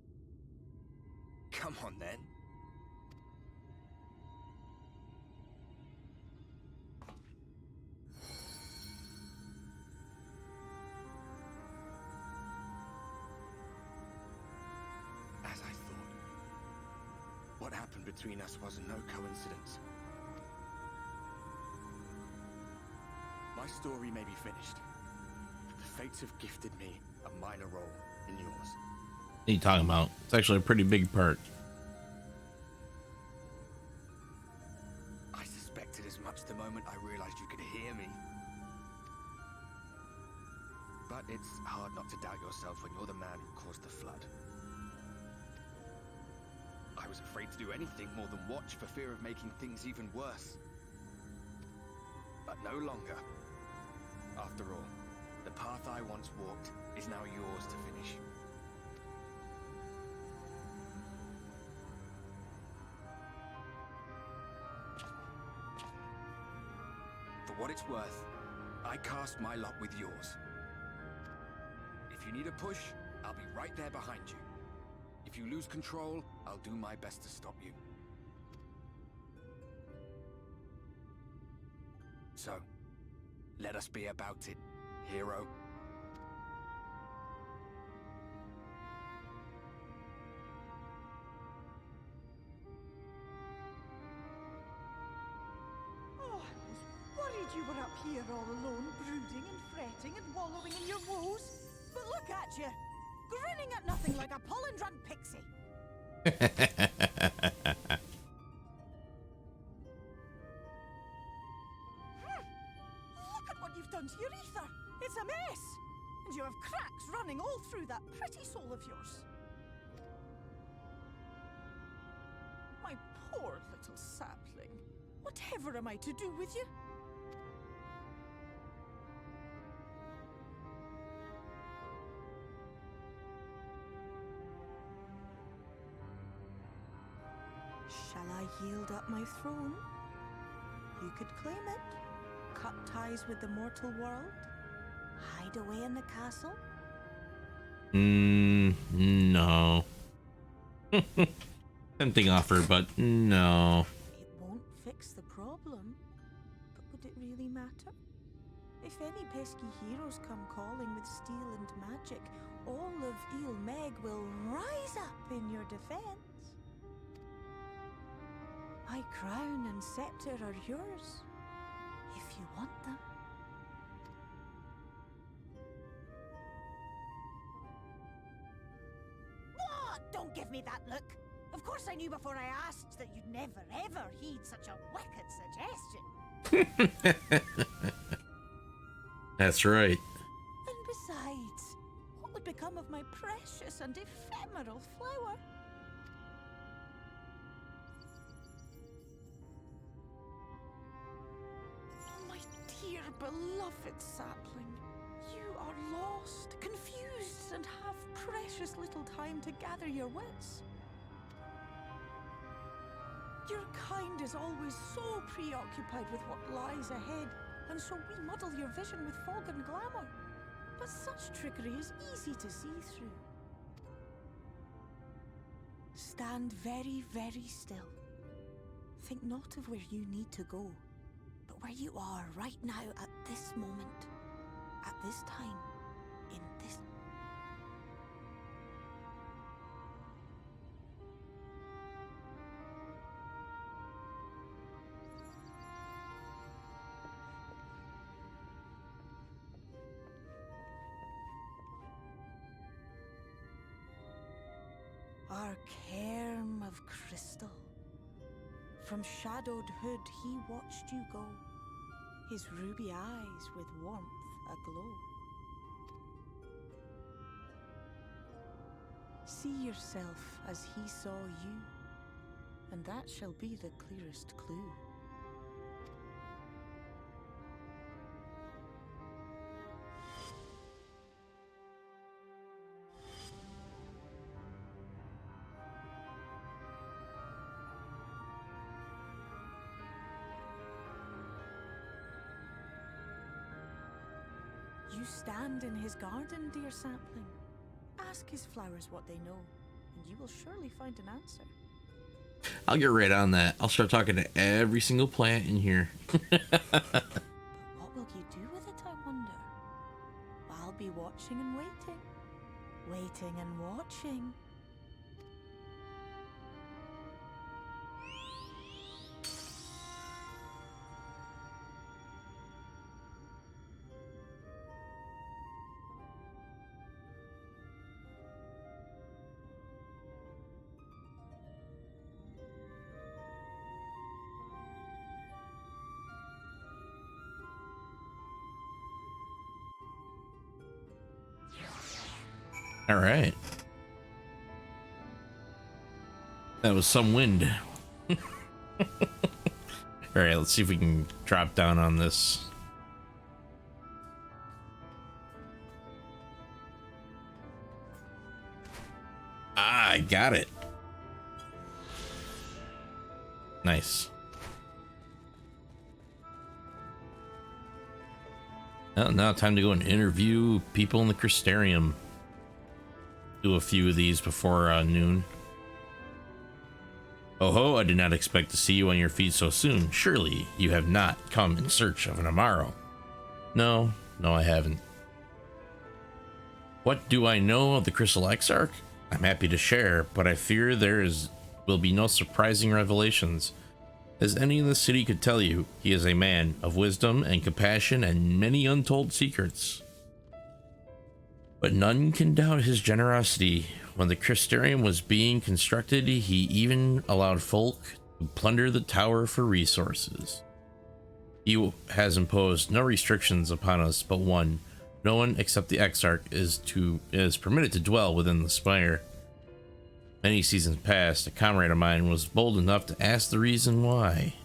come on then. As I thought, what happened between us was no coincidence. My story may be finished, but the fates have gifted me a minor role in yours. What are you talking about? It's actually a pretty big part. I suspected as much the moment I realized you could hear me. But it's hard not to doubt yourself when you're the man who caused the flood. I was afraid to do anything more than watch for fear of making things even worse. But no longer. After all, the path I once walked is now yours to finish. For what it's worth, I cast my lot with yours. If you need a push, I'll be right there behind you. If you lose control, I'll do my best to stop you. So, let us be about it, hero. Oh, I was worried you were up here all alone, brooding and fretting and wallowing in your woes. But look at you, grinning at nothing like a pollen-drunk pixie. Look at what you've done to your ether. It's a mess. And you have cracks running all through that pretty soul of yours. My poor little sapling. Whatever am I to do with you? Shall I yield up my throne? You could claim it. Cut ties with the mortal world. Hide away in the castle. No. Tempting offer, but no. It won't fix the problem. But would it really matter? If any pesky heroes come calling with steel and magic, all of Ilmeg will rise up in your defense. My crown and scepter are yours, if you want them. What? Don't give me that look. Of course I knew before I asked that you'd never ever heed such a wicked suggestion. That's right. And besides, what would become of my precious and ephemeral flower? Dear beloved sapling, you are lost, confused, and have precious little time to gather your wits. Your kind is always so preoccupied with what lies ahead, and so we muddle your vision with fog and glamour. But such trickery is easy to see through. Stand very, very still. think not of where you need to go, but where you are right now at this moment, at this time, in this... Our cairn of crystal. From shadowed hood he watched you go, his ruby eyes with warmth aglow. See yourself as he saw you, and that shall be the clearest clue. You stand in his garden, dear sapling. Ask his flowers what they know, and you will surely find an answer. I'll get right on that. I'll start talking to every single plant in here. But what will you do with it, I wonder? I'll be watching and waiting. Waiting and watching. All right. That was some wind. All right, let's see if we can drop down on this. Ah, I got it. Nice. Well, now time to go and interview people in the Crystarium. Do a few of these before noon. Oh ho, I did not expect to see you on your feet so soon. Surely you have not come in search of an Amaro. No, I haven't. What do I know of the Crystal Exarch? I'm happy to share, but I fear will be no surprising revelations. As any in the city could tell you, he is a man of wisdom and compassion and many untold secrets. But none can doubt his generosity. When the Crystarium was being constructed, he even allowed folk to plunder the tower for resources. He has imposed no restrictions upon us but one. No one except the Exarch is permitted to dwell within the spire. Many seasons past, a comrade of mine was bold enough to ask the reason why.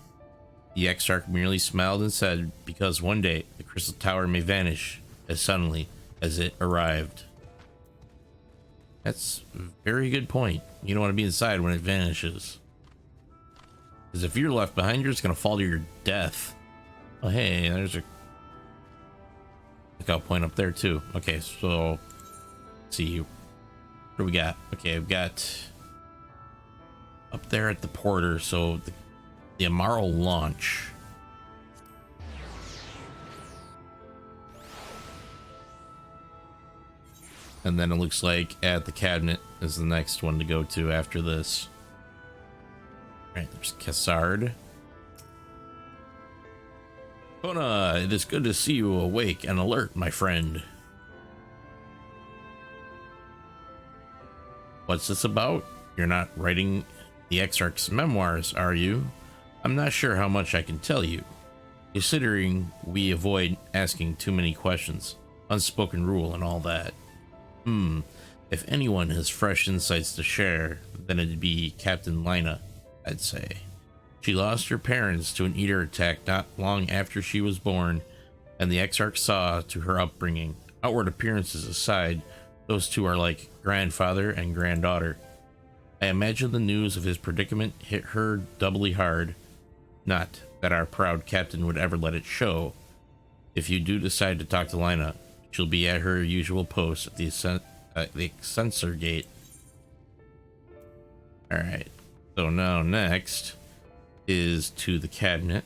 The Exarch merely smiled and said, because one day the crystal tower may vanish as suddenly as it arrived. That's a very good point. You don't want to be inside when it vanishes. Because if you're left behind, you're just going to fall to your death. Oh, hey, there's a lookout point up there too. Okay, so let's see. What do we got? Okay, I've got up there at the porter. So the Amaro launch. And then it looks like at the cabinet is the next one to go to after this. All right, there's Cassard. Kona, it is good to see you awake and alert, my friend. What's this about? You're not writing the Exarch's memoirs, are you? I'm not sure how much I can tell you, considering we avoid asking too many questions, unspoken rule and all that. If anyone has fresh insights to share, then it'd be Captain Lina, I'd say. She lost her parents to an eater attack not long after she was born, and the Exarch saw to her upbringing. Outward appearances aside, those two are like grandfather and granddaughter. I imagine the news of his predicament hit her doubly hard. Not that our proud captain would ever let it show. If you do decide to talk to Lina, she'll be at her usual post at the censor gate. Alright, so now next, is to the cabinet.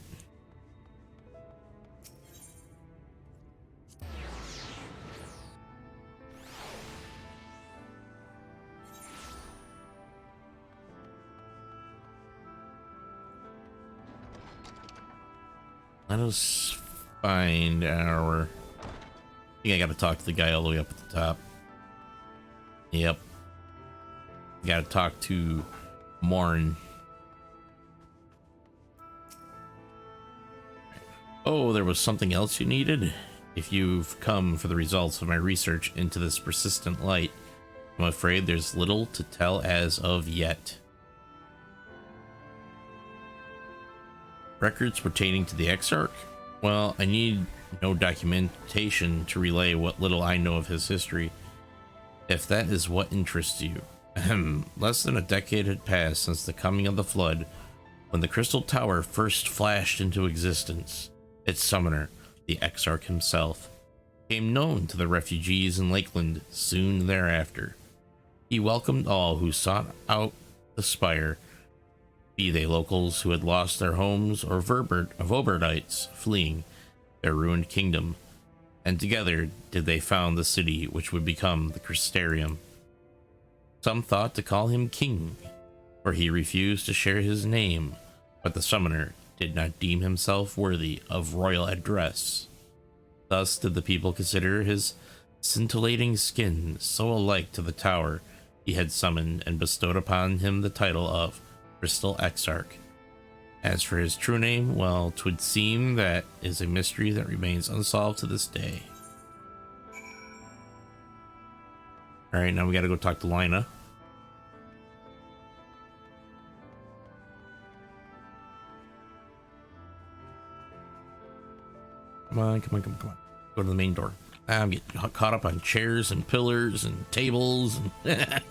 Let us find our... I think I gotta talk to the guy all the way up at the top. Yep. Gotta talk to Morn. Oh, there was something else you needed? If you've come for the results of my research into this persistent light, I'm afraid there's little to tell as of yet. Records pertaining to the Exarch? Well, I need no documentation to relay what little I know of his history, if that is what interests you. Less than a decade had passed since the coming of the flood, when the Crystal Tower first flashed into existence. Its summoner, the Exarch himself, became known to the refugees in Lakeland soon thereafter. He welcomed all who sought out the spire, be they locals who had lost their homes or Voberdites fleeing their ruined kingdom, and together did they found the city which would become the Crystarium. Some thought to call him king, for he refused to share his name, but the summoner did not deem himself worthy of royal address. Thus did the people consider his scintillating skin so alike to the tower he had summoned, and bestowed upon him the title of Crystal Exarch. As for his true name, well, 'twould seem that is a mystery that remains unsolved to this day. Alright, now we gotta go talk to Lina. Come on, come on, come on, come on. Go to the main door. I'm getting caught up on chairs and pillars and tables. And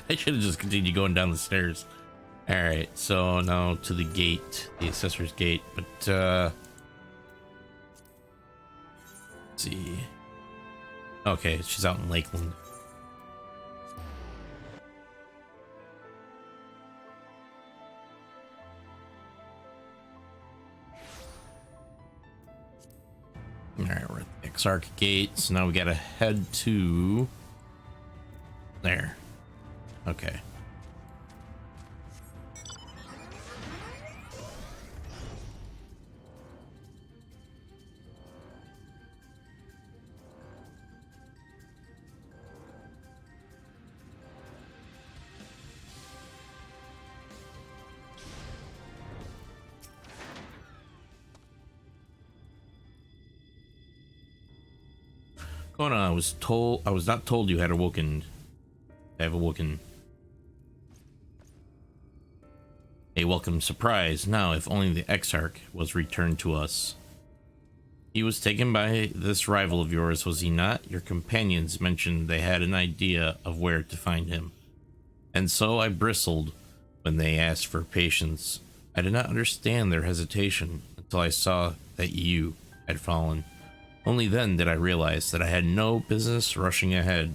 I should have just continued going down the stairs. Alright, so now to the gate, the Assessor's Gate, but let's see. Okay, she's out in Lakeland. Alright, we're at the Exarch Gate, so now we gotta head to there. Okay. Going on, I was not told you had awoken. I have awoken. A welcome surprise. Now, if only the Exarch was returned to us. He was taken by this rival of yours, was he not? Your companions mentioned they had an idea of where to find him. And so I bristled when they asked for patience. I did not understand their hesitation until I saw that you had fallen. Only then did I realize that I had no business rushing ahead.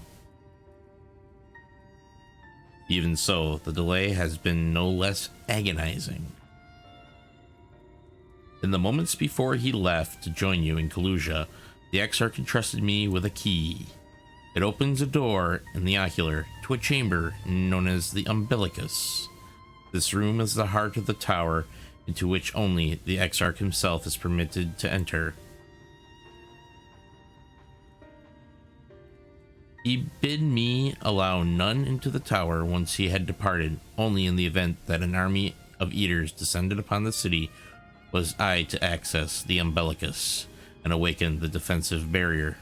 Even so, the delay has been no less agonizing. In the moments before he left to join you in Kalusia, the Exarch entrusted me with a key. It opens a door in the ocular to a chamber known as the Umbilicus. This room is the heart of the tower, into which only the Exarch himself is permitted to enter. He bid me allow none into the tower once he had departed. Only in the event that an army of eaters descended upon the city was I to access the Umbilicus and awaken the defensive barrier.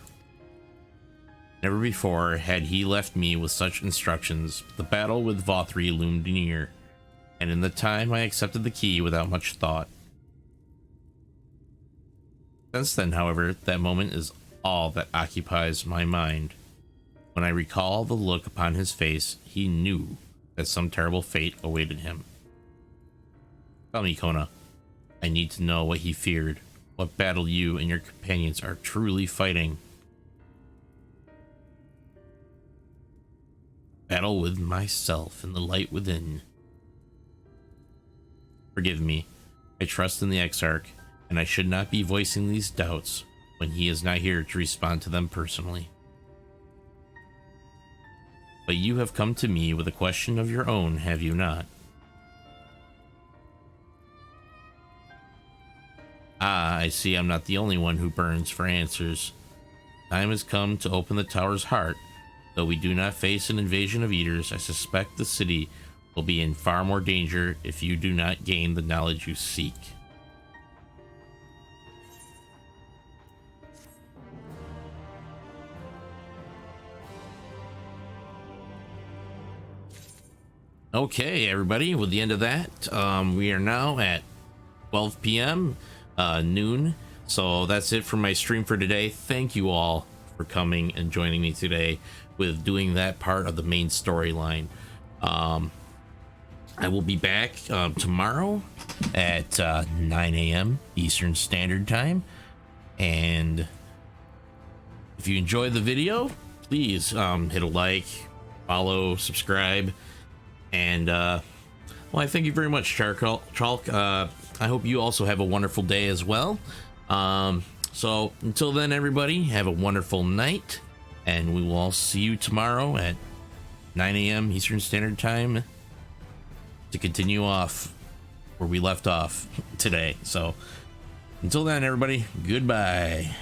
Never before had he left me with such instructions. The battle with Vothri loomed near, and in the time I accepted the key without much thought. Since then, however, that moment is all that occupies my mind. When I recall the look upon his face, he knew that some terrible fate awaited him. Tell me, Kona. I need to know what he feared, what battle you and your companions are truly fighting. Battle with myself and the light within. Forgive me. I trust in the Exarch, and I should not be voicing these doubts when he is not here to respond to them personally. But you have come to me with a question of your own, have you not? Ah, I see I'm not the only one who burns for answers. Time has come to open the tower's heart. Though we do not face an invasion of eaters, I suspect the city will be in far more danger if you do not gain the knowledge you seek. Okay, everybody, with the end of that, we are now at 12 p.m. Noon. So that's it for my stream for today. Thank you all for coming and joining me today with doing that part of the main storyline. I will be back tomorrow at 9 a.m. Eastern Standard Time. And if you enjoyed the video, please hit a like, follow, subscribe. And well, I thank you very much, Chalk. I hope you also have a wonderful day as well. So until then, everybody, have a wonderful night, and we will all see you tomorrow at 9 a.m. Eastern Standard Time to continue off where we left off today. So until then, everybody, goodbye.